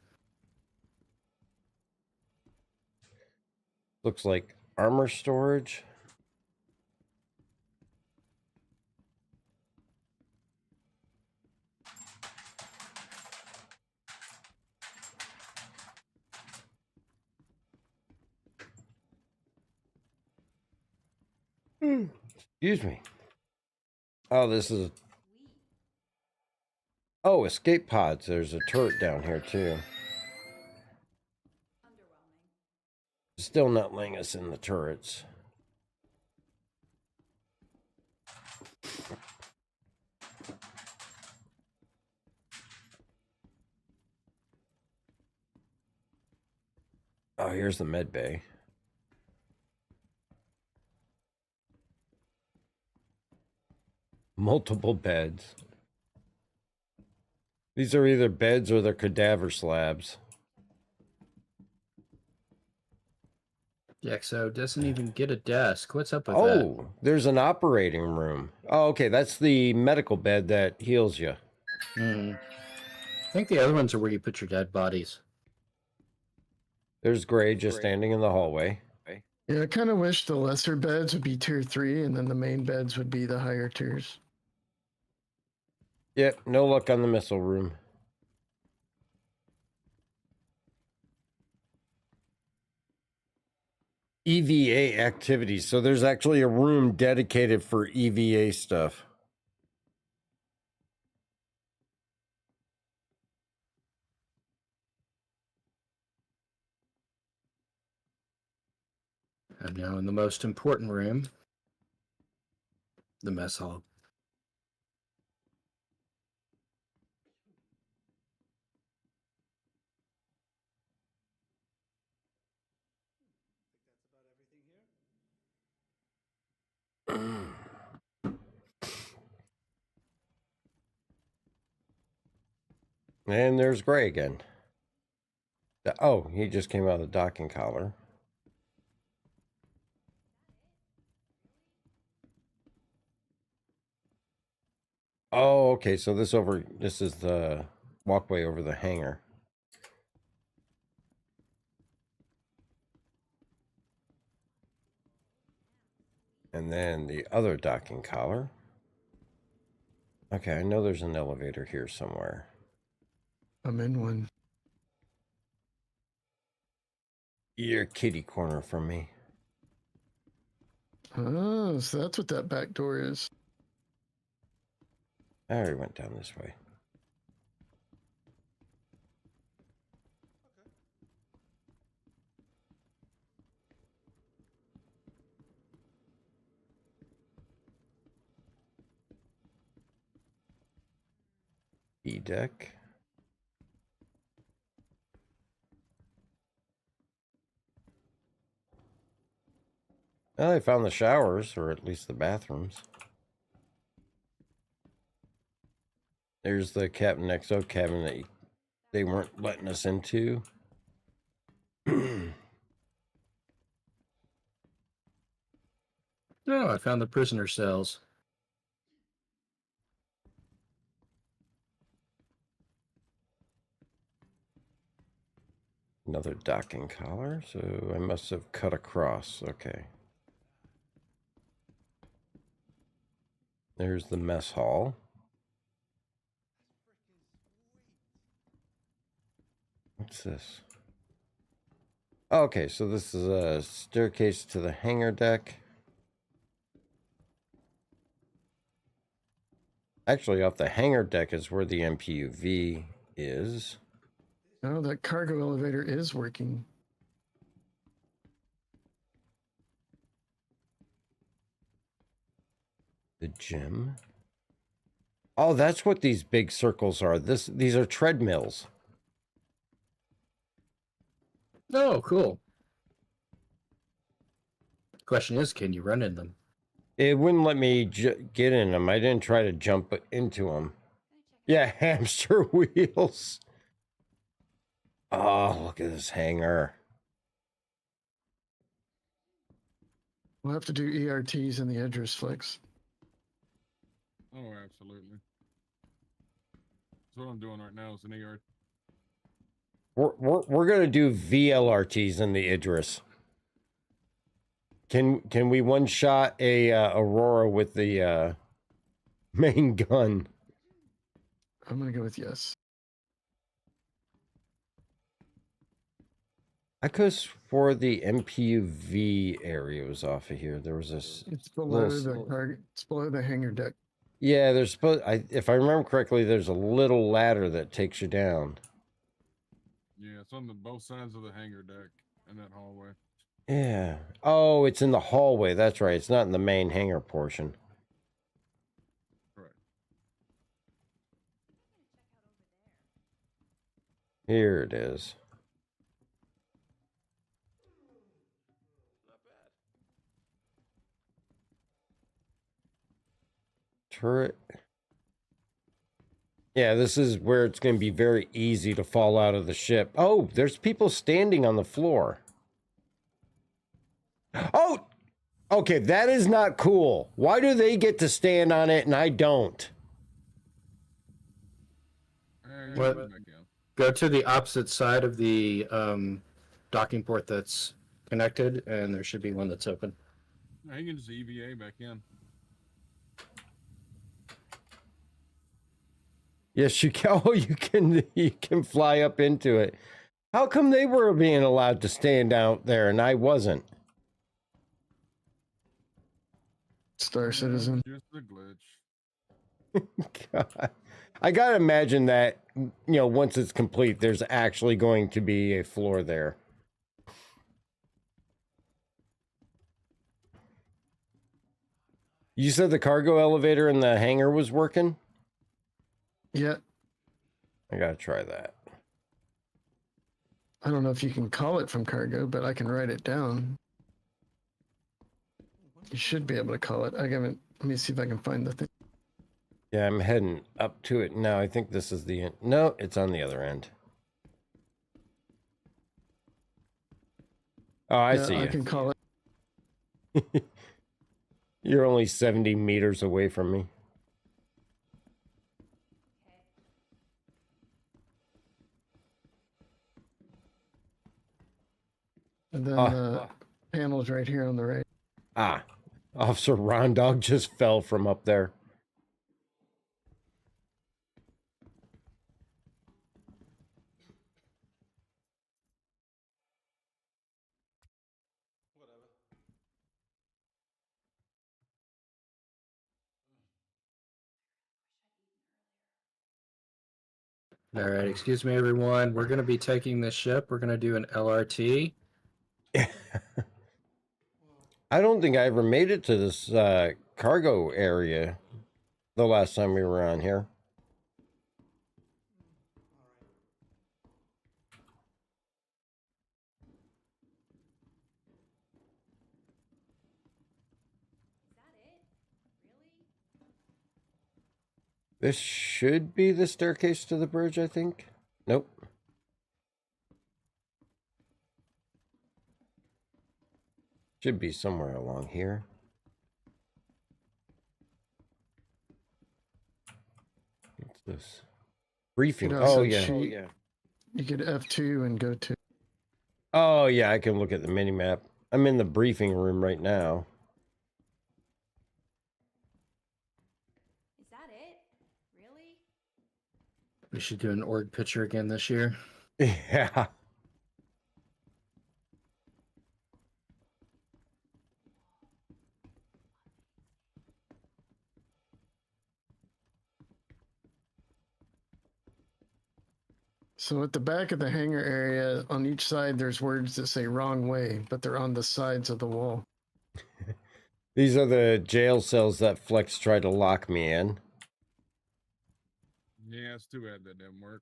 Looks like armor storage. Excuse me. Oh, this is... Oh, escape pods. There's a turret down here, too. Still not letting us in the turrets. Oh, here's the med bay. Multiple beds. These are either beds or they're cadaver slabs. Jaxo doesn't even get a desk. What's up with that? Oh, there's an operating room. Oh, okay, that's the medical bed that heals you. I think the other ones are where you put your dead bodies. There's Gray just standing in the hallway. Yeah, I kind of wish the lesser beds would be tier 3 and then the main beds would be the higher tiers. Yep, no luck on the missile room. EVA activities. So there's actually a room dedicated for EVA stuff. I'm now in the most important room, the mess hall. And there's Gray again. Oh, he just came out of the docking collar. Oh, okay. So this is the walkway over the hangar. And then the other docking collar. Okay, I know there's an elevator here somewhere. I'm in one. You're kitty corner from me. Oh, so that's what that back door is. I already went down this way. E-deck. Well, I found the showers, or at least the bathrooms. There's the Captain XO cabin that they weren't letting us into. No, I found the prisoner cells. Another docking collar, so I must have cut across. Okay. There's the mess hall. What's this? Okay, so this is a staircase to the hangar deck. Actually, off the hangar deck is where the MPUV is. Oh, that cargo elevator is working. The gym. Oh, that's what these big circles are. These are treadmills. Oh, cool. Question is, can you run in them? It wouldn't let me get in them. I didn't try to jump into them. Yeah, hamster wheels. Oh, look at this hangar. We'll have to do ERTs in the address flex. Oh, absolutely. That's what I'm doing right now is an ER. We're gonna do VLRTs in the Idris. Can we one shot a Aurora with the main gun? I'm gonna go with yes. I could swore the MPUV area was off of here. There was this. It's below the target. It's below the hangar deck. Yeah, there's supposed. If I remember correctly, there's a little ladder that takes you down. Yeah, it's on both sides of the hangar deck in that hallway. Yeah. Oh, it's in the hallway. That's right. It's not in the main hangar portion. Right. Here it is. Turret. Yeah, this is where it's going to be very easy to fall out of the ship. Oh, there's people standing on the floor. Oh, okay, that is not cool. Why do they get to stand on it and I don't? What? Go to the opposite side of the docking port that's connected, and there should be one that's open. No, you can just EVA back in. Yes, you can. Oh, you can fly up into it. How come they were being allowed to stand out there and I wasn't? Star Citizen. Just a glitch. God. I gotta imagine that, you know, once it's complete, there's actually going to be a floor there. You said the cargo elevator in the hangar was working? Yeah. I gotta try that. I don't know if you can call it from cargo, but I can write it down. You should be able to call it. I haven't. Let me see if I can find the thing. Yeah, I'm heading up to it now. I think this is the end. No, it's on the other end. Oh, I see I you. can call it. You're only 70 meters away from me. And then the panel's right here on the right. Ah, Officer Rondog just fell from up there. All right, excuse me, everyone. We're going to be taking this ship. We're going to do an LRT. I don't think I ever made it to this cargo area the last time we were on here. This should be the staircase to the bridge, I think. Nope. Should be somewhere along here. What's this? Briefing. Oh, yeah. You could F2 and go to. Oh, yeah, I can look at the mini map. I'm in the briefing room right now. We should do an org picture again this year. Yeah. So at the back of the hangar area, on each side, there's words that say wrong way, but they're on the sides of the wall. These are the jail cells that Flex tried to lock me in. Yeah, it's too bad that didn't work.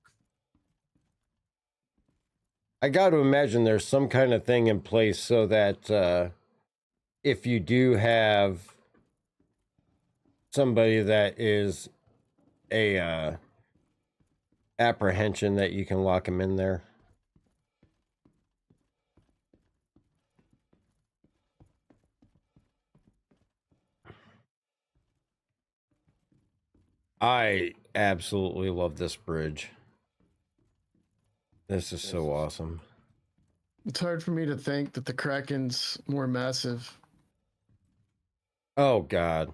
I got to imagine there's some kind of thing in place so that if you do have somebody that is a apprehension, that you can lock them in there. I absolutely love this bridge. This is so awesome. It's hard for me to think that the Kraken's more massive. Oh, God.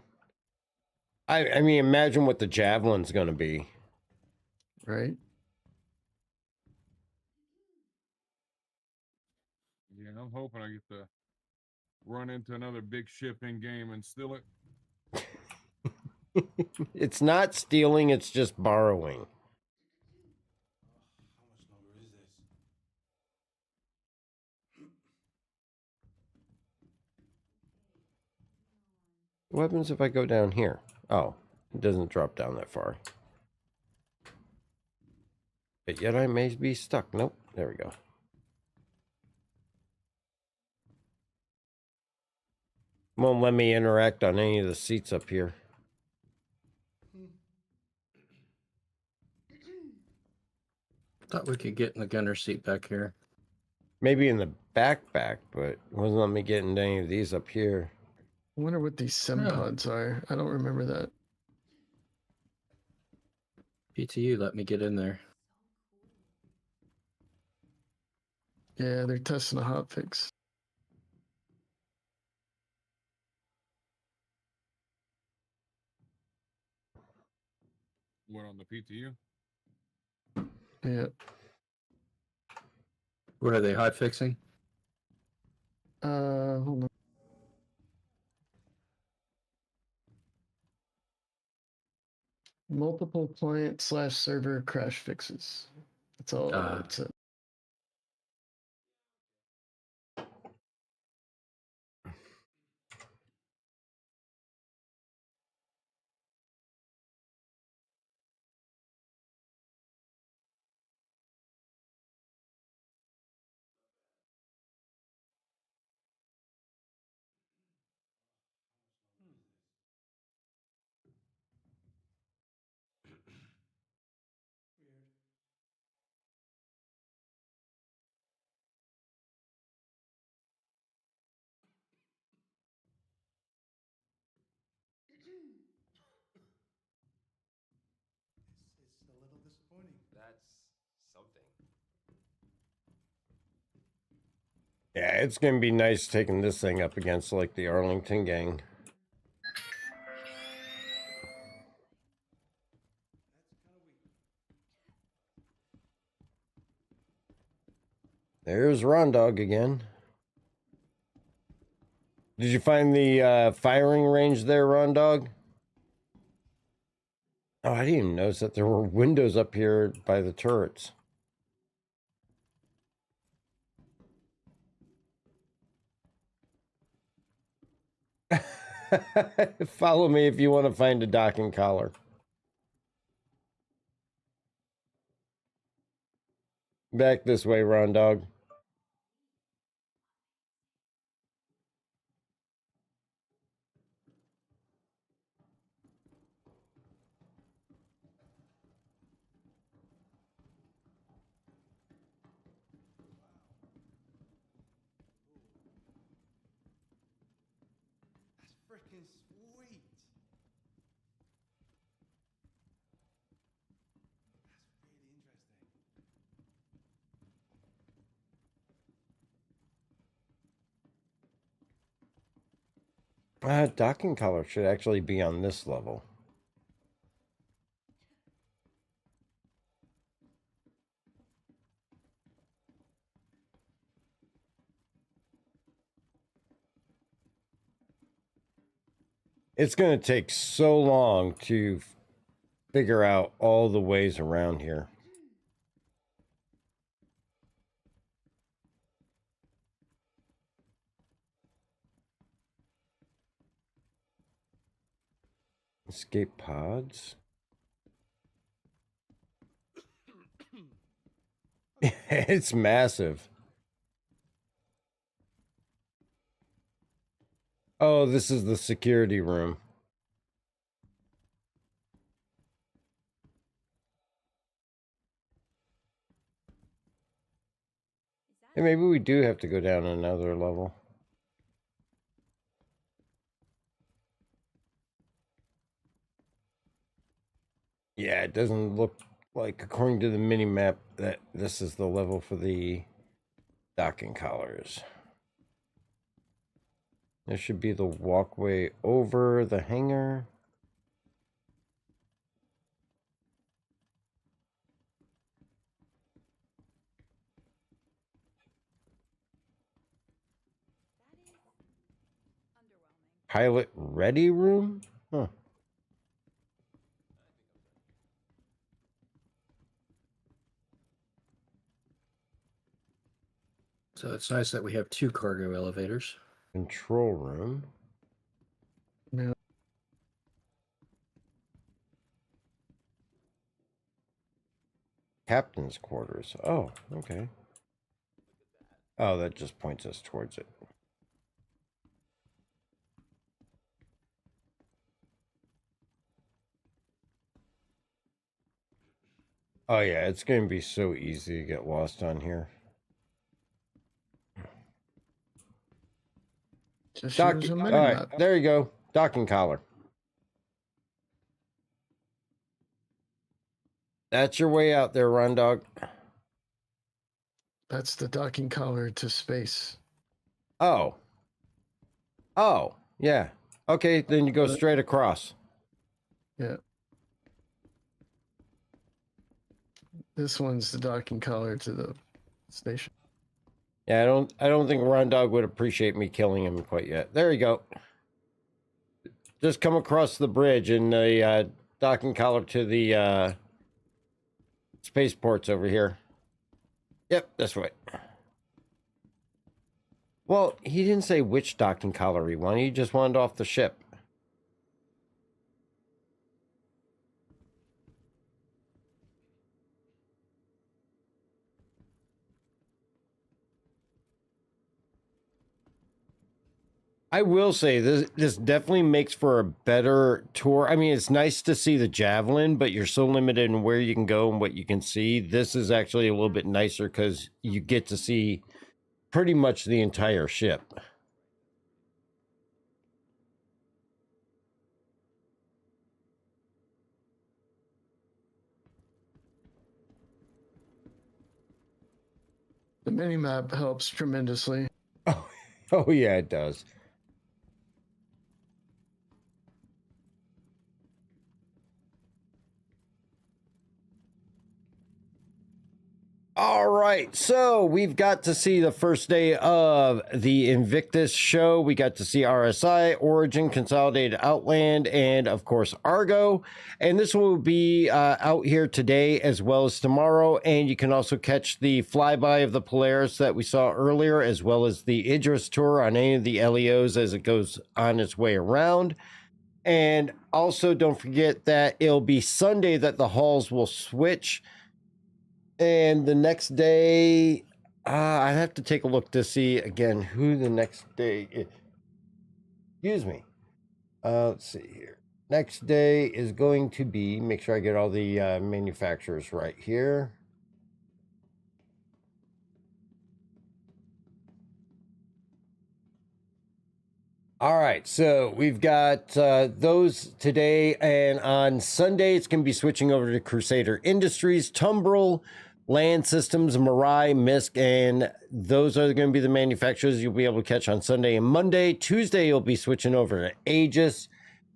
I mean, imagine what the Javelin's going to be. Right? Yeah, I'm hoping I get to run into another big ship in game and steal it. It's not stealing, it's just borrowing. What happens if I go down here? Oh, it doesn't drop down that far. But yet I may be stuck. Nope, there we go. Won't let me interact on any of the seats up here. Thought we could get in the gunner seat back here. Maybe in the back, but it wasn't letting me get into any of these up here. I wonder what these sim pods are. I don't remember that. PTU let me get in there. Yeah, they're testing a hotfix. What, on the PTU? Yeah. What are they hot fixing? Hold on. Multiple client/server crash fixes. That's all it said. It's a little disappointing. That's something. Yeah, it's going to be nice taking this thing up against like the Arlington gang. There's Rondog again. Did you find the firing range there, Rondog? Oh, I didn't even notice that there were windows up here by the turrets. Follow me if you want to find a docking collar. Back this way, Rondog. That's freaking sweet. That's really interesting. Docking collar should actually be on this level. It's going to take so long to figure out all the ways around here. Escape pods. It's massive. Oh, this is the security room. Hey, maybe we do have to go down another level. Yeah, it doesn't look like, according to the mini map, that this is the level for the docking collars. There should be the walkway over the hangar. Pilot ready room? Huh. So it's nice that we have 2 cargo elevators. Control room. Yeah. Captain's quarters. Oh, okay. Oh, that just points us towards it. Oh yeah, it's going to be so easy to get lost on here. Just Docking. use a All mini right, map. there you go. Docking collar. That's your way out there, Run Dog. That's the docking collar to space. Oh. Oh, yeah. Okay, then you go straight across. Yeah. This one's the docking collar to the station. Yeah, I don't think Run Dog would appreciate me killing him quite yet. There you go. Just come across the bridge and the docking collar to the spaceports over here. Yep, this way. Well, he didn't say which docking collar he wanted. He just wanted off the ship. I will say this definitely makes for a better tour. I mean, it's nice to see the Javelin, but you're so limited in where you can go and what you can see. This is actually a little bit nicer because you get to see pretty much the entire ship. The mini map helps tremendously. Oh yeah, it does. All right, so we've got to see the first day of the Invictus show. We got to see RSI, Origin, Consolidated Outland, and of course Argo. And this will be out here today as well as tomorrow. And you can also catch the flyby of the Polaris that we saw earlier, as well as the Idris tour on any of the LEOs as it goes on its way around. And also don't forget that it'll be Sunday that the halls will switch. And the next day, I have to take a look to see again who the next day is. Excuse me. Let's see here. Next day is going to be, make sure I get all the manufacturers right here. All right, so we've got those today, and on Sunday it's going to be switching over to Crusader Industries, Tumbrel, Land Systems, Mirai, Misk, and those are going to be the manufacturers you'll be able to catch on Sunday and Monday. Tuesday you'll be switching over to Aegis,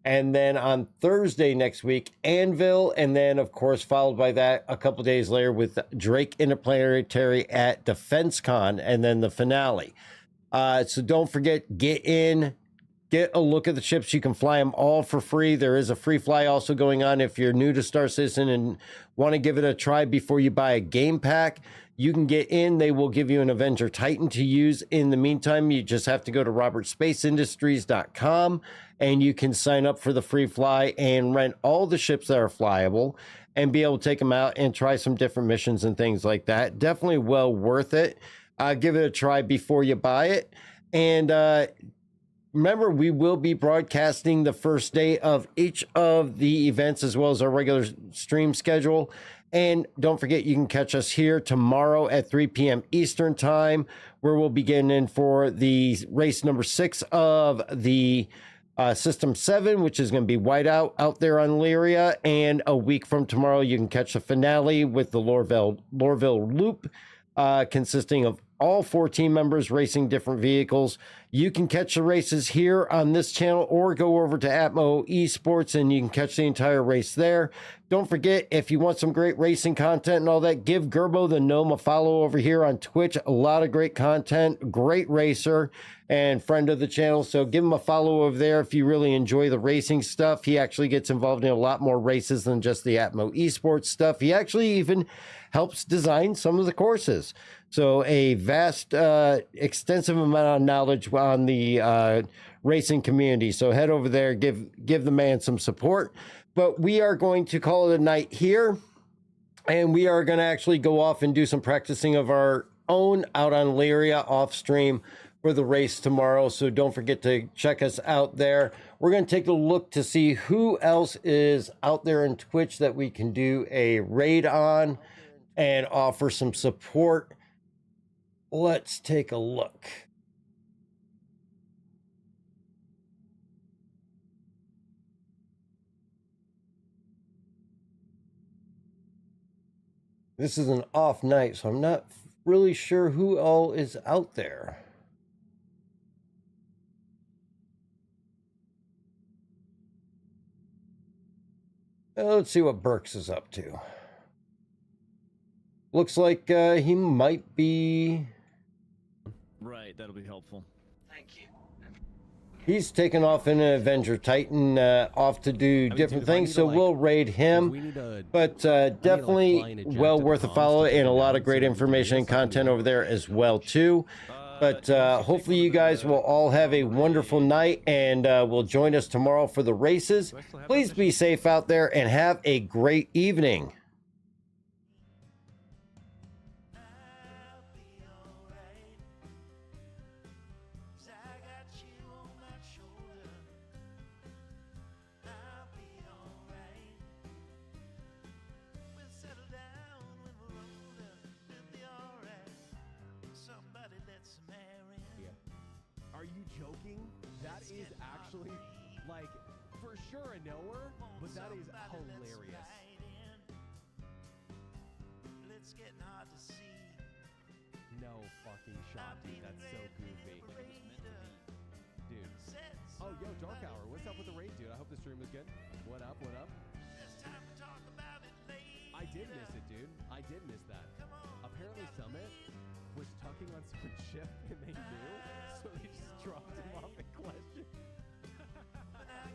and then on Thursday next week, Anvil, and then of course followed by that a couple days later with Drake Interplanetary at DefenseCon, and then the finale. So don't forget, get in, get a look at the ships. You can fly them all for free. There is a free fly also going on if you're new to Star Citizen and want to give it a try before you buy a game pack. You can get in. They will give you an Avenger Titan to use. In the meantime, you just have to go to robertspaceindustries.com and you can sign up for the free fly and rent all the ships that are flyable and be able to take them out and try some different missions and things like that. Definitely well worth it. Give it a try before you buy it. And remember, we will be broadcasting the first day of each of the events as well as our regular stream schedule. And don't forget, you can catch us here tomorrow at 3 p.m. Eastern time, where we'll be getting in for the race number 6 of the System 7, which is going to be Whiteout out there on Lyria. And a week from tomorrow, you can catch the finale with the Lorville Loop, consisting of all 4 team members racing different vehicles. You can catch the races here on this channel or go over to Atmo Esports and you can catch the entire race there. Don't forget, if you want some great racing content and all that, give Gerbo the Gnome a follow over here on Twitch. A lot of great content, great racer and friend of the channel. So give him a follow over there if you really enjoy the racing stuff. He actually gets involved in a lot more races than just the Atmo Esports stuff. He actually even helps design some of the courses. So a vast, extensive amount of knowledge on the racing community. So head over there, give the man some support. But we are going to call it a night here. And we are going to actually go off and do some practicing of our own out on Lyria off stream for the race tomorrow. So don't forget to check us out there. We're going to take a look to see who else is out there in Twitch that we can do a raid on and offer some support. Let's take a look. This is an off night, so I'm not really sure who all is out there. Let's see what Burks is up to. Looks like he might be... Right, that'll be helpful. Thank you. He's taken off in an Avenger Titan off to do different things, so we'll raid him. But definitely well worth a follow and a lot of great information and content over there as well too. But hopefully you guys will all have a wonderful night and will join us tomorrow for the races. Please be safe out there and have a great evening. Are you joking? That is actually, like, for sure a knower, but that is hilarious. It's getting hard to see. No fucking shot, dude. That's so goofy. Dude. Oh, yo, Dark Hour. What's up with the raid, dude? I hope the stream was good. What up? What up? I did miss it, dude. I did miss that. Apparently Summit was tucking on someone's ship and they knew, so they just dropped him off at Question